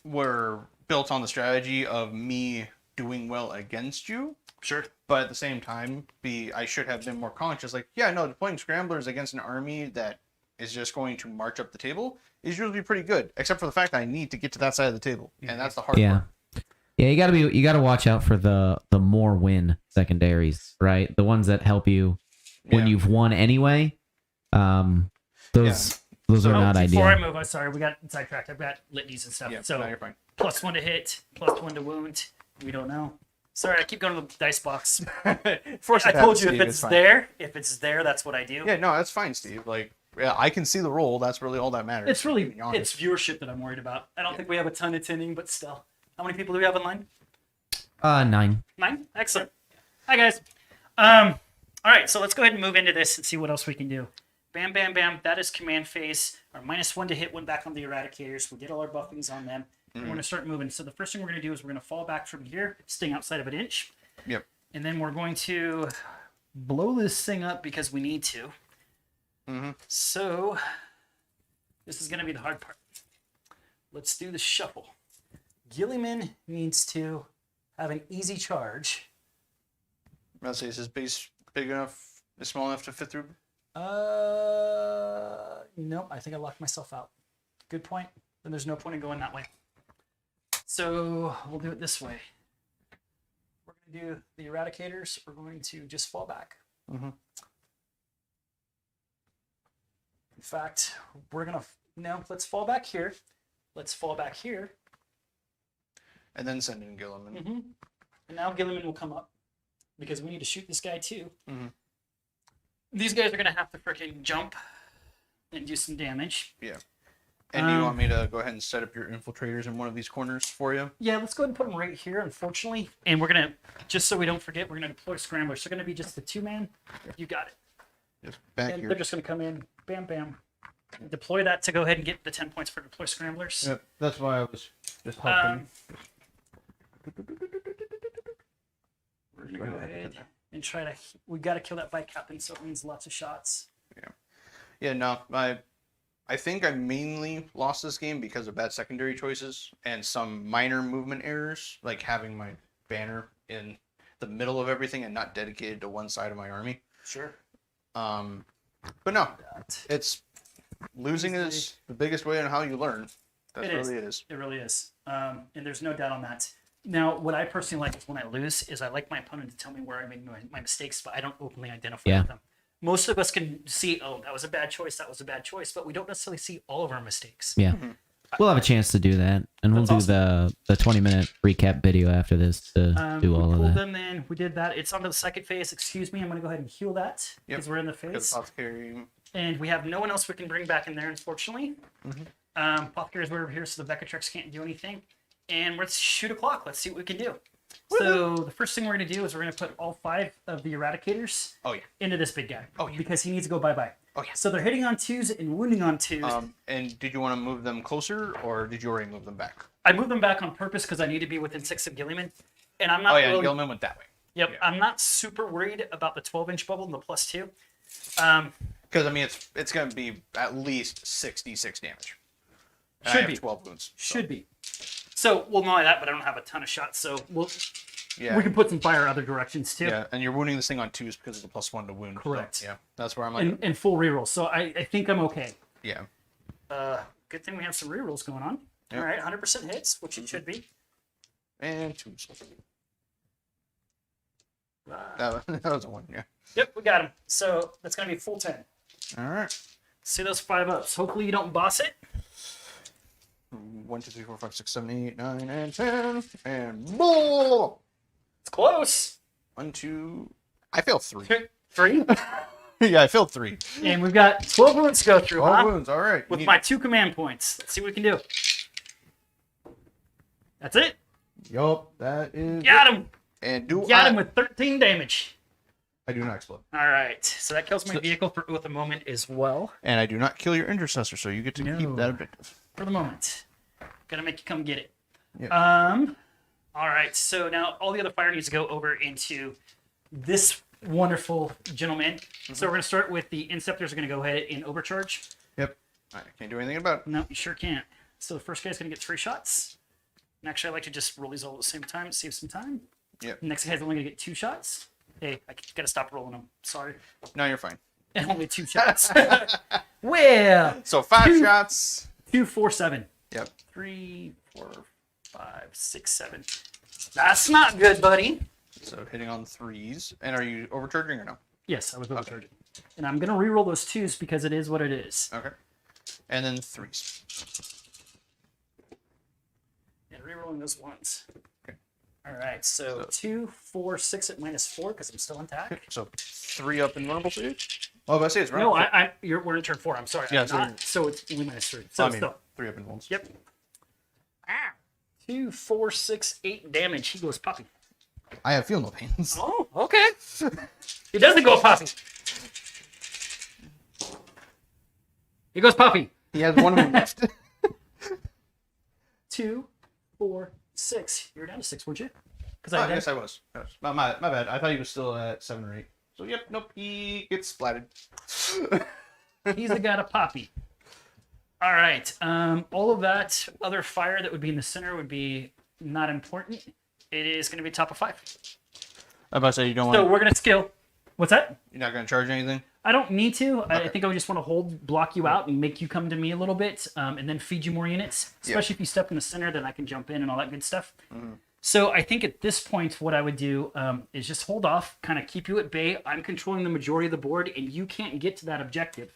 were built on the strategy of me doing well against you. Sure. But at the same time, I should have been more conscious. Like, yeah, no, deploying scramblers against an army that is just going to march up the table is usually pretty good, except for the fact that I need to get to that side of the table, and that's the hard part. Yeah, you gotta watch out for the more win secondaries, right? The ones that help you when you've won anyway. Those are not ideal. Before I move, I'm sorry, we got sidetracked. I've got litanies and stuff. Yeah, so no, you're fine. +1 to hit, +1 to wound. We don't know. Sorry, I keep going to the dice box. I told you, if it's there, that's what I do. Yeah, no, that's fine, Steve. Like, yeah, I can see the roll. That's really all that matters. It's viewership that I'm worried about. I don't think we have a ton attending, but still. How many people do we have online? 9. 9? Excellent. Hi, guys. All right, so let's go ahead and move into this and see what else we can do. Bam, bam, bam. That is command phase. Our -1 to hit went back on the eradicators. We did all our buffings on them. We're going to start moving. So the first thing we're going to do is we're going to fall back from here, staying outside of an inch. Yep. And then we're going to blow this thing up because we need to. So this is going to be the hard part. Let's do the shuffle. Gilliman needs to have an easy charge. Let's say, is his base big enough, small enough to fit through? Nope. I think I locked myself out. Good point. Then there's no point in going that way. So we'll do it this way. We're going to do the eradicators. We're going to just fall back. In fact, we're going to... No, let's fall back here. Let's fall back here. And then send in Gilliman. And now Gilliman will come up because we need to shoot this guy too. These guys are going to have to freaking jump and do some damage. Yeah. And do you want me to go ahead and set up your infiltrators in one of these corners for you? Yeah, let's go ahead and put them right here, unfortunately. And we're going to, just so we don't forget, we're going to deploy scramblers. So they're going to be just the 2-man. You got it. Just back And here. they're just going to come in, bam, bam. Deploy that to go ahead and get the 10 points for deploy scramblers. Yep, that's why I was just helping. We're going to go ahead and try to, we got to kill that bike captain, so it means lots of shots. Yeah, no, I think I mainly lost this game because of bad secondary choices and some minor movement errors, like having my banner in the middle of everything and not dedicated to one side of my army. Sure. But no, it's losing is the biggest way on how you learn. That's really it is. It really is. And there's no doubt on that. Now, what I personally like is when I lose is I like my opponent to tell me where I made my mistakes, but I don't openly identify with them. Most of us can see, oh, that was a bad choice, but we don't necessarily see all of our mistakes. Yeah. We'll have a chance to do that, and we'll do the 20-minute recap video after this to do all of that. Them in. We did that. It's onto the second phase. Excuse me. I'm going to go ahead and heal that because we're in the phase. And we have no one else we can bring back in there, unfortunately. Apothecaries were over here, so the Vecatrex can't do anything. And let's shoot a clock. Let's see what we can do. So the first thing we're going to do is we're going to put all 5 of the eradicators into this big guy. Because he needs to go bye-bye. So they're hitting on 2s and wounding on 2s. And did you want to move them closer, or did you already move them back? I moved them back on purpose because I need to be within 6 of Gilliman. And I'm not really... Gilliman went that way. Yep, yeah. I'm not super worried about the 12-inch bubble and the +2. Because, I mean, it's going to be at least 66 damage. And Should I have be. 12 wounds. Should be. So, well, not only that, but I don't have a ton of shots, so Yeah. We can put some fire other directions too. Yeah, and you're wounding this thing on 2s because of the +1 to wound. Correct. So, yeah, that's where I'm like. And full reroll. So I think I'm okay. Yeah. Good thing we have some rerolls going on. Yep. All right, 100% hits, which it should be. And 2s. That was a 1, yeah. Yep, we got him. So that's going to be full 10. 10. All right. See those 5 ups. Hopefully you don't boss it. 1, 2, 3, 4, 5, 6, 7, 8, 9, and 10. And boom! It's close. 1, 2. I failed 3. 3. Yeah, I failed 3. And we've got 12 wounds to go through, 12 huh? wounds, all right. With my 2 command points. Let's see what we can do. That's it. Yup, that is. Got him. And do Got him with 13 damage. I do not explode. All right. So that kills my vehicle with a moment as well. And I do not kill your intercessor, so you get to keep that objective. For the moment. Gotta make you come get it. Yep. All right. So now all the other fire needs to go over into this wonderful gentleman. So we're gonna start with the Inceptors are gonna go ahead and overcharge. Yep. I can't do anything about it. No, you sure can't. So the first guy's gonna get 3 shots. And actually, I like to just roll these all at the same time, save some time. Yep. Next guy's only gonna get 2 shots. Hey, I gotta stop rolling them. Sorry. No, you're fine. And only 2 shots. Well, So 5 shots. 2, 4, 7. Yep. 3, 4, 5, 6, 7. That's not good, buddy. So hitting on 3s. And are you overcharging or no? Yes, I was overcharging. And I'm gonna re-roll those 2s because it is what it is. Okay. And then 3s. And re-rolling those 1s. Okay. All right, so 2, 4, 6 at -4 because I'm still on tack. So 3 up invulnerable for you? Oh, but I say it's right. No, we're in turn 4. I'm sorry. Yeah, I'm so- not, so it's only -3. So I mean, still. 3 up invulns. Yep. 2, 4, 6, 8 damage. He goes puppy. I have feel no pains. Oh, okay. He doesn't go puppy. He goes puppy. He has 1 wound left. 2, 4, 6. You were down to 6, weren't you? Because Oh, yes, I was. My bad. I thought he was still at 7 or 8. So, yep, nope, he gets splatted. He's got a poppy. All right. All of that other fire that would be in the center would be not important. It is going to be top of 5. I'm about to say you don't So want. we're going to skill. What's that? You're not going to charge anything. I don't need to. I Okay. think I would just want to block you out and make you come to me a little bit, and then feed you more units. Especially if you step in the center, then I can jump in and all that good stuff. So I think at this point, what I would do is just hold off, kind of keep you at bay. I'm controlling the majority of the board, and you can't get to that objective.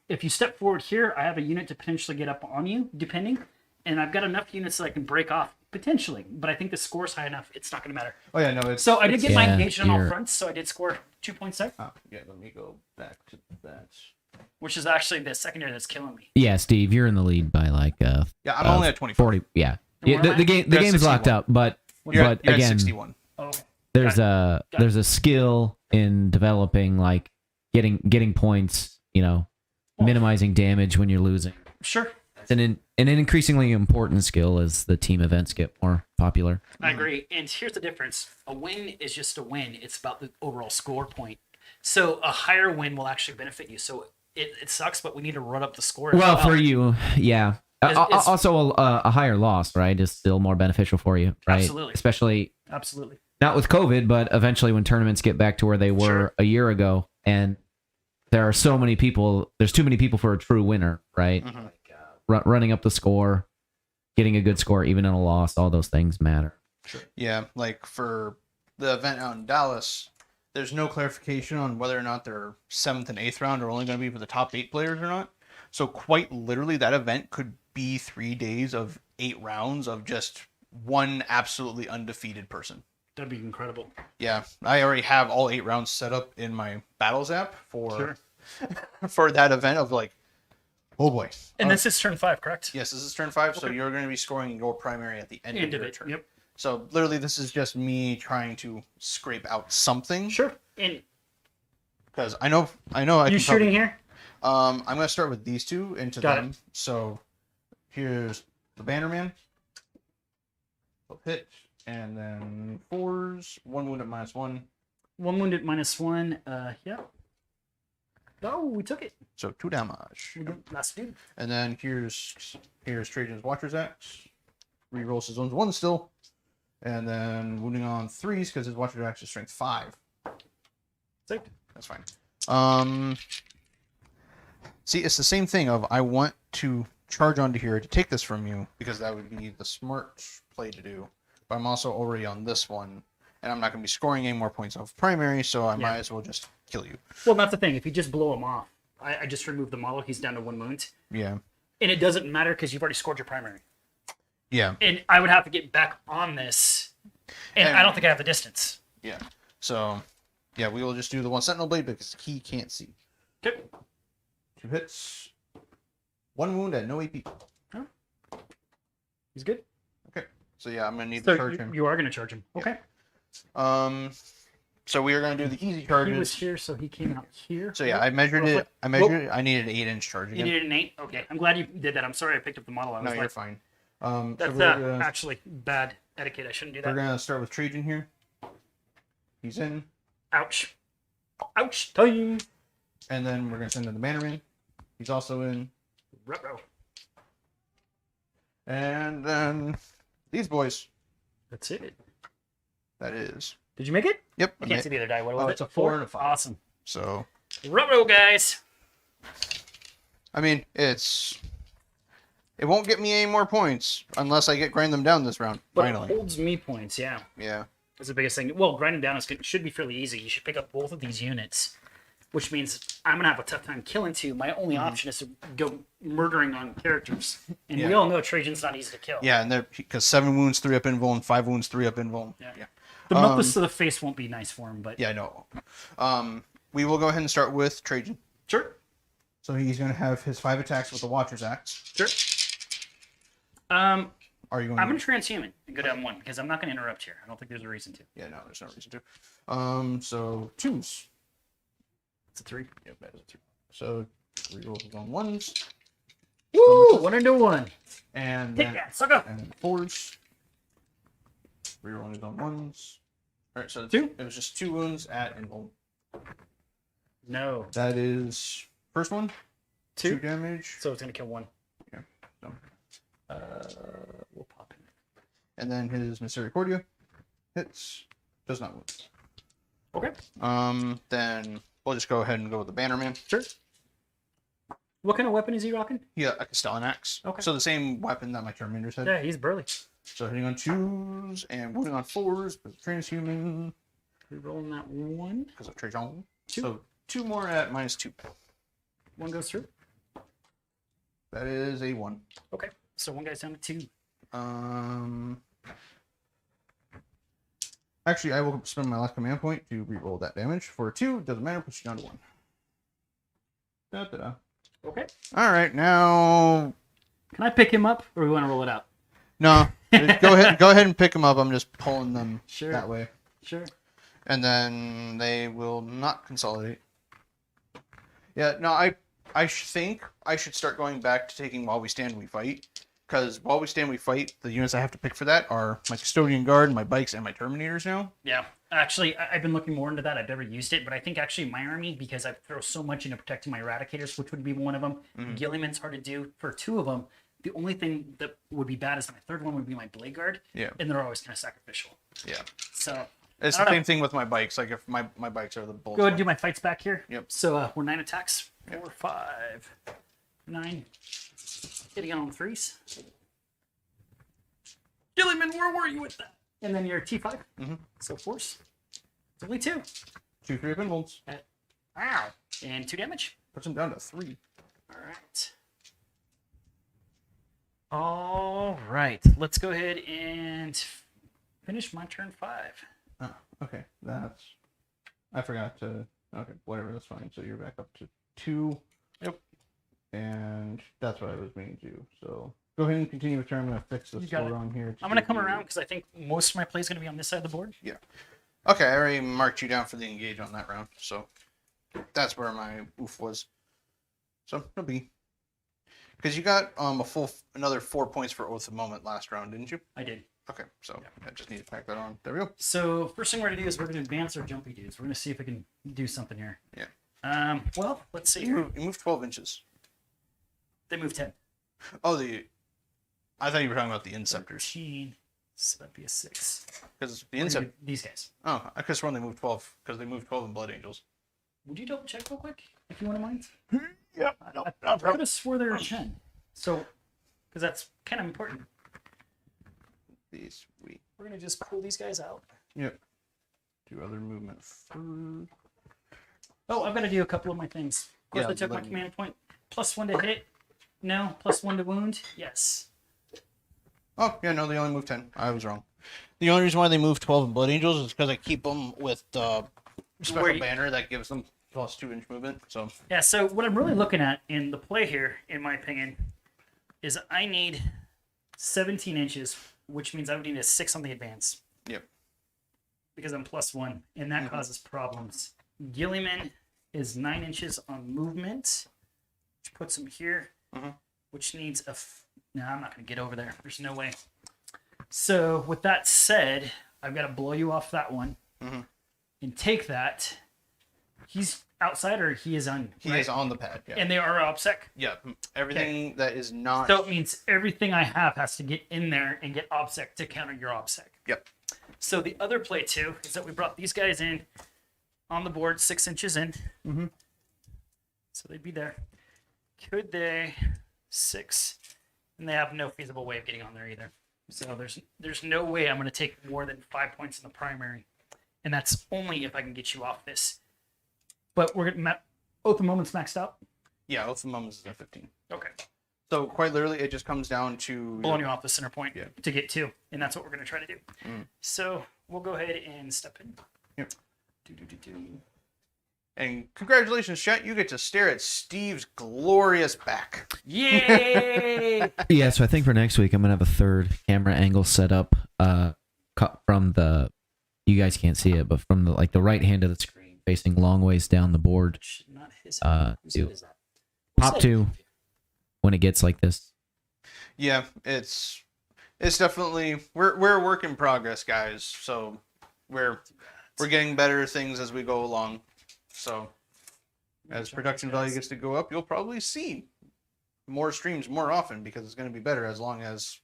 If you step forward here, I have a unit to potentially get up on you, depending, and I've got enough units that I can break off potentially. But I think the score's high enough; it's not going to matter. Oh, yeah, no, it's. So I did get my Yeah, engagement on all you're- fronts, so I did score 2 points there, Oh, yeah, let me go back to that. which is actually the secondary that's killing me. Yeah, Steve, you're in the lead by like Yeah, I'm only at 24. 40. Yeah, And yeah. where am The I? game the You're at game's locked 61. up, but You're at again, 61. Oh, there's Got there's a skill in developing like getting points. You know, minimizing damage when you're losing. sure. It's an increasingly important skill as the team events get more popular. I agree. And here's the difference. A win is just a win. It's about the overall score point. So a higher win will actually benefit you. So it sucks, but we need to run up the score. as Well, for you, yeah. It's- Also, a higher loss, right, is still more beneficial for you, right? Absolutely. Especially Absolutely. not with COVID, but eventually when tournaments get back to where they were Sure. a year ago, and there are so many people. There's too many people for a true winner, right? Running up the score, getting a good score, even in a loss, all those things matter. Yeah, like for the event out in Dallas, there's no clarification on whether or not their 7th and 8th round are only going to be for the top 8 players or not. So quite literally, that event could be 3 days of 8 rounds of just one absolutely undefeated person. That'd be incredible. Yeah, I already have all 8 rounds set up in my battles app for Sure. for that event of like, oh boy. And this is turn 5, correct? Yes, this is turn 5, so Okay. you're going to be scoring your primary at the end End of of your it. turn. Yep. So literally, this is just me trying to scrape out something. Sure. And Because I know I you can shooting here? I'm gonna start with these 2 into Got them. So here's the Bannerman. They'll hit, and then 4s, 1 wound at -1. 1 wounded -1. Yeah. Oh, we took it. So 2 damage. We did last dude. And then here's Trajan's Watcher's Axe. Rerolls his own 1 still. And then wounding on 3s because his Watcher's Axe is strength 5. Saved. That's fine. See, it's the same thing of I want to charge onto here to take this from you because that would be the smart play to do. But I'm also already on this one, and I'm not going to be scoring any more points off primary, so I might as well just kill you. Well, that's the thing. If you just blow him off, I just remove the model. He's down to 1 wound. Yeah. And it doesn't matter because you've already scored your primary. Yeah. And I would have to get back on this, and I don't think I have the distance. Yeah. So, yeah, we will just do the 1 Sentinel Blade because he can't see. Okay. 2 hits. 1 wound and no AP. Oh. He's good. Okay. So, yeah, I'm going to need So to charge him. you are going to charge him. Okay. So we are going to do the easy charges. He was here, so he came out here. So, yeah, I measured Real it. quick. I needed an 8-inch charge You again. needed an 8? Okay. I'm glad you did that. I'm sorry I picked up the model. I was No, like, you're fine. that's so we're actually bad etiquette. I shouldn't do We're that. going to start with Trajan here. He's in. Ouch. Ouch. Time. And then we're going to send in the Bannerman. He's also in. Ruh-roh. And then these boys. That's it. That is. Did you make it? Yep. I can't see the other die. What was it? It's a 4 and a 5. Awesome. So, Ruh-roh, guys. I mean, it won't get me any more points unless I get grind them down this round. But Finally. it holds me points, yeah. Yeah. That's the biggest thing. Well, grinding down should be fairly easy. You should pick up both of these units, which means I'm going to have a tough time killing 2. My only option is to go murdering on characters. And we Yeah. all know Trajan's not easy to kill. Yeah, and because 7 wounds, 3 up invuln, 5 wounds, 3 up invuln. Yeah. The Memphis to the face won't be nice for him, but... Yeah, no. We will go ahead and start with Trajan. Sure. So he's going to have his 5 attacks with the Watcher's Axe. Sure. Are you going I'm going to transhuman and go down 1, because I'm not going to interrupt here. I don't think there's a reason to. Yeah, no, there's no reason to. So 2s. It's a 3. Yep, that is a 3. So rerolls on 1s. Woo! 1 into 1. And Take then, that, sucker! and then 4s. Rerolling is on 1s. Alright, so 2? it was just 2 wounds at invuln. No. That is first one. 2 2? damage. So it's going to kill 1. Yeah. So. We'll pop in. And then his Misericordia hits. Does not wound. Okay. Then we'll just go ahead and go with the Bannerman. Sure. What kind of weapon is he rocking? Yeah, a Castellan Axe. Okay. So the same weapon that my Terminators had. Yeah, he's burly. So hitting on 2s and wounding on 4s, but transhuman Rerolling that 1. because of Trajan. 2. So 2 more at -2. 1 goes through. That is a 1. Okay. So 1 guy's down to 2. Actually, I will spend my last command point to re-roll that damage. For a 2, doesn't matter, puts you down to 1. Da-da-da. Okay. All right, now Can I pick him up, or we want to roll it out? no. Go ahead and pick them up. I'm just pulling them Sure. that way. Sure. And then they will not consolidate. Yeah, no, I think I should start going back to taking While We Stand, We Fight. Because While We Stand, We Fight, the units I have to pick for that are my Custodian Guard, my Bikes, and my Terminators now. Yeah. Actually, I've been looking more into that. I've never used it, but I think actually my army, because I throw so much into protecting my Eradicators, which would be one of them. Gilliman's hard to do for 2 of them. The only thing that would be bad is my 3rd one would be my Blade Guard. Yeah. And they're always kind of sacrificial. Yeah. So It's I the don't same thing with my Bikes. Like, if my Bikes are the bullets. go ahead and do my fights back here. Yep. So we're 9 attacks. 4, 5, 9. Hitting on 3s. Gilliman, where were you with that? And then your T5. Mhm. So force. It's only 2. 2 3 up invulns. Ow. And 2 damage. Puts them down to 3. All right. All right. Let's go ahead and finish my turn 5. Oh, okay. I forgot to. Okay, whatever. That's fine. So you're back up to 2. Yep. And that's what I was meaning to do. So go ahead and continue with turn. I'm going to fix the You got score it. on here. I'm going to come around because I think most of my play is going to be on this side of the board. Yeah. Okay, I already marked you down for the engage on that round. So that's where my oof was. So no biggie. Because you got another 4 points for Oath of Moment last round, didn't you? I did. Okay, so I just need to pack that on. There we go. So first thing we're going to do is we're going to advance our jumpy dudes. We're going to see if we can do something here. Yeah. Well, let's see. You moved 12 inches. They move 10. Oh, I thought you were talking about the Inceptors. 13. So that'd be a 6. Because the We're gonna Incept. do these guys. Oh, I could have sworn they moved 12 because they moved 12 in Blood Angels. Would you double check real quick if you wouldn't mind? Yep. I could have swore they were 10. So, because that's kind of important. These we. We're going to just pull these guys out. Yep. Do other movement first. Oh, I've got to do a couple of my things. Of course, Yeah, I took my let me- command point. +1 to hit. No, +1 to wound. Yes. Oh, yeah, no, they only move 10. I was wrong. The only reason why they move 12 in Blood Angels is because I keep them with the special Where you- banner that gives them plus 2-inch movement. So Yeah. So what I'm really looking at in the play here, in my opinion, is I need 17 inches, which means I would need a 6 on the advance. Yep. Because I'm +1, and that causes problems. Gilliman is 9 inches on movement, which puts him here, which needs a. No, I'm not going to get over there. There's no way. So with that said, I've got to blow you off that one and take that. He's outside, or he is on. he is on the pad. Yeah. And they are OBSEC. Yeah. Everything that is not. So it means everything I have has to get in there and get OBSEC to counter your OBSEC. Yep. So the other play too is that we brought these guys in on the board 6 inches in. So they'd be there. Could they 6? And they have no feasible way of getting on there either. So there's no way I'm going to take more than 5 points in the primary, and that's only if I can get you off this. But we're going to Oath of Moments maxed out. Yeah, Oath of Moments is at 15. Okay. So quite literally, it just comes down to Blowing you off the center point Yeah. to get 2, and that's what we're going to try to do. So we'll go ahead and step in. Yep. Do. And congratulations, chat! You get to stare at Steve's glorious back. Yay! Yeah, so I think for next week I'm gonna have a third camera angle set up, from the, you guys can't see it, but from the right hand of the screen, facing long ways down the board. Not his. Whose Do head is that? pop Whose head? 2 when it gets like this. Yeah, it's definitely we're a work in progress, guys. So we're getting better things as we go along. So as production value gets to go up, you'll probably see more streams more often because it's going to be better as long as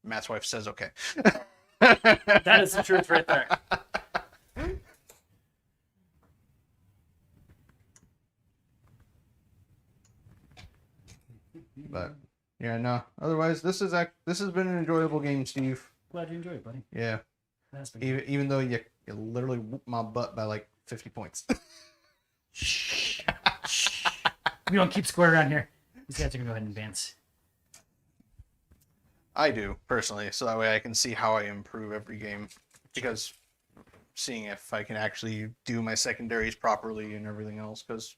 Matt's wife says okay. That is the truth right there. But yeah, no. Otherwise, this has been an enjoyable game, Steve. Glad you enjoyed it, buddy. Yeah. That's been good. Even though you literally whooped my butt by like 50 points. Shh. We don't keep score around here. These guys are gonna go ahead and advance. I do personally, so that way I can see how I improve every game. Because seeing if I can actually do my secondaries properly and everything else. Because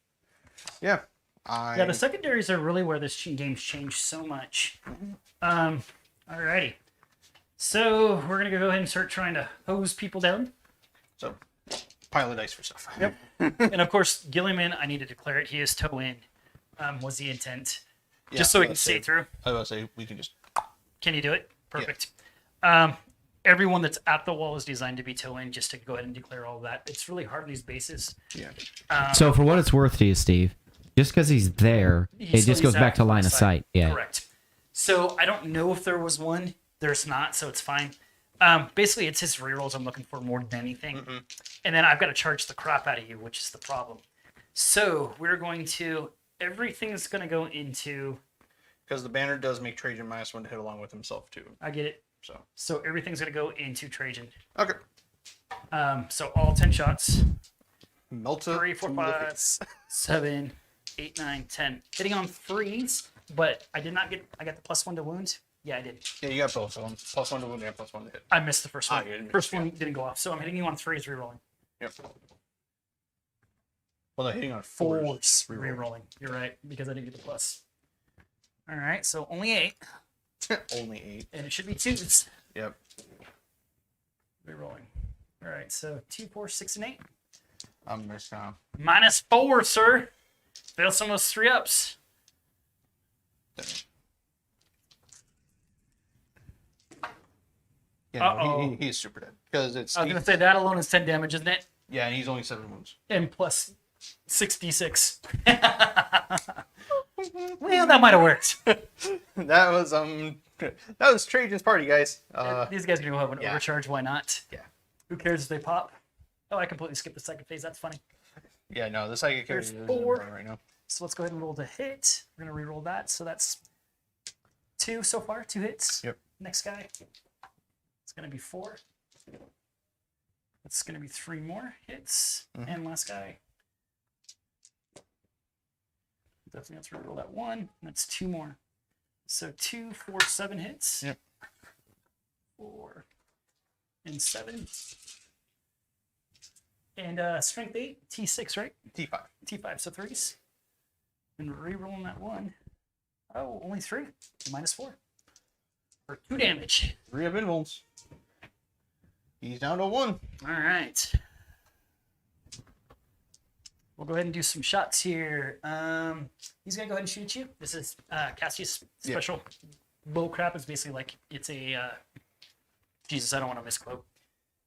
yeah, Yeah, the secondaries are really where this game's changed so much. Alrighty. So we're gonna go ahead and start trying to hose people down. So pile of dice for stuff. Yep. And of course, Gilliman, I need to declare it. He is toe in. Was the intent, just so we can see through. I was about to say we can just. Can you do it? Perfect. Everyone that's at the wall is designed to be toe in, just to go ahead and declare all of that. It's really hard these bases. Yeah. So for what it's worth to you, Steve, just because he's there, it just goes back to line of sight. Yeah. Correct. So I don't know if there was one. There's not, so it's fine. Basically, it's his rerolls I'm looking for more than anything. And then I've got to charge the crap out of you, which is the problem. So we're going to... Everything's going to go into... Because the banner does make Trajan -1 to hit along with himself too. I get it. So So everything's going to go into Trajan. okay. So all 10 shots. Melta 3, 4, to the 5, face. 7, 8, 9, 10. Hitting on 3s, but I did not get... I got the +1 to wound. Yeah, I did. Yeah, you got both of them. +1 to wound and +1 to hit. I missed the first one. you didn't miss, First yeah. one didn't go off. So I'm hitting you on 3s, rerolling. Yep. Well, no, hitting on 4s, 4s. rerolling. You're right, because I didn't get the plus. All right, so only 8, Only 8. and it should be 2s. Yep. Rerolling. All right, so 2, 4, 6, and 8. I'm missing out. -4, sir. Fail some of those 3-ups. Yeah, no, Uh-oh. he's super dead. Because it's. I was going to say that alone is 10 damage, isn't it? Yeah, and he's only 7 wounds. And plus 6d6. Well, that might have worked. That was Trajan's party, guys. These guys are going to go have an yeah. overcharge. Why not? Yeah. Who cares if they pop? Oh, I completely skipped the second phase. That's funny. Yeah, no, the psychic There's character 4. right now. So let's go ahead and roll to hit. We're going to re-roll that. So that's 2 so far. 2 hits. Yep. Next guy. It's going to be 4. It's going to be 3 more hits. And last guy. Definitely let's re-roll that 1. And that's 2 more. So 2, 4, 7 hits. Yep. 4 and 7. And strength 8, T6, right? T5. T5, so 3s. And re-rolling that 1. Oh, only 3. -4. For 2 damage. 3 of invulns. He's down to 1. All right. We'll go ahead and do some shots here. He's gonna go ahead and shoot you. This is Cassie's special bow crap. Is basically like it's a Jesus. I don't want to misquote.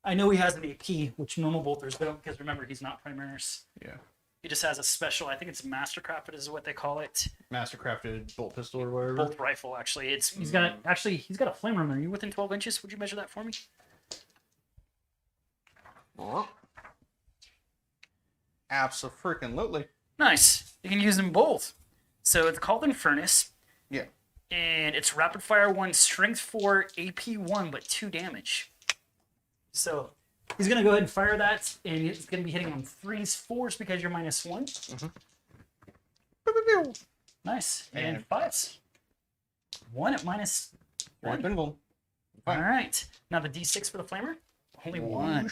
I know he has an AP, which normal bolters don't, because remember he's not Primaris. Yeah. He just has a special. I think it's Mastercrafted is what they call it. Mastercrafted bolt pistol or whatever. Bolt rifle. Actually, he's got a flame runner. Are you within 12 inches? Would you measure that for me? Oh. Abso-freaking-lutely. Nice. You can use them both. So it's called Infernus. Yeah. And it's rapid fire 1, strength 4, AP 1, but 2 damage. So he's going to go ahead and fire that, and it's going to be hitting on 3s, 4s because you're -1. Mm-hmm. Nice. And 5s. 1 at -1. Invuln. All right. Now the D6 for the flamer. Only 1.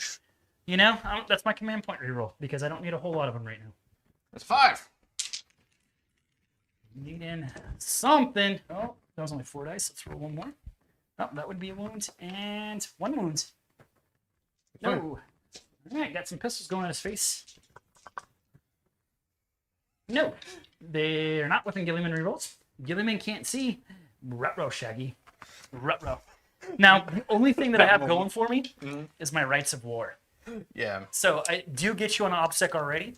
You know, that's my command point reroll because I don't need a whole lot of them right now. That's 5. Need in something. Oh, that was only 4 dice. Let's roll 1 more. Oh, that would be a wound and 1 wound. No. All right, got some pistols going at his face. No, they're not within Gilliman rerolls. Gilliman can't see. Rutrow, Shaggy. Rutrow. Now, the only thing that I have going for me is my Rights of War. Yeah. So I do get you on OBSEC already,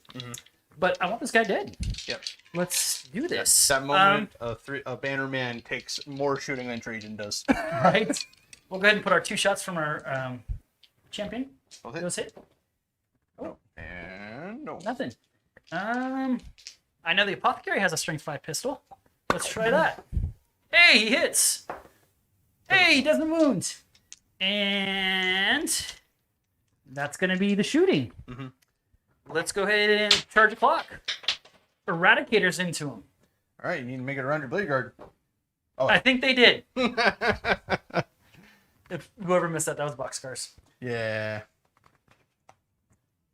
but I want this guy dead. Yep. Let's do this. That moment, a banner man takes more shooting than Trajan does. Right. We'll go ahead and put our 2 shots from our champion. Both hit. Those hit. Oh. And no. Nothing. I know the apothecary has a strength 5 pistol. Let's try that. Hey, he hits. Hey, he doesn't wound. And that's going to be the shooting. Let's go ahead and charge the clock. Eradicators into him. All right, you need to make it around your blade guard. Oh. I think they did. If whoever missed that was boxcars. Yeah.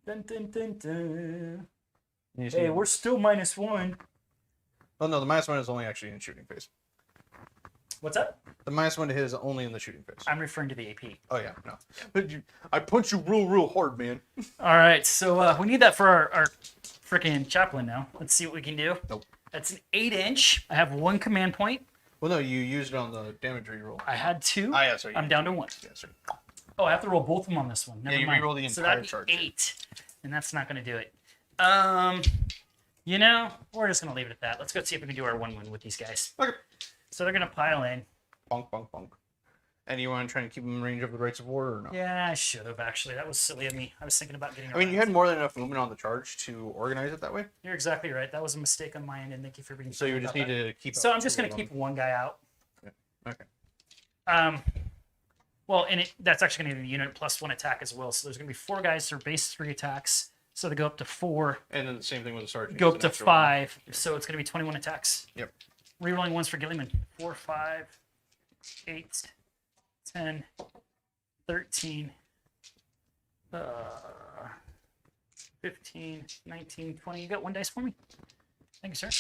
Dun, dun, dun, dun. Hey, we're still -1. Oh no, the -1 is only actually in shooting phase. What's up? The -1 to hit is only in the shooting phase. I'm referring to the AP. Oh yeah, no. But I punch you real hard, man. All right, so we need that for our freaking chaplain now. Let's see what we can do. Nope. That's an 8-inch. I have 1 command point. Well, no, you used it on the damage reroll. I had 2. Ah, yeah, sorry. I'm down to 1. Yeah, sorry. Oh, I have to roll both of them on this one. Never Yeah, you mind. reroll the So entire that'd be charge. 8, and that's not going to do it. You know, we're just going to leave it at that. Let's go see if we can do our 1-1 with these guys. Okay. So they're going to pile in. Bonk, bonk, bonk. And you want to try and keep them in range of the Rights of War or no? Yeah, I should have actually. That was silly of me. I was thinking about getting. I mean, you around. had more than enough movement on the charge to organize it that way. You're exactly right. That was a mistake on my end, and thank you for being. So you just need to keep. So I'm just going to keep 1 guy out. Yeah. Okay. Well, and that's actually going to be the unit plus 1 attack as well. So there's going to be 4 guys for base 3 attacks. So they go up to 4. And then the same thing with the sergeant. Go up to 5. So it's going to be 21 attacks. Yep. Rerolling 1s for Gilliman. 4, 5, 8, 10, 13, 15, 19, 20. You got 1 dice for me? Thank you, sir.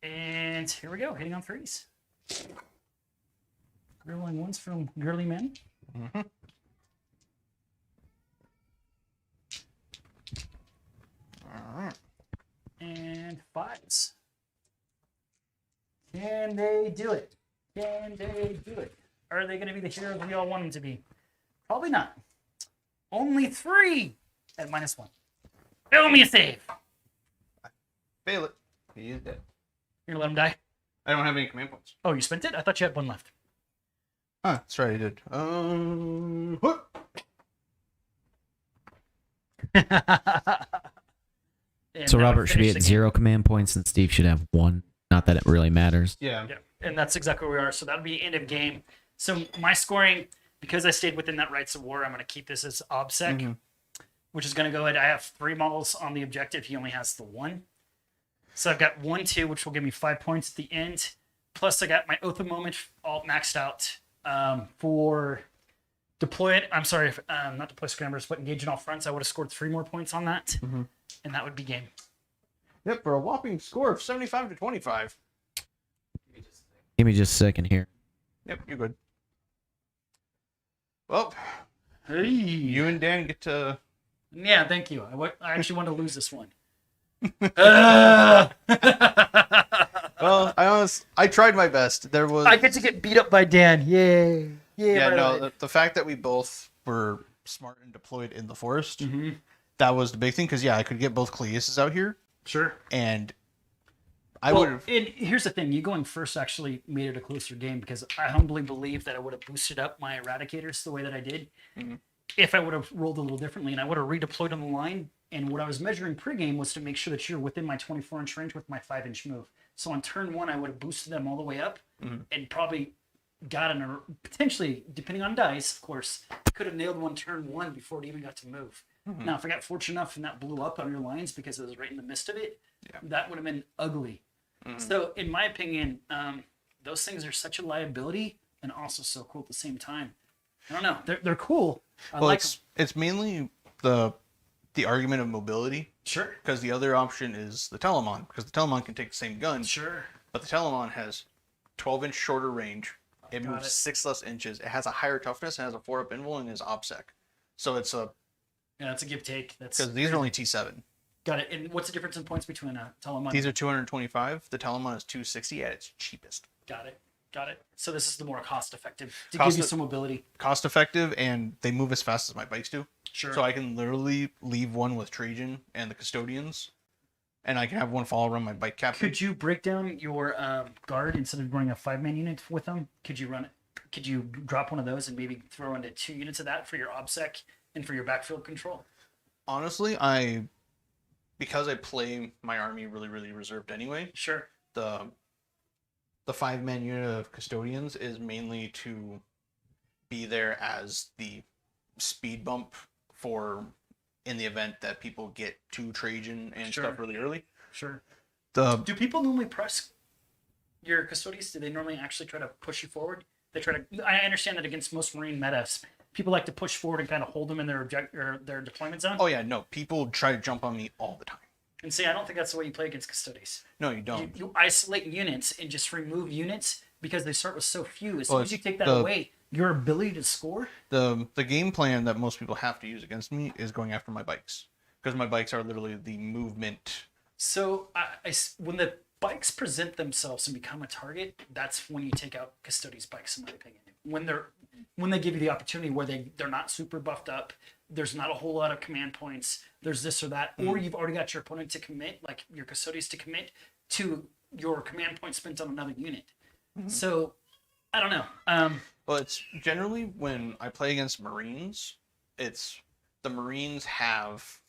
And here we go, hitting on 3s. Rerolling 1s from Girly Men. All right. And 5s. Can they do it? Can they do it? Are they going to be the heroes we all want them to be? Probably not. Only 3 at -1. Fill me a save. Fail it. He is dead. You're going to let him die? I don't have any command points. Oh, you spent it? I thought you had 1 left. Huh, that's right, I did. What? So Robert should be at 0 command points and Steve should have 1. Not that it really matters. Yeah. Yeah, and that's exactly where we are. So that'll be the end of game. So my scoring, because I stayed within that Rights of War, I'm going to keep this as OBSEC, which is going to go ahead. I have 3 models on the objective. He only has the 1. So I've got 1, 2, which will give me 5 points at the end. Plus, I got my Oath of Moment all maxed out for deploy. I'm sorry, not deploy scrambers, but engage in all fronts. I would have scored 3 more points on that, and that would be game. Yep, for a whopping score of 75 to 25. Give me just a second here. Yep, you're good. Well, Hey, you and Dan get to. yeah, thank you. I actually want to lose this one. Well, I tried my best. There was. I get to get beat up by Dan. Yay! Yeah, right no, away. the fact that we both were smart and deployed in the forest, that was the big thing. Because I could get both Cleuses out here, Sure. and I would have. And here's the thing: you going first actually made it a closer game because I humbly believe that I would have boosted up my Eradicators the way that I did if I would have rolled a little differently, and I would have redeployed on the line. And what I was measuring pregame was to make sure that you're within my 24-inch range with my 5-inch move. So on turn 1, I would have boosted them all the way up, and probably gotten potentially, depending on dice, of course, could have nailed one turn 1 before it even got to move. Now, if I got fortunate enough and that blew up on your lines because it was right in the midst of it, that would have been ugly. So, in my opinion, those things are such a liability and also so cool at the same time. I don't know. They're cool. I like them. It's mainly the argument of mobility. Sure. Because the other option is the Telemon. Because the Telemon can take the same gun. Sure. But the Telemon has 12-inch shorter range. It Got moves it. 6 less inches. It has a higher toughness and has a 4-up invul and is OPSEC. So it's a. Yeah, that's a give take. That's Because these are only T7. got it. And what's the difference in points between a Telemon? These are 225. The Telemon is 260 at its cheapest. Got it. So this is the more cost effective to give you some mobility. Cost effective, and they move as fast as my bikes do. Sure. So I can literally leave one with Trajan and the Custodians, and I can have one follow around my bike captain. Could you break down your guard instead of running a 5-man unit with them? Could you drop one of those and maybe throw into 2 units of that for your OBSEC and for your backfield control? Honestly, because I play my army really, really reserved anyway, Sure. the 5-man unit of Custodians is mainly to be there as the speed bump for in the event that people get to Trajan and stuff really early. Sure. Do Do people normally press your Custodes? Do they normally actually try to push you forward? They try to. I understand that against most Marine metas, people like to push forward and kind of hold them in their their deployment zone. Oh yeah, no, people try to jump on me all the time. And see, I don't think that's the way you play against Custodes. No, you don't. You isolate units and just remove units because they start with so few. As soon as you take that away, your ability to score. The game plan that most people have to use against me is going after my bikes, because my bikes are literally the movement. So when the bikes present themselves and become a target, that's when you take out Custodes bikes, in my opinion. When they give you the opportunity where they're not super buffed up, there's not a whole lot of command points, there's this or that, or you've already got your opponent to commit, like your Custodes to commit to your command point spent on another unit. So I don't know. Well, it's generally when I play against Marines, it's the Marines have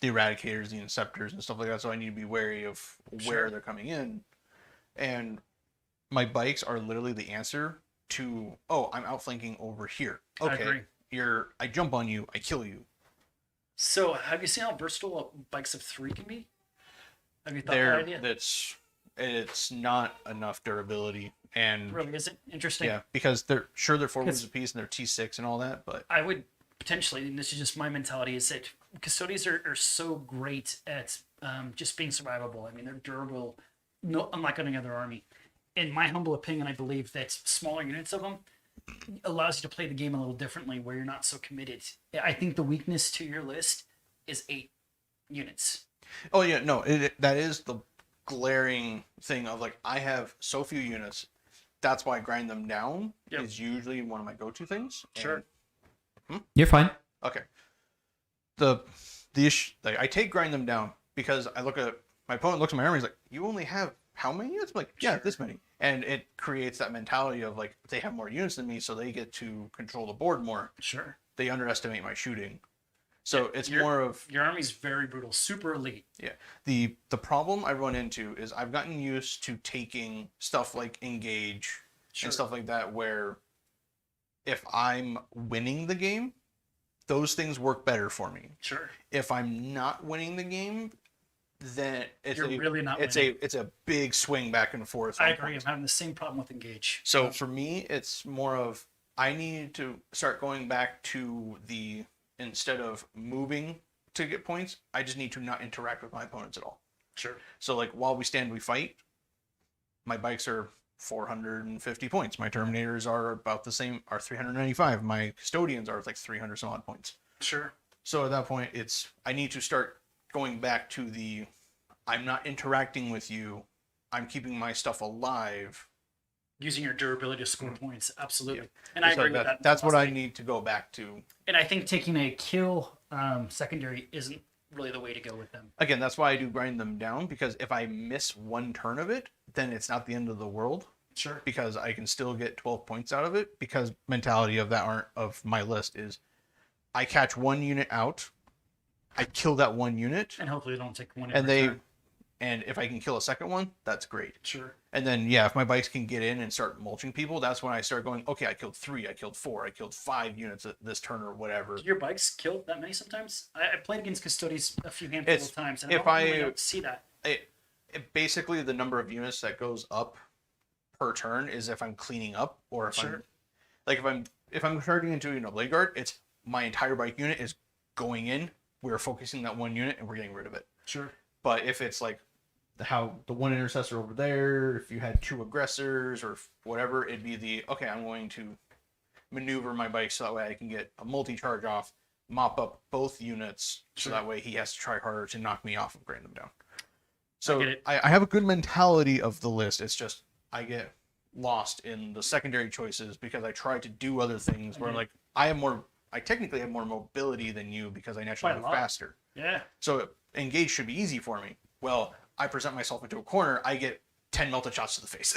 the Eradicators, the Inceptors, and stuff like that, so I need to be wary of where they're coming in. And my bikes are literally the answer to, I'm outflanking over here. I agree. I jump on you, I kill you. So have you seen how versatile bikes of 3 can be? Have you thought that idea? It's not enough durability, and Really isn't interesting. yeah, because they're 4 moves apiece and they're T6 and all that, but I would potentially, and this is just my mentality, is that Custodes are so great at just being survivable. I mean, they're durable, unlike any other army. In my humble opinion, I believe that smaller units of them allows you to play the game a little differently, where you're not so committed. I think the weakness to your list is 8 units. oh yeah, no, that is the glaring thing of like, I have so few units. That's why I grind them down is usually one of my go-to things. Sure. You're fine. Okay. The issue, like, I take grind them down because I look at my opponent, looks at my army, he's like, you only have how many units? I'm like, yeah, this many. And it creates that mentality of like, they have more units than me, so they get to control the board more. Sure. They underestimate my shooting. So it's your army's very brutal, super elite. Yeah. The problem I run into is I've gotten used to taking stuff like engage and stuff like that, where if I'm winning the game, those things work better for me. Sure. If I'm not winning the game, then You're really not it's winning. it's a big swing back and forth. I on agree. points. I'm having the same problem with engage. So for me, it's more of I need to start going back to the instead of moving to get points, I just need to not interact with my opponents at all. Sure. So like while we stand, we fight. My bikes are 450 points. My Terminators are about the same, are 395. My Custodians are like 300 some odd points. Sure. So at that point, it's I need to start going back to the I'm not interacting with you. I'm keeping my stuff alive. Using your durability to score points, absolutely. Yeah. And I So agree with that. That's what I need to go back to. And I think taking a kill secondary isn't really the way to go with them. Again, that's why I do grind them down, because if I miss one turn of it, then it's not the end of the world. Sure. Because I can still get 12 points out of it. Because mentality of that aren't of my list is I catch one unit out, I kill that one unit, And hopefully they don't take one. and if I can kill a second one, that's great. Sure. And then yeah, if my bikes can get in and start mulching people, that's when I start going, okay, I killed 3, I killed 4, I killed 5 units this turn or whatever. Do your bikes kill that many sometimes? I played against Custodes a few handfuls of times, and if I don't see that. Basically the number of units that goes up per turn is if I'm cleaning up or if Sure. if I'm turning into blade guard, it's my entire bike unit is going in. We're focusing that one unit and we're getting rid of it. Sure. But if it's like how the one intercessor over there, if you had 2 aggressors or whatever, it'd be okay, I'm going to maneuver my bike so that way I can get a multi-charge off, mop up both units, so that way he has to try harder to knock me off and grind them down. So I have a good mentality of the list. It's just I get lost in the secondary choices because I try to do other things where like I technically have more mobility than you because I naturally move faster. Yeah. So engage should be easy for me. Well, I present myself into a corner, I get 10 melted shots to the face.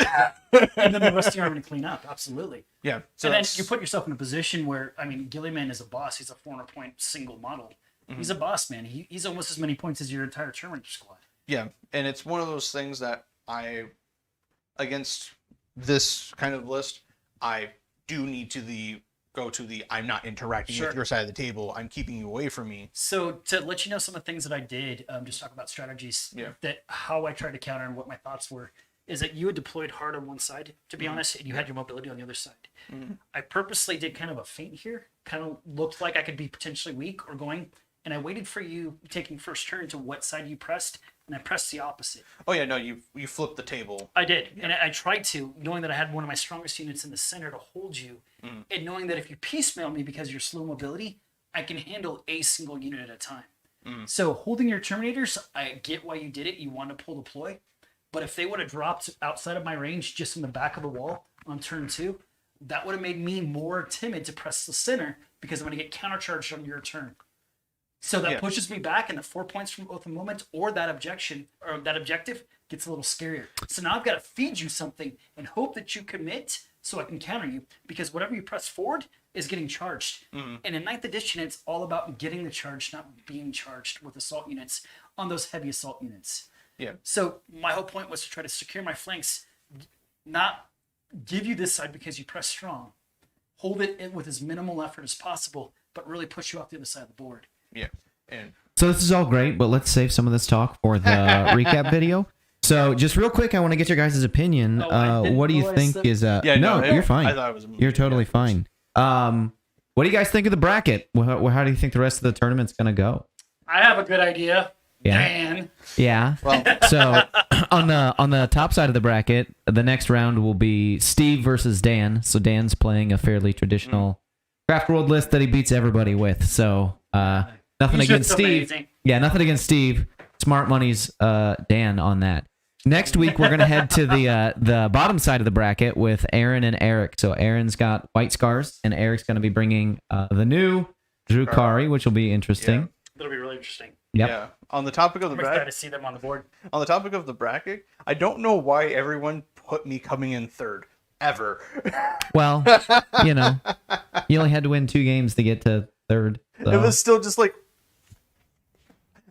And then the rest of you are going to clean up. Absolutely. Yeah. So and then you put yourself in a position where, I mean, Gilliman is a boss. He's a 400-point single model. Mm-hmm. He's a boss, man. He's almost as many points as your entire tournament squad. Yeah. And it's one of those things that against this kind of list, I do need to go to I'm not interacting with your side of the table. I'm keeping you away from me. So to let you know some of the things that I did, just talk about strategies, that how I tried to counter and what my thoughts were, is that you had deployed hard on one side, to be honest, and you had your mobility on the other side. Mm-hmm. I purposely did kind of a feint here, kind of looked like I could be potentially weak or going, and I waited for you taking first turn to what side you pressed, and I pressed the opposite. Oh yeah, no, you flipped the table. I did, and I tried to, knowing that I had one of my strongest units in the center to hold you, and knowing that if you piecemeal me because you're slow mobility, I can handle a single unit at a time. So holding your Terminators, I get why you did it. You wanted to pull deploy, but if they would have dropped outside of my range just in the back of the wall on turn 2, that would have made me more timid to press the center because I'm going to get countercharged on your turn. So that pushes me back, and the 4 points from both the moment or that objection or that objective gets a little scarier. So now I've got to feed you something and hope that you commit so I can counter you, because whatever you press forward is getting charged. Mm-hmm. And in 9th edition, it's all about getting the charge, not being charged with assault units on those heavy assault units. Yeah. So my whole point was to try to secure my flanks, not give you this side because you press strong, hold it in with as minimal effort as possible, but really push you off the other side of the board. Yeah. And so this is all great, but let's save some of this talk for the recap video. So just real quick, I want to get your guys' opinion. What do you think is... no, you're fine. I thought it was you're totally fine. What do you guys think of the bracket? How do you think the rest of the tournament's going to go? I have a good idea. Yeah. Dan. Yeah. Well. So on the top side of the bracket, the next round will be Steve versus Dan. So Dan's playing a fairly traditional Craft World list that he beats everybody with. So nothing against Steve. Amazing. Yeah, nothing against Steve. Smart money's Dan on that. Next week we're gonna head to the bottom side of the bracket with Aaron and Eric. So Aaron's got White Scars, and Eric's gonna be bringing the new Drukari, which will be interesting. Yeah. It'll be really interesting. Yep. Yeah. On the topic of the bracket, to see them on the board. On the topic of the bracket, I don't know why everyone put me coming in third ever. Well, you only had to win 2 games to get to third. So. It was still just like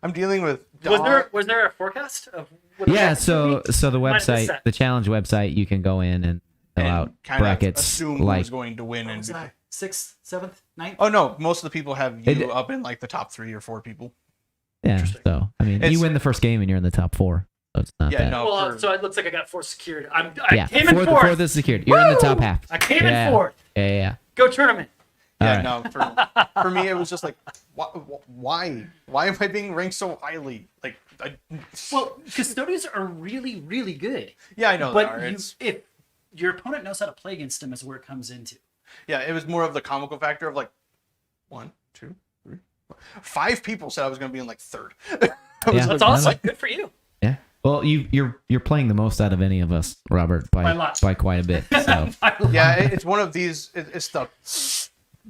I'm dealing with. Was there a forecast of? So the website, the challenge website, you can go in and fill out brackets. Assume who was going to win and 6th, 7th, 9th. Oh no, most of the people have you up in like the top 3 or 4 people. Yeah. Interesting. So I mean, you It's- win the first game and you're in the top 4. So it's not Yeah, bad. no. Well, for- so it looks like I got 4th secured. I Yeah. came in 4th. For the secured. You're in the top Woo! half. I came Yeah. in 4th. Yeah. Go tournament. Yeah, All no. For me, it was just like, why am I being ranked so highly? Like, Well, custodians are really, really good. yeah, I know they are. But It's if your opponent knows how to play against them, is where it comes into. yeah, it was more of the comical factor of like 1, 2, 3, 4. 5 people said I was going to be in like 3rd. I was Yeah. That's no, awesome. no. Good for you. Yeah. Well, you're playing the most out of any of us, Robert, By a lot. by quite a bit. So Yeah, it's one of these. It's the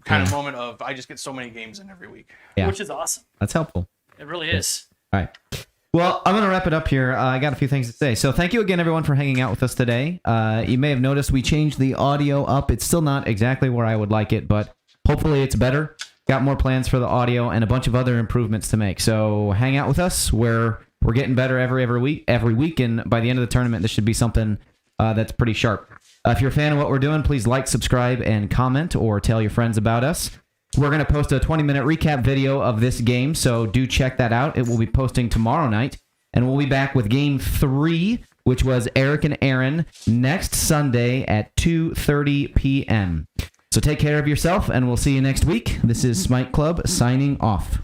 kind of moment of I just get so many games in every week. Yeah. Which is awesome. that's helpful. It really is. All right. Well, I'm going to wrap it up here. I got a few things to say. So thank you again, everyone, for hanging out with us today. You may have noticed we changed the audio up. It's still not exactly where I would like it, but hopefully it's better. Got more plans for the audio and a bunch of other improvements to make. So hang out with us. We're getting better every week, and by the end of the tournament, this should be something that's pretty sharp. If you're a fan of what we're doing, please like, subscribe, and comment, or tell your friends about us. We're going to post a 20-minute recap video of this game, so do check that out. It will be posting tomorrow night, and we'll be back with Game 3, which was Eric and Aaron, next Sunday at 2:30 p.m. So take care of yourself, and we'll see you next week. This is Smite Club signing off.